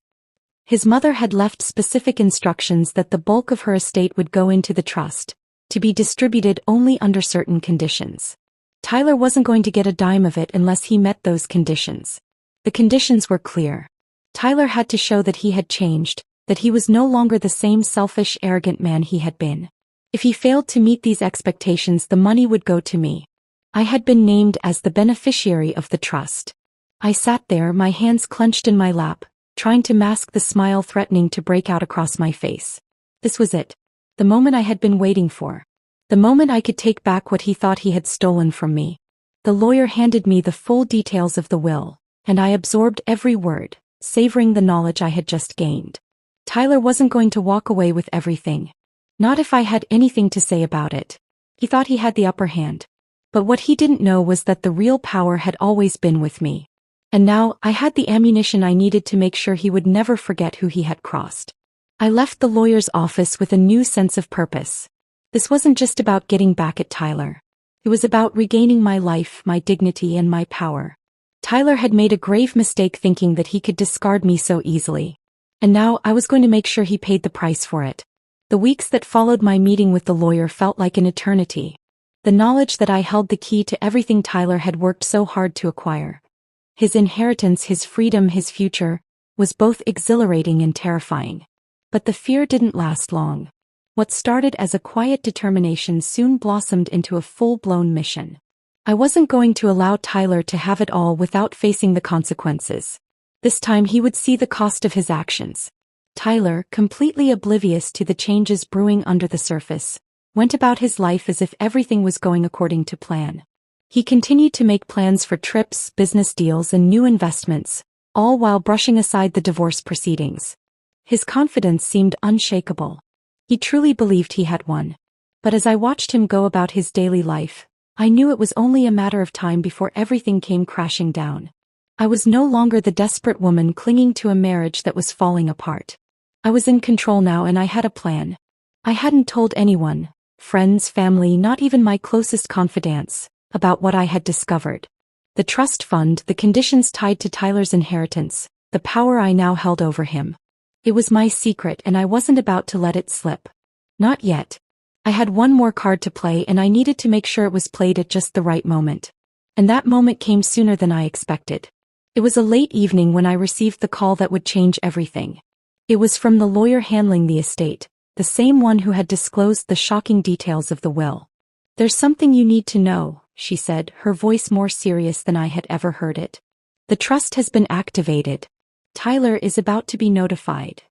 His mother had left specific instructions that the bulk of her estate would go into the trust, to be distributed only under certain conditions. Tyler wasn't going to get a dime of it unless he met those conditions. The conditions were clear. Tyler had to show that he had changed, that he was no longer the same selfish, arrogant man he had been. If he failed to meet these expectations, the money would go to me. I had been named as the beneficiary of the trust. I sat there, my hands clenched in my lap, trying to mask the smile threatening to break out across my face. This was it. The moment I had been waiting for. The moment I could take back what he thought he had stolen from me. The lawyer handed me the full details of the will, and I absorbed every word, savoring the knowledge I had just gained. Tyler wasn't going to walk away with everything. Not if I had anything to say about it. He thought he had the upper hand. But what he didn't know was that the real power had always been with me. And now, I had the ammunition I needed to make sure he would never forget who he had crossed. I left the lawyer's office with a new sense of purpose. This wasn't just about getting back at Tyler. It was about regaining my life, my dignity, and my power. Tyler had made a grave mistake thinking that he could discard me so easily. And now, I was going to make sure he paid the price for it. The weeks that followed my meeting with the lawyer felt like an eternity. The knowledge that I held the key to everything Tyler had worked so hard to acquire. His inheritance, his freedom, his future, was both exhilarating and terrifying. But the fear didn't last long. What started as a quiet determination soon blossomed into a full-blown mission. I wasn't going to allow Tyler to have it all without facing the consequences. This time he would see the cost of his actions. Tyler, completely oblivious to the changes brewing under the surface, went about his life as if everything was going according to plan. He continued to make plans for trips, business deals, and new investments, all while brushing aside the divorce proceedings. His confidence seemed unshakable. He truly believed he had won. But as I watched him go about his daily life, I knew it was only a matter of time before everything came crashing down. I was no longer the desperate woman clinging to a marriage that was falling apart. I was in control now, and I had a plan. I hadn't told anyone, friends, family, not even my closest confidants, about what I had discovered. The trust fund, the conditions tied to Tyler's inheritance, the power I now held over him. It was my secret, and I wasn't about to let it slip. Not yet. I had one more card to play and I needed to make sure it was played at just the right moment. And that moment came sooner than I expected. It was a late evening when I received the call that would change everything. It was from the lawyer handling the estate, the same one who had disclosed the shocking details of the will. "There's something you need to know," she said, her voice more serious than I had ever heard it. "The trust has been activated. Tyler is about to be notified."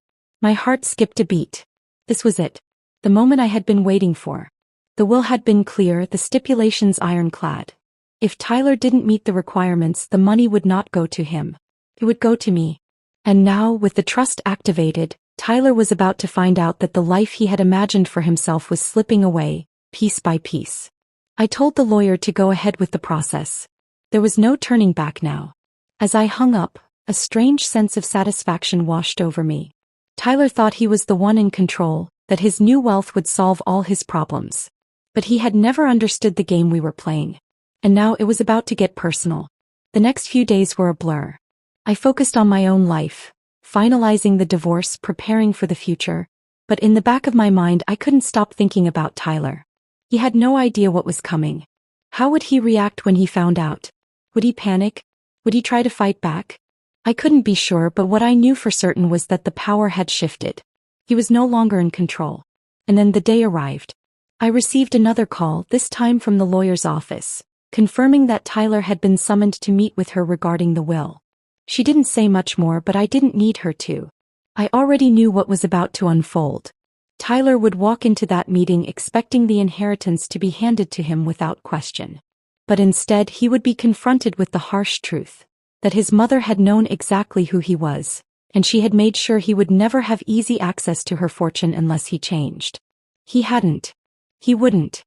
My heart skipped a beat. This was it. The moment I had been waiting for. The will had been clear, the stipulations ironclad. If Tyler didn't meet the requirements, the money would not go to him. It would go to me. And now, with the trust activated, Tyler was about to find out that the life he had imagined for himself was slipping away, piece by piece. I told the lawyer to go ahead with the process. There was no turning back now. As I hung up, a strange sense of satisfaction washed over me. Tyler thought he was the one in control, that his new wealth would solve all his problems. But he had never understood the game we were playing. And now it was about to get personal. The next few days were a blur. I focused on my own life, finalizing the divorce, preparing for the future, but in the back of my mind I couldn't stop thinking about Tyler. He had no idea what was coming. How would he react when he found out? Would he panic? Would he try to fight back? I couldn't be sure, but what I knew for certain was that the power had shifted. He was no longer in control. And then the day arrived. I received another call, this time from the lawyer's office, confirming that Tyler had been summoned to meet with her regarding the will. She didn't say much more, but I didn't need her to. I already knew what was about to unfold. Tyler would walk into that meeting expecting the inheritance to be handed to him without question. But instead he would be confronted with the harsh truth, that his mother had known exactly who he was, and she had made sure he would never have easy access to her fortune unless he changed. He hadn't. He wouldn't.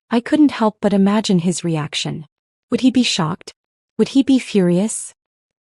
I couldn't help but imagine his reaction. Would he be shocked? Would he be furious?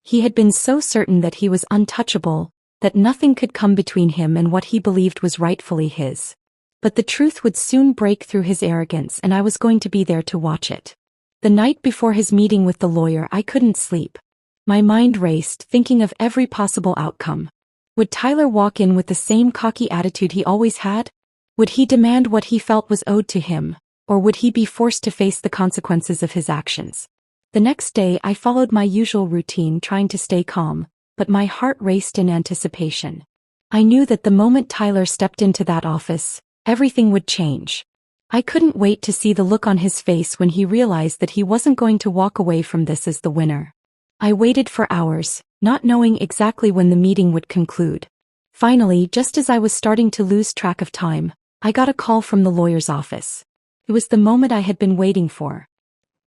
He had been so certain that he was untouchable, that nothing could come between him and what he believed was rightfully his. But the truth would soon break through his arrogance, and I was going to be there to watch it. The night before his meeting with the lawyer, I couldn't sleep. My mind raced, thinking of every possible outcome. Would Tyler walk in with the same cocky attitude he always had? Would he demand what he felt was owed to him, or would he be forced to face the consequences of his actions? The next day I followed my usual routine, trying to stay calm, but my heart raced in anticipation. I knew that the moment Tyler stepped into that office, everything would change. I couldn't wait to see the look on his face when he realized that he wasn't going to walk away from this as the winner. I waited for hours, not knowing exactly when the meeting would conclude. Finally, just as I was starting to lose track of time, I got a call from the lawyer's office. It was the moment I had been waiting for.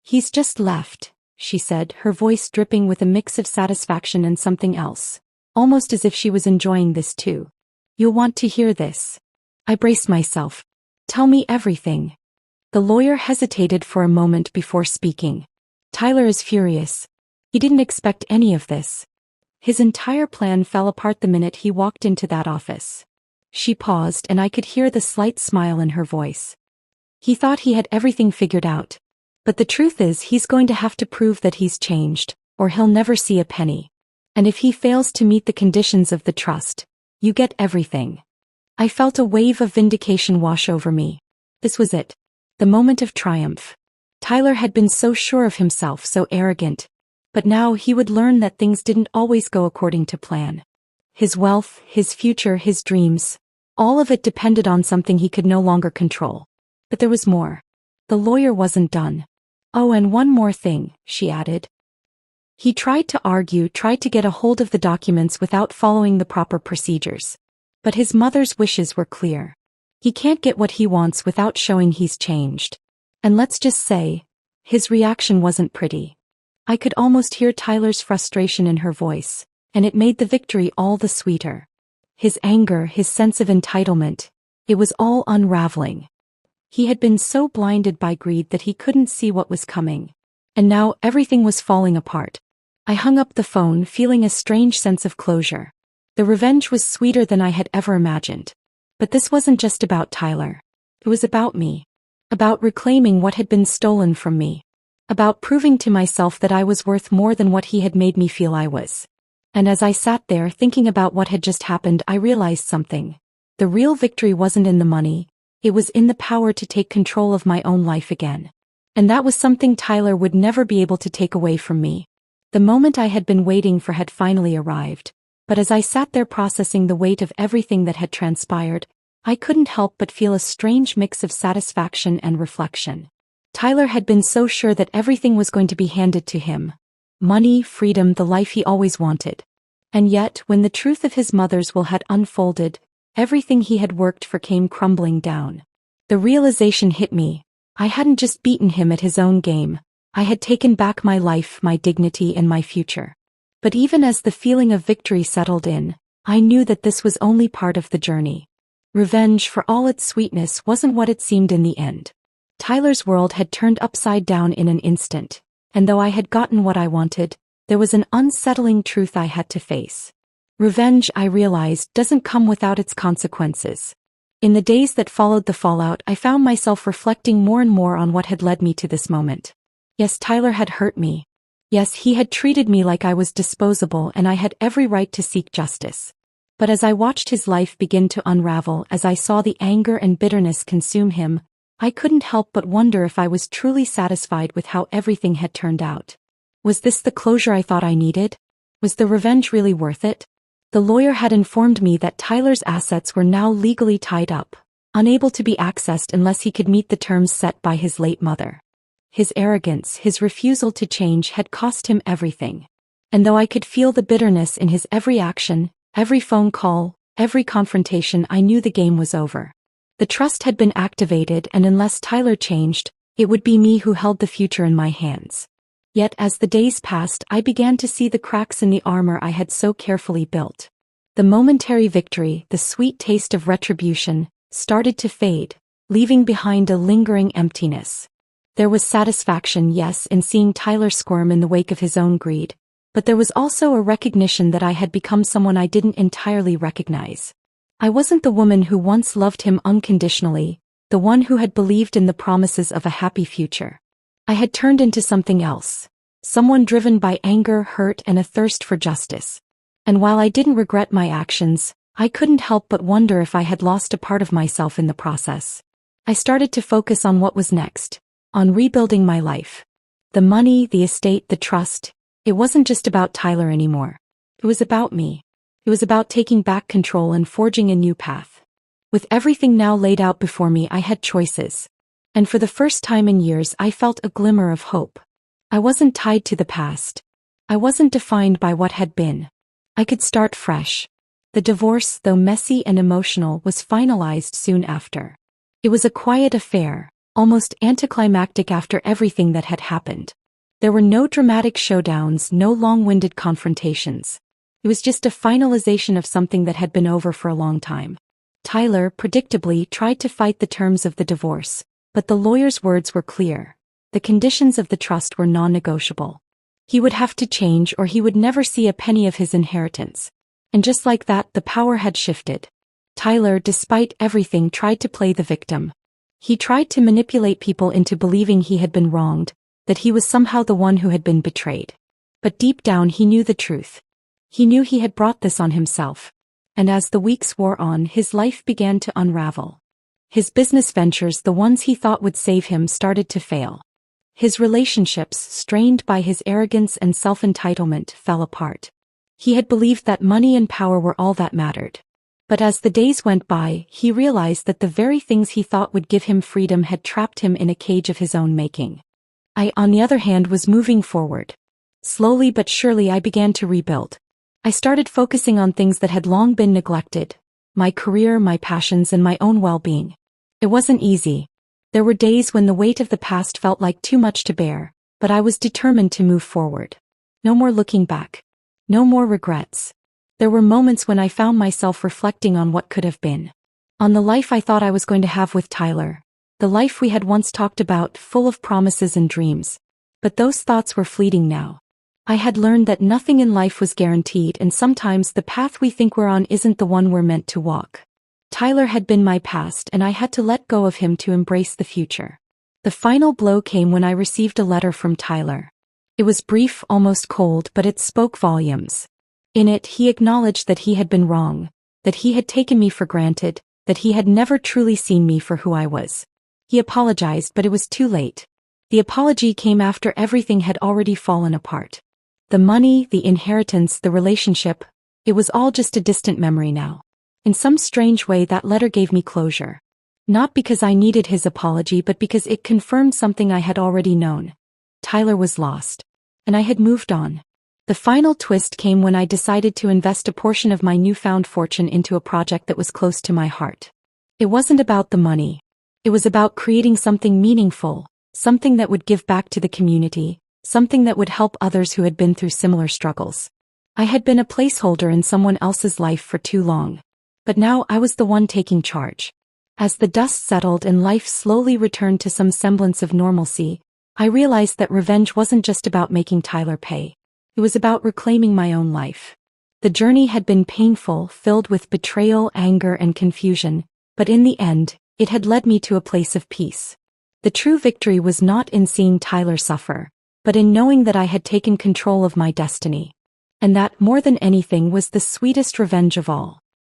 "He's just left," she said, her voice dripping with a mix of satisfaction and something else, almost as if she was enjoying this too. "You'll want to hear this." I braced myself. "Tell me everything." The lawyer hesitated for a moment before speaking. "Tyler is furious. He didn't expect any of this. His entire plan fell apart the minute he walked into that office." She paused, and I could hear the slight smile in her voice. "He thought he had everything figured out. But the truth is, he's going to have to prove that he's changed, or he'll never see a penny. And if he fails to meet the conditions of the trust, you get everything." I felt a wave of vindication wash over me. This was it. The moment of triumph. Tyler had been so sure of himself, so arrogant. But now he would learn that things didn't always go according to plan. His wealth, his future, his dreams, all of it depended on something he could no longer control. But there was more. The lawyer wasn't done. "Oh, and one more thing," she added. "He tried to argue, tried to get a hold of the documents without following the proper procedures. But his mother's wishes were clear. He can't get what he wants without showing he's changed. And let's just say, his reaction wasn't pretty." I could almost hear Tyler's frustration in her voice, and it made the victory all the sweeter. His anger, his sense of entitlement, it was all unraveling. He had been so blinded by greed that he couldn't see what was coming. And now everything was falling apart. I hung up the phone, feeling a strange sense of closure. The revenge was sweeter than I had ever imagined. But this wasn't just about Tyler. It was about me. About reclaiming what had been stolen from me. About proving to myself that I was worth more than what he had made me feel I was. And as I sat there thinking about what had just happened, I realized something. The real victory wasn't in the money. it was in the power to take control of my own life again. And that was something Tyler would never be able to take away from me. The moment I had been waiting for had finally arrived, but as I sat there processing the weight of everything that had transpired, I couldn't help but feel a strange mix of satisfaction and reflection. Tyler had been so sure that everything was going to be handed to him. Money, freedom, the life he always wanted. And yet, when the truth of his mother's will had unfolded, everything he had worked for came crumbling down. The realization hit me. I hadn't just beaten him at his own game. I had taken back my life, my dignity, and my future. But even as the feeling of victory settled in, I knew that this was only part of the journey. Revenge, for all its sweetness, wasn't what it seemed in the end. Tyler's world had turned upside down in an instant, and though I had gotten what I wanted, there was an unsettling truth I had to face. Revenge, I realized, doesn't come without its consequences. In the days that followed the fallout, I found myself reflecting more and more on what had led me to this moment. Yes, Tyler had hurt me. Yes, he had treated me like I was disposable and I had every right to seek justice. But as I watched his life begin to unravel, as I saw the anger and bitterness consume him, I couldn't help but wonder if I was truly satisfied with how everything had turned out. Was this the closure I thought I needed? Was the revenge really worth it? The lawyer had informed me that Tyler's assets were now legally tied up, unable to be accessed unless he could meet the terms set by his late mother. His arrogance, his refusal to change had cost him everything. And though I could feel the bitterness in his every action, every phone call, every confrontation, I knew the game was over. The trust had been activated, and unless Tyler changed, it would be me who held the future in my hands. Yet as the days passed, I began to see the cracks in the armor I had so carefully built. The momentary victory, the sweet taste of retribution, started to fade, leaving behind a lingering emptiness. There was satisfaction, yes, in seeing Tyler squirm in the wake of his own greed, but there was also a recognition that I had become someone I didn't entirely recognize. I wasn't the woman who once loved him unconditionally, the one who had believed in the promises of a happy future. I had turned into something else, someone driven by anger, hurt, and a thirst for justice. And while I didn't regret my actions, I couldn't help but wonder if I had lost a part of myself in the process. I started to focus on what was next, on rebuilding my life. The money, the estate, the trust, it wasn't just about Tyler anymore. It was about me. It was about taking back control and forging a new path. With everything now laid out before me, I had choices. And for the first time in years, I felt a glimmer of hope. I wasn't tied to the past. I wasn't defined by what had been. I could start fresh. The divorce, though messy and emotional, was finalized soon after. It was a quiet affair, almost anticlimactic after everything that had happened. There were no dramatic showdowns, no long-winded confrontations. It was just a finalization of something that had been over for a long time. Tyler, predictably, tried to fight the terms of the divorce, but the lawyer's words were clear. The conditions of the trust were non-negotiable. He would have to change or he would never see a penny of his inheritance. And just like that, the power had shifted. Tyler, despite everything, tried to play the victim. He tried to manipulate people into believing he had been wronged, that he was somehow the one who had been betrayed. But deep down he knew the truth. He knew he had brought this on himself. And as the weeks wore on, his life began to unravel. His business ventures, the ones he thought would save him, started to fail. His relationships, strained by his arrogance and self-entitlement, fell apart. He had believed that money and power were all that mattered. But as the days went by, he realized that the very things he thought would give him freedom had trapped him in a cage of his own making. I, on the other hand, was moving forward. Slowly but surely I began to rebuild. I started focusing on things that had long been neglected: my career, my passions, and my own well-being. It wasn't easy. There were days when the weight of the past felt like too much to bear, but I was determined to move forward. No more looking back. No more regrets. There were moments when I found myself reflecting on what could have been. On the life I thought I was going to have with Tyler. The life we had once talked about, full of promises and dreams. But those thoughts were fleeting now. I had learned that nothing in life was guaranteed, and sometimes the path we think we're on isn't the one we're meant to walk. Tyler had been my past, and I had to let go of him to embrace the future. The final blow came when I received a letter from Tyler. It was brief, almost cold, but it spoke volumes. In it, he acknowledged that he had been wrong, that he had taken me for granted, that he had never truly seen me for who I was. He apologized, but it was too late. The apology came after everything had already fallen apart. The money, the inheritance, the relationship, it was all just a distant memory now. In some strange way, that letter gave me closure. Not because I needed his apology, but because it confirmed something I had already known. Tyler was lost. And I had moved on. The final twist came when I decided to invest a portion of my newfound fortune into a project that was close to my heart. It wasn't about the money. It was about creating something meaningful, something that would give back to the community, something that would help others who had been through similar struggles. I had been a placeholder in someone else's life for too long. But now I was the one taking charge. As the dust settled and life slowly returned to some semblance of normalcy, I realized that revenge wasn't just about making Tyler pay. It was about reclaiming my own life. The journey had been painful, filled with betrayal, anger, and confusion, but in the end, it had led me to a place of peace. The true victory was not in seeing Tyler suffer, but in knowing that I had taken control of my destiny. And that, more than anything, was the sweetest revenge of all.